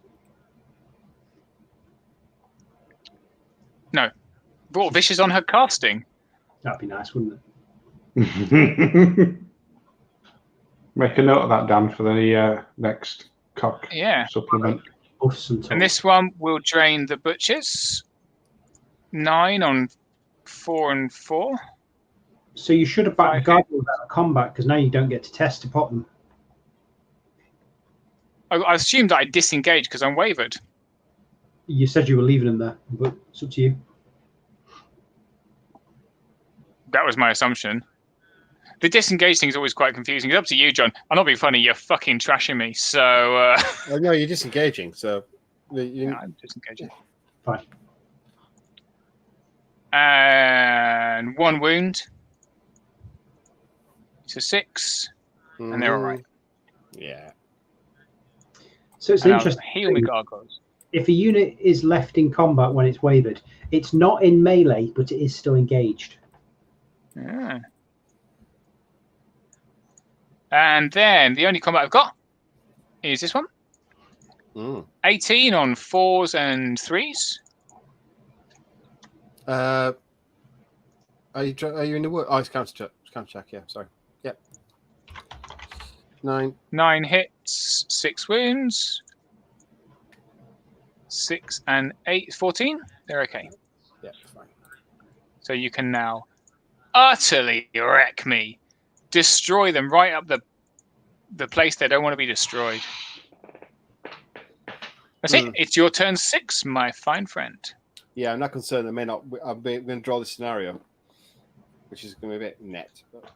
[SPEAKER 3] No. Brought Vicious on her casting.
[SPEAKER 5] That'd be nice, wouldn't it?
[SPEAKER 4] Make a note of that, Dan, for the next cock supplement.
[SPEAKER 3] And this one will drain the butchers. 9 on 4 and 4.
[SPEAKER 5] So you should have backed Gargoyles out of combat because now you don't get to test to pop them.
[SPEAKER 3] I assumed that I disengaged because I'm wavered.
[SPEAKER 5] You said you were leaving them there, but it's up to you.
[SPEAKER 3] That was my assumption. The disengage thing is always quite confusing. It's up to you, John. I'm not being funny. You're fucking trashing me. So.
[SPEAKER 2] No, you're disengaging. So.
[SPEAKER 3] No, I'm disengaging.
[SPEAKER 5] Fine.
[SPEAKER 3] And 1 wound. So 6. And they're all right.
[SPEAKER 2] Yeah.
[SPEAKER 5] So it's interesting.
[SPEAKER 3] Heal me, Gargoyles.
[SPEAKER 5] If a unit is left in combat when it's wavered, it's not in melee, but it is still engaged.
[SPEAKER 3] Yeah. And then the only combat I've got is this one. 18 on 4s and 3s.
[SPEAKER 2] Are you in the wood? Oh, it's counter check. Yeah, sorry. Yep. 9.
[SPEAKER 3] 9 hits, 6 wounds. 6 and 8, 14. They're okay.
[SPEAKER 2] Yeah, fine.
[SPEAKER 3] So you can now utterly wreck me. Destroy them right up the place they don't want to be destroyed. That's it. It's your turn 6, my fine friend.
[SPEAKER 2] Yeah, I'm not concerned. They may not. I'm going to draw this scenario, which is going to be a bit net. But...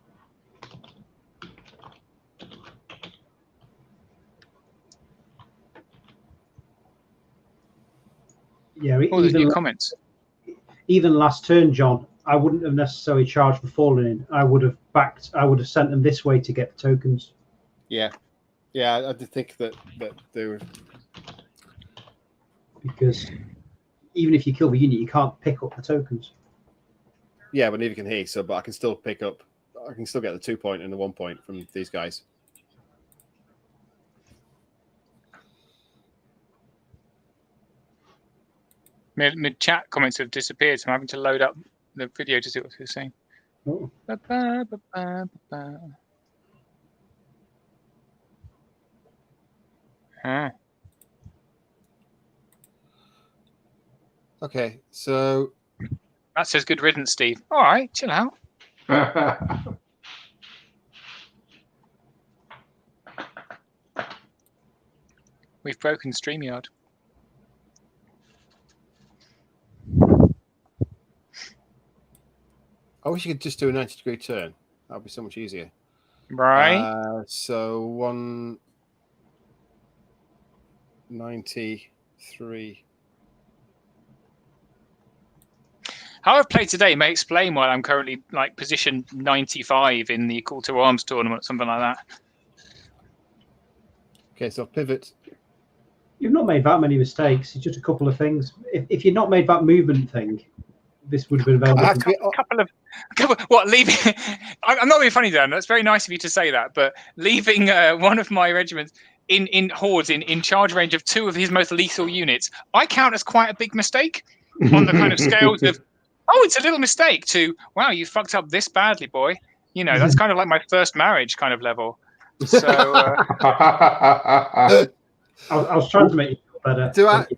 [SPEAKER 5] Yeah.
[SPEAKER 3] There's new comments.
[SPEAKER 5] Even last turn, John, I wouldn't have necessarily charged for falling in. I would have sent them this way to get the tokens.
[SPEAKER 2] Yeah. I did think that they were.
[SPEAKER 5] Because even if you kill the unit, you can't pick up the tokens.
[SPEAKER 2] Yeah, but neither can he. So, but I can still pick up. I can still get the 2 point and the 1 point from these guys.
[SPEAKER 3] Mid chat comments have disappeared, so I'm having to load up the video to see what they're saying.
[SPEAKER 5] Oh.
[SPEAKER 2] Okay, so
[SPEAKER 3] that says good riddance, Steve. All right, chill out. We've broken StreamYard.
[SPEAKER 2] I wish you could just do a 90-degree turn. That would be so much easier.
[SPEAKER 3] Right.
[SPEAKER 2] So 193.
[SPEAKER 3] How I've played today may explain why I'm currently like position 95 in the Call to Arms tournament, something like that.
[SPEAKER 2] Okay, so pivot.
[SPEAKER 5] You've not made that many mistakes. It's just a couple of things. If you'd not made that movement thing, this would have been very different.
[SPEAKER 3] Leaving? I'm not being funny, Dan. That's very nice of you to say that. But leaving one of my regiments in hordes in charge range of 2 of his most lethal units, I count as quite a big mistake on the kind of scales of, oh, it's a little mistake, to, wow, you fucked up this badly, boy. You know, that's kind of like my first marriage kind of level. So
[SPEAKER 5] I was trying to make you feel better.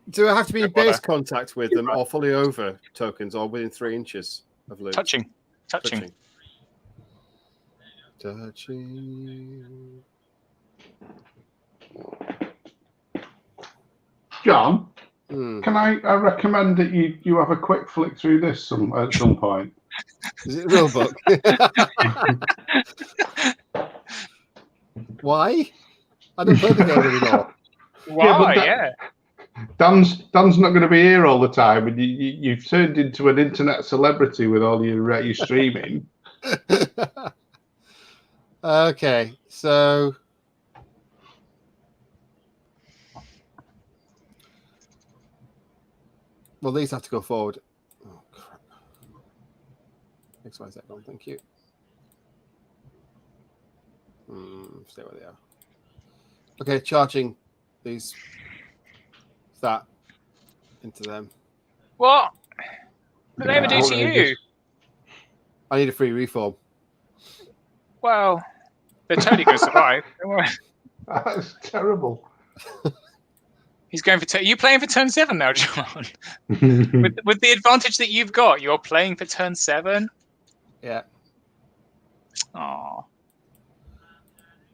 [SPEAKER 2] Do I have to be in base contact with them, or fully over tokens, or within 3 inches of loot?
[SPEAKER 3] Touching.
[SPEAKER 4] John, can I recommend that you have a quick flick through this at some point?
[SPEAKER 2] Is it a real book? Why? I don't play the game anymore.
[SPEAKER 3] Why? Yeah.
[SPEAKER 4] Dan's not going to be here all the time, and you've turned into an internet celebrity with all your streaming.
[SPEAKER 2] Okay, so these have to go forward. Oh crap! XYZ on, thank you. Stay where they are. Okay, charging these that into them.
[SPEAKER 3] What? What do they ever do to you?
[SPEAKER 2] I need a free reform.
[SPEAKER 3] Well, they're totally going to survive. Don't worry.
[SPEAKER 4] That's terrible.
[SPEAKER 3] He's going for. Are you playing for turn 7 now, John? with the advantage that you've got, you're playing for turn 7.
[SPEAKER 2] Yeah.
[SPEAKER 3] Oh.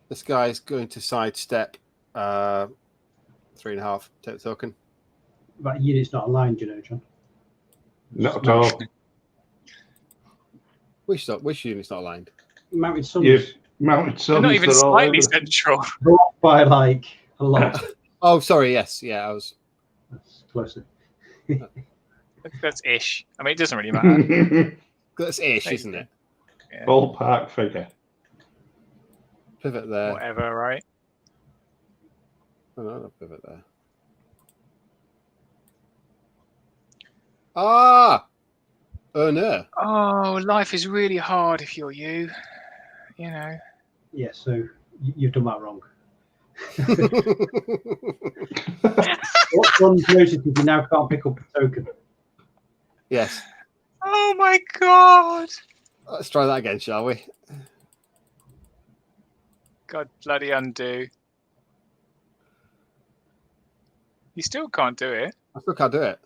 [SPEAKER 2] This guy's going to sidestep 3.5. Take the token.
[SPEAKER 5] That unit's not aligned, you know, John.
[SPEAKER 4] Not at all.
[SPEAKER 2] Which unit's not aligned?
[SPEAKER 5] Mounted Suns.
[SPEAKER 4] You've mounted Suns.
[SPEAKER 3] Not even slightly central.
[SPEAKER 5] By like a lot.
[SPEAKER 2] Oh, sorry. Yes. Yeah, I was.
[SPEAKER 5] That's closer.
[SPEAKER 3] That's ish. I mean, it doesn't really matter.
[SPEAKER 2] That's ish, isn't it?
[SPEAKER 3] Yeah.
[SPEAKER 4] Ballpark figure.
[SPEAKER 2] Pivot there.
[SPEAKER 3] Whatever, right?
[SPEAKER 2] Oh, no, not pivot there. Ah! Oh, no.
[SPEAKER 3] Oh, life is really hard if you're you. You know.
[SPEAKER 5] Yeah, so you've done that wrong. What one's noticed is you now can't pick up a token.
[SPEAKER 2] Yes.
[SPEAKER 3] Oh my god!
[SPEAKER 2] Let's try that again, shall we?
[SPEAKER 3] God bloody undo. You still can't do it.
[SPEAKER 2] I still can't do it.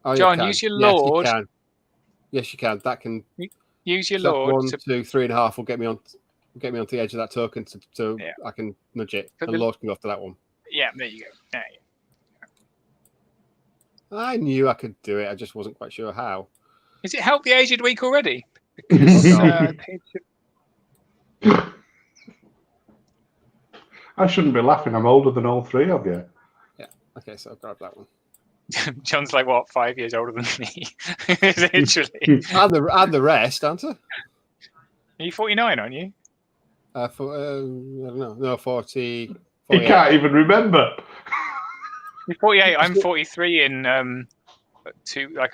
[SPEAKER 2] Oh,
[SPEAKER 3] John,
[SPEAKER 2] you
[SPEAKER 3] use your
[SPEAKER 2] yes,
[SPEAKER 3] Lord.
[SPEAKER 2] You can. Yes, you can. That can.
[SPEAKER 3] Use your
[SPEAKER 2] So
[SPEAKER 3] Lord.
[SPEAKER 2] 1, 2, 3.5 will get me on. Get me onto the edge of that token, so
[SPEAKER 3] Yeah.
[SPEAKER 2] I can nudge it.
[SPEAKER 3] But
[SPEAKER 2] And Lord can go after that one.
[SPEAKER 3] Yeah, there you go. There you
[SPEAKER 2] I knew I could do it. I just wasn't quite sure how.
[SPEAKER 3] go. Has it helped the aged week already? Because,
[SPEAKER 4] I shouldn't be laughing. I'm older than all three of you.
[SPEAKER 2] Yeah. Okay, so I'll grab that one.
[SPEAKER 3] John's like, what, 5 years older than me? Essentially.
[SPEAKER 2] and the rest, aren't I?
[SPEAKER 3] Are you 49, aren't you?
[SPEAKER 2] I don't know. No, 40.
[SPEAKER 4] He can't even remember.
[SPEAKER 3] You're 48. I'm 43 in a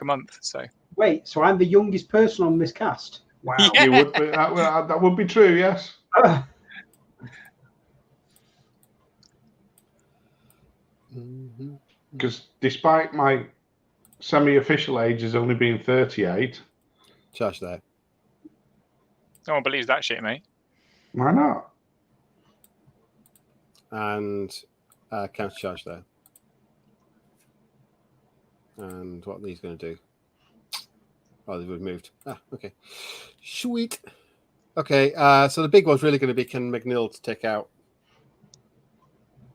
[SPEAKER 3] month. So.
[SPEAKER 5] Wait, so I'm the youngest person on this cast? Wow.
[SPEAKER 3] Yeah.
[SPEAKER 4] You would be, that would be true, yes. Because despite my semi-official age as only being 38,
[SPEAKER 2] Charge there.
[SPEAKER 3] No one believes that shit, mate.
[SPEAKER 4] why not?
[SPEAKER 2] And counter charge there. And what are these going to do? Oh, they've moved. Ah, okay. Sweet. Okay, so the big one's really going to be, can McNill take out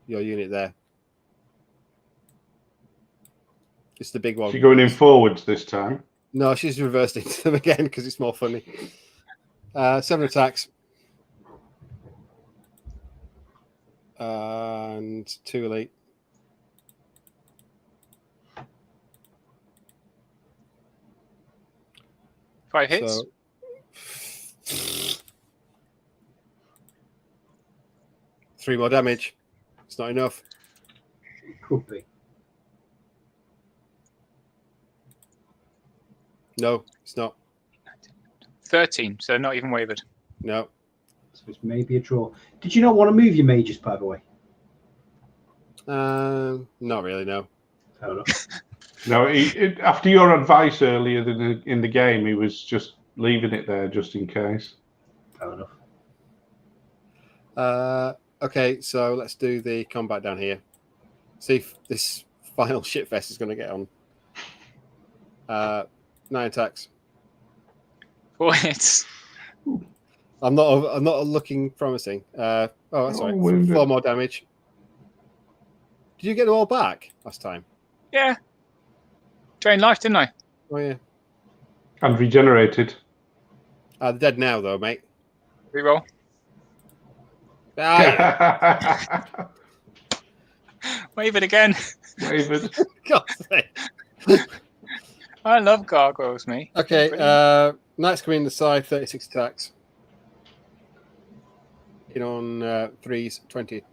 [SPEAKER 2] your unit there? It's the big one.
[SPEAKER 4] She's going in forwards this time.
[SPEAKER 2] No, she's reversed into them again because it's more funny. 7 attacks. And 2 elite.
[SPEAKER 3] Five hits.
[SPEAKER 2] So, 3 more damage. It's not enough.
[SPEAKER 5] Could be.
[SPEAKER 2] No, it's not.
[SPEAKER 3] 13, so not even wavered.
[SPEAKER 2] No.
[SPEAKER 5] So it's maybe a draw. Did you not want to move your mages, by the way?
[SPEAKER 2] Not really, no.
[SPEAKER 5] Fair enough.
[SPEAKER 4] No, after your advice earlier in the game, he was just leaving it there just in case.
[SPEAKER 5] Fair enough.
[SPEAKER 2] Okay, so let's do the combat down here. See if this final shitfest is going to get on. 9 attacks.
[SPEAKER 3] 4 hits.
[SPEAKER 2] I'm not looking promising. That's right. 4 more damage. Did you get them all back last time?
[SPEAKER 3] Yeah. Drained life, didn't I?
[SPEAKER 2] Oh yeah.
[SPEAKER 4] And regenerated.
[SPEAKER 2] They're dead now, though, mate.
[SPEAKER 3] Reroll.
[SPEAKER 2] Ah,
[SPEAKER 3] Wavered again.
[SPEAKER 4] Wavered.
[SPEAKER 2] God's sake.
[SPEAKER 3] I love gargoyles, mate.
[SPEAKER 2] Okay, Knight's coming in the side, 36 attacks. In on 3s, 20.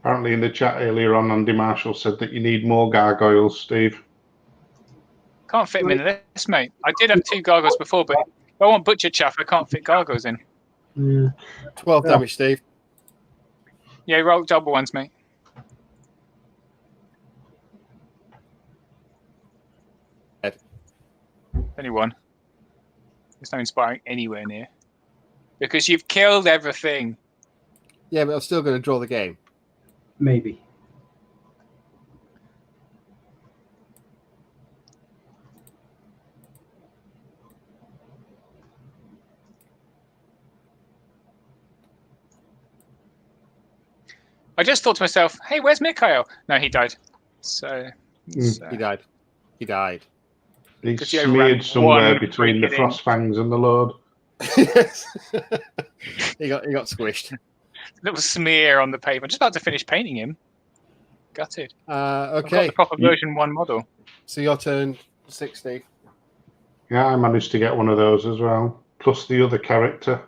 [SPEAKER 4] Apparently in the chat earlier on, Andy Marshall said that you need more gargoyles, Steve.
[SPEAKER 3] Can't fit them in this, mate. I did have 2 gargoyles before, but if I want butcher chaff, I can't fit gargoyles in.
[SPEAKER 2] 12 damage, Steve.
[SPEAKER 3] Yeah, roll double ones, mate. Only one. There's no inspiring anywhere near. Because you've killed everything.
[SPEAKER 2] Yeah, but I'm still going to draw the game.
[SPEAKER 5] Maybe.
[SPEAKER 3] I just thought to myself, hey, where's Mikhail? No, he died. So
[SPEAKER 2] He died. He died.
[SPEAKER 4] He's
[SPEAKER 3] 'Cause you
[SPEAKER 4] smeared
[SPEAKER 3] overran
[SPEAKER 4] somewhere
[SPEAKER 3] one
[SPEAKER 4] between the
[SPEAKER 3] freaking
[SPEAKER 4] Frostfangs and the Lord.
[SPEAKER 2] Yes. he got squished.
[SPEAKER 3] Little smear on the paper. I'm just about to finish painting him. Gutted. I've got
[SPEAKER 2] Okay.
[SPEAKER 3] the proper version 1 model.
[SPEAKER 2] So your turn, 60.
[SPEAKER 4] Yeah, I managed to get one of those as well. Plus the other character.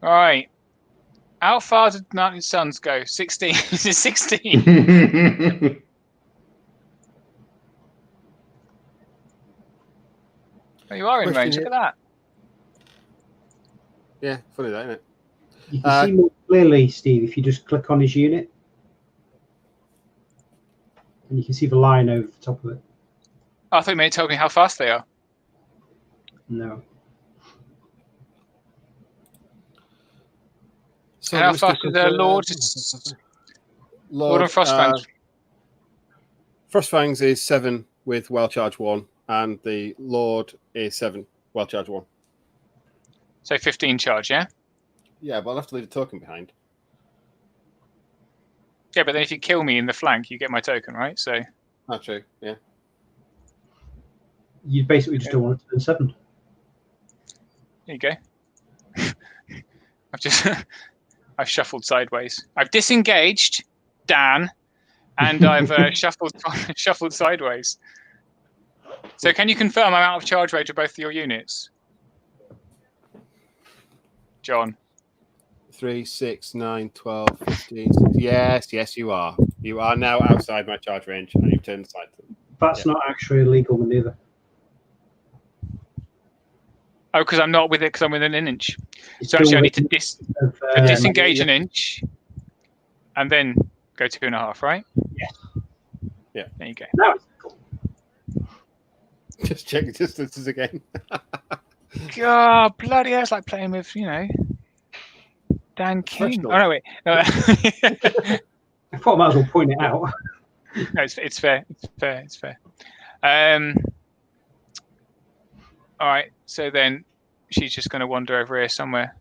[SPEAKER 3] All right. How far did Mountain Suns go? 16. Is it 16? Oh, you are in range. Look at that.
[SPEAKER 2] Yeah, funny that, isn't it?
[SPEAKER 5] You can see more clearly, Steve, if you just click on his unit. And you can see the line over the top of it.
[SPEAKER 3] Oh, I thought you meant to tell me how fast they are.
[SPEAKER 5] No.
[SPEAKER 2] So
[SPEAKER 3] How fast is the Lord? Lord and Frostfangs.
[SPEAKER 2] Frostfangs is 7 with well charge 1, and the Lord is 7 well charge 1.
[SPEAKER 3] So 15 charge, yeah?
[SPEAKER 2] Yeah, but I'll have to leave a token behind.
[SPEAKER 3] Yeah, but then if you kill me in the flank, you get my token, right? So.
[SPEAKER 2] That's true. Yeah.
[SPEAKER 5] You basically just don't want to turn 7.
[SPEAKER 3] There you go. I've shuffled sideways. I've disengaged Dan, and I've shuffled sideways. So can you confirm I'm out of charge rate of both your units? John.
[SPEAKER 2] 3, 6, 9, 12, 15. Yes, you are. You are now outside my charge range, and you've turned aside.
[SPEAKER 5] That's not actually a legal maneuver.
[SPEAKER 3] Oh, because I'm not with it, because I'm within an inch. So actually I need to disengage an inch, and then go 2.5, right?
[SPEAKER 5] Yeah.
[SPEAKER 2] Yeah.
[SPEAKER 3] There you go.
[SPEAKER 5] Now it's cool.
[SPEAKER 2] Just check the distances again.
[SPEAKER 3] God, bloody hell, it's like playing with, Dan King. Oh, no, wait. No.
[SPEAKER 5] I thought I might as well point it out.
[SPEAKER 3] No, it's fair. It's fair. All right, so then she's just going to wander over here somewhere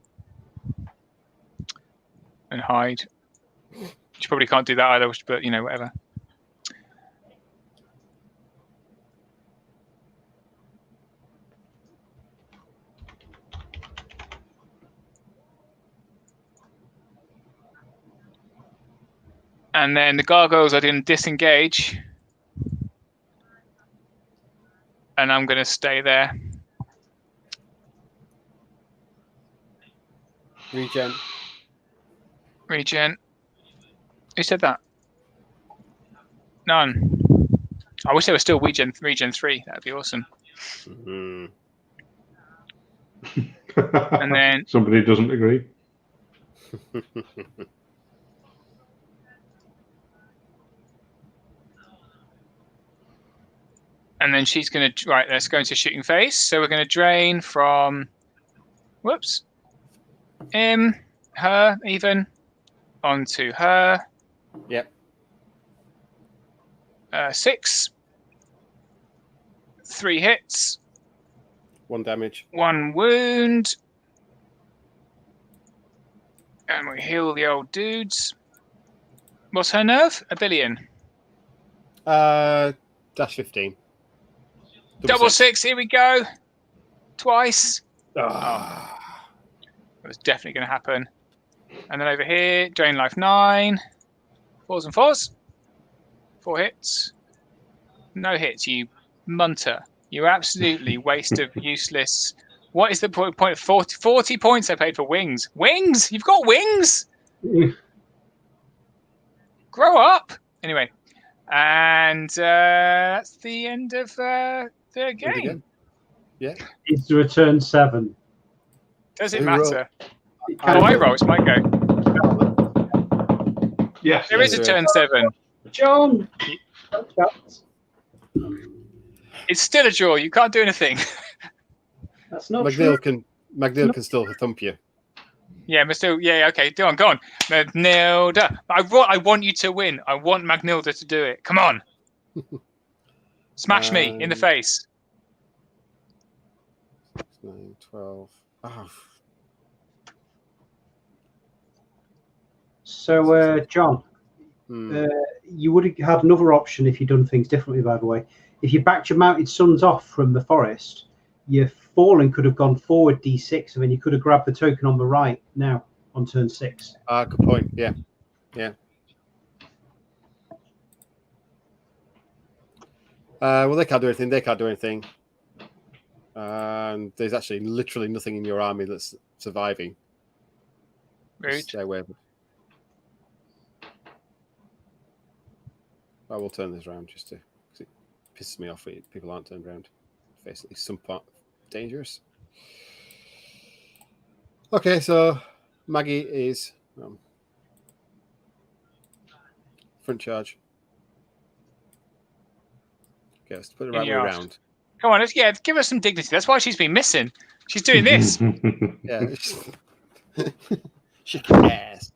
[SPEAKER 3] and hide. She probably can't do that either, but, whatever. And then the gargoyles are going to disengage. And I'm going to stay there. Regen. Who said that? None. I wish there was still regen 3. That'd be awesome.
[SPEAKER 2] Mm-hmm.
[SPEAKER 3] And then
[SPEAKER 4] somebody doesn't agree.
[SPEAKER 3] And then she's going to, right, let's go into shooting phase. So we're going to drain from, her, even, onto her.
[SPEAKER 2] Yep.
[SPEAKER 3] 6. 3 hits.
[SPEAKER 2] 1 damage.
[SPEAKER 3] 1 wound. And we heal the old dudes. What's her nerve? 1 billion.
[SPEAKER 2] Dash 15.
[SPEAKER 3] Double 6. Here we go. Twice.
[SPEAKER 2] Oh.
[SPEAKER 3] That was definitely going to happen. And then over here, drain life 9. 4s and 4s. 4 hits. No hits, you munter. You're absolutely waste of useless. What is the point? 40 points I paid for wings. Wings? You've got wings? Grow up. Anyway. And that's the end of the game.
[SPEAKER 2] Yeah.
[SPEAKER 5] It's to return 7.
[SPEAKER 3] Does it matter? How do I roll? It's my go.
[SPEAKER 4] Yes.
[SPEAKER 3] There is a turn 7.
[SPEAKER 5] John!
[SPEAKER 3] It's still a draw. You can't do anything.
[SPEAKER 5] That's not
[SPEAKER 2] McNeil
[SPEAKER 5] true.
[SPEAKER 2] can still thump you.
[SPEAKER 3] Yeah, but still, yeah, okay, go on. Magnilda. I want you to win. I want Magnilda to do it. Come on. Smash me in the face.
[SPEAKER 2] 9, 12. Oh.
[SPEAKER 5] So, John, you would have had another option if you'd done things differently, by the way. If you backed your mounted sons off from the forest, your fallen could have gone forward D6, and then you could have grabbed the token on the right now on turn 6.
[SPEAKER 2] Good point. Yeah. Well, they can't do anything. They can't do anything. And there's actually literally nothing in your army that's surviving.
[SPEAKER 3] Rude.
[SPEAKER 2] Stay away. I will turn this around just to, because it pisses me off when people aren't turned around. Face at least some part dangerous. Okay, so Maggie is front charge. Okay, let's put it right way around.
[SPEAKER 3] Come on, give her some dignity. That's why she's been missing. She's doing this.
[SPEAKER 2] Yeah. Shake your ass.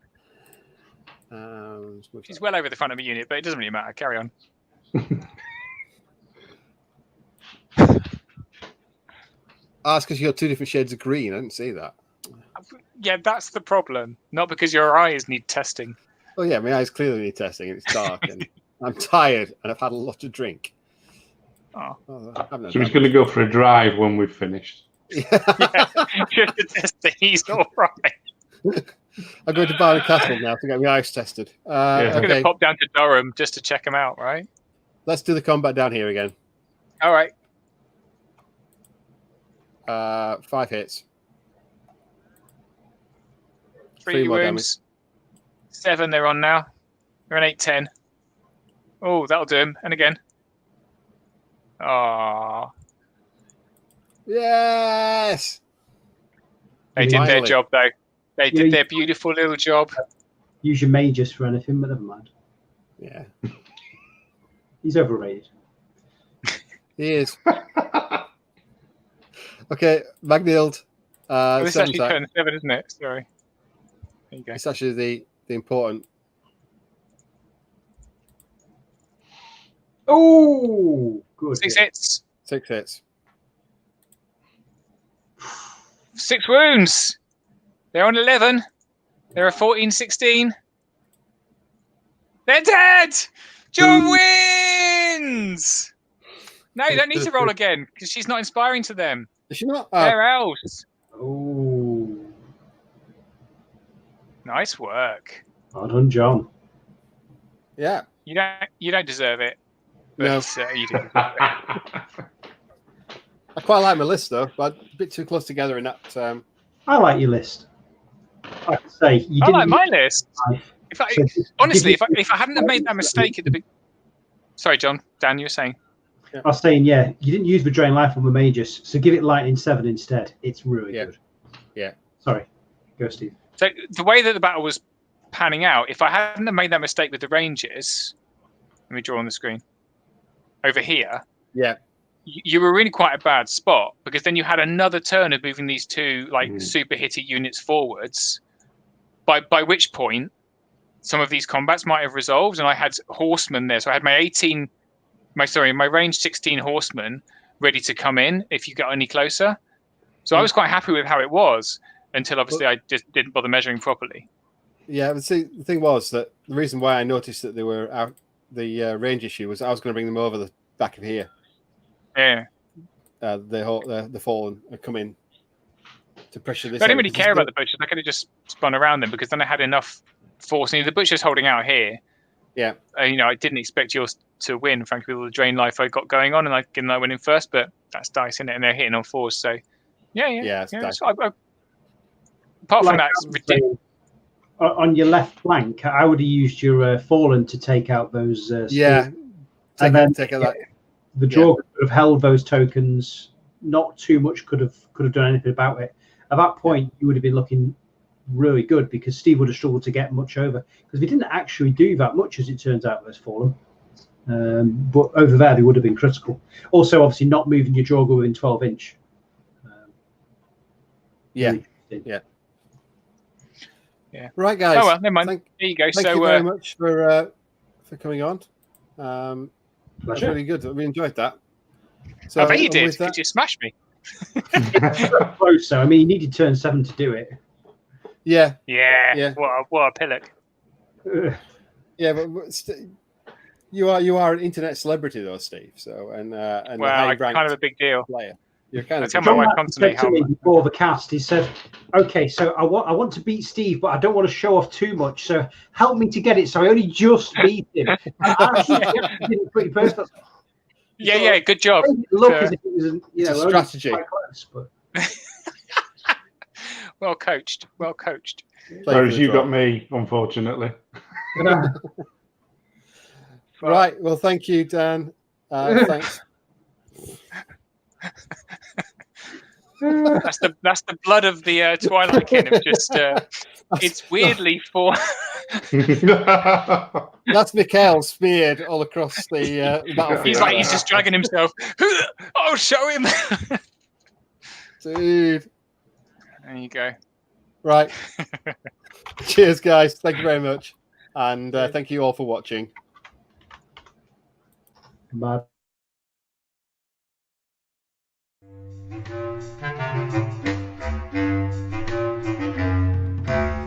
[SPEAKER 3] She's well over the front of the unit, but it doesn't really matter. Carry on.
[SPEAKER 2] It's because you got 2 different shades of green. I didn't see that.
[SPEAKER 3] Yeah, that's the problem. Not because your eyes need testing.
[SPEAKER 2] Oh yeah, my eyes clearly need testing, and it's dark, and I'm tired, and I've had a lot to drink.
[SPEAKER 3] Oh.
[SPEAKER 4] So he's going to go for a drive when we've finished.
[SPEAKER 3] Yeah, just to test that he's all right.
[SPEAKER 2] I'm going to Barney Castle now to get my eyes tested.
[SPEAKER 3] I'm going to pop down to Durham just to check him out, right?
[SPEAKER 2] Let's do the combat down here again.
[SPEAKER 3] All right.
[SPEAKER 2] 5 hits.
[SPEAKER 3] 3
[SPEAKER 2] more
[SPEAKER 3] wounds. 7 they're on now. They're on 8-10. Oh, that'll do him. And again. Oh.
[SPEAKER 2] Yes!
[SPEAKER 3] They did their job, though. They did their beautiful little job.
[SPEAKER 5] Use your mages for anything, but never mind.
[SPEAKER 2] Yeah.
[SPEAKER 5] He's overrated.
[SPEAKER 2] He is. Okay, Magnild.
[SPEAKER 3] This is actually turn 7, isn't it? Sorry. There you go.
[SPEAKER 2] It's actually the important.
[SPEAKER 5] Oh, good.
[SPEAKER 3] 6 hits.
[SPEAKER 2] 6 hits.
[SPEAKER 3] 6 wounds. They're on 11. They're a 14-16. They're dead. John wins. No, you don't need to roll again because she's not inspiring to them.
[SPEAKER 2] Is she not?
[SPEAKER 3] They're out.
[SPEAKER 5] Oh.
[SPEAKER 3] Nice work.
[SPEAKER 5] Well done, John.
[SPEAKER 2] Yeah.
[SPEAKER 3] You don't deserve it. But,
[SPEAKER 2] No.
[SPEAKER 3] You do.
[SPEAKER 2] I quite like my list though, but a bit too close together in that.
[SPEAKER 5] I like your list. Like I say, you
[SPEAKER 3] I
[SPEAKER 5] didn't.
[SPEAKER 3] like my list. Honestly, if I hadn't have made that mistake at the beginning. Sorry, John. Dan, you were saying.
[SPEAKER 5] I was saying, yeah, you didn't use the drain life on the mages, so give it lightning 7 instead. It's really good.
[SPEAKER 2] Yeah.
[SPEAKER 5] Sorry, go, Steve.
[SPEAKER 3] So the way that the battle was panning out, if I hadn't have made that mistake with the ranges, let me draw on the screen. Over here.
[SPEAKER 2] Yeah.
[SPEAKER 3] You were really quite a bad spot because then you had another turn of moving these 2 super hitty units forwards. By which point, some of these combats might have resolved, and I had horsemen there, so I had my range 16 horsemen ready to come in if you got any closer. So I was quite happy with how it was until obviously I just didn't bother measuring properly.
[SPEAKER 2] Yeah, but see, the thing was that the reason why I noticed that they were out the range issue was I was going to bring them over the back of here.
[SPEAKER 3] Yeah.
[SPEAKER 2] The fallen are coming to pressure this.
[SPEAKER 3] But I didn't really care about the butchers. I could have just spun around them because then I had enough force. The butcher's holding out here.
[SPEAKER 2] Yeah.
[SPEAKER 3] I didn't expect yours to win, frankly, with all the drain life I got going on, and I went in first, but that's dice, isn't it? And they're hitting on 4s, so yeah.
[SPEAKER 2] Dice.
[SPEAKER 3] Apart from that, it's ridiculous.
[SPEAKER 5] On your left flank, I would have used your fallen to take out those.
[SPEAKER 2] Take out that.
[SPEAKER 5] The draw could have held those tokens. Not too much could have done anything about it. At that point, you would have been looking really good because Steve would have struggled to get much over because we didn't actually do that much, as it turns out, with those fallen. But over there, they would have been critical. Also, obviously, not moving your Jorger within 12 inch.
[SPEAKER 2] Yeah. Right, guys.
[SPEAKER 3] Oh well, never mind. There you go.
[SPEAKER 2] Thank you very much for coming on. That's really good. We enjoyed that. So,
[SPEAKER 3] I bet you did because you smashed me.
[SPEAKER 5] Close, so I mean, you needed turn 7 to do it.
[SPEAKER 2] Yeah.
[SPEAKER 3] What a pillock.
[SPEAKER 2] Yeah, but you are an internet celebrity though, Steve. So and
[SPEAKER 3] I'm kind of a big deal
[SPEAKER 2] player. You're kind of.
[SPEAKER 3] I tell my wife constantly
[SPEAKER 5] how before the cast, he said, "Okay, so I want to beat Steve, but I don't want to show off too much. So help me to get it. So I only just beat him. I actually did pretty personal.
[SPEAKER 3] Yeah, good job.
[SPEAKER 5] Look as if it was, a
[SPEAKER 2] strategy.
[SPEAKER 5] Close, but...
[SPEAKER 3] Well coached.
[SPEAKER 4] Whereas you got me, unfortunately.
[SPEAKER 2] Right. Well, thank you, Dan. Thanks.
[SPEAKER 3] That's the blood of the Twilight Kin. Of just it's weirdly for.
[SPEAKER 2] That's Mikhail smeared all across the battlefield.
[SPEAKER 3] He's just dragging himself. Oh, show him,
[SPEAKER 2] dude.
[SPEAKER 3] There you go.
[SPEAKER 2] Right. Cheers, guys. Thank you very much, and thank you all for watching.
[SPEAKER 5] Bye.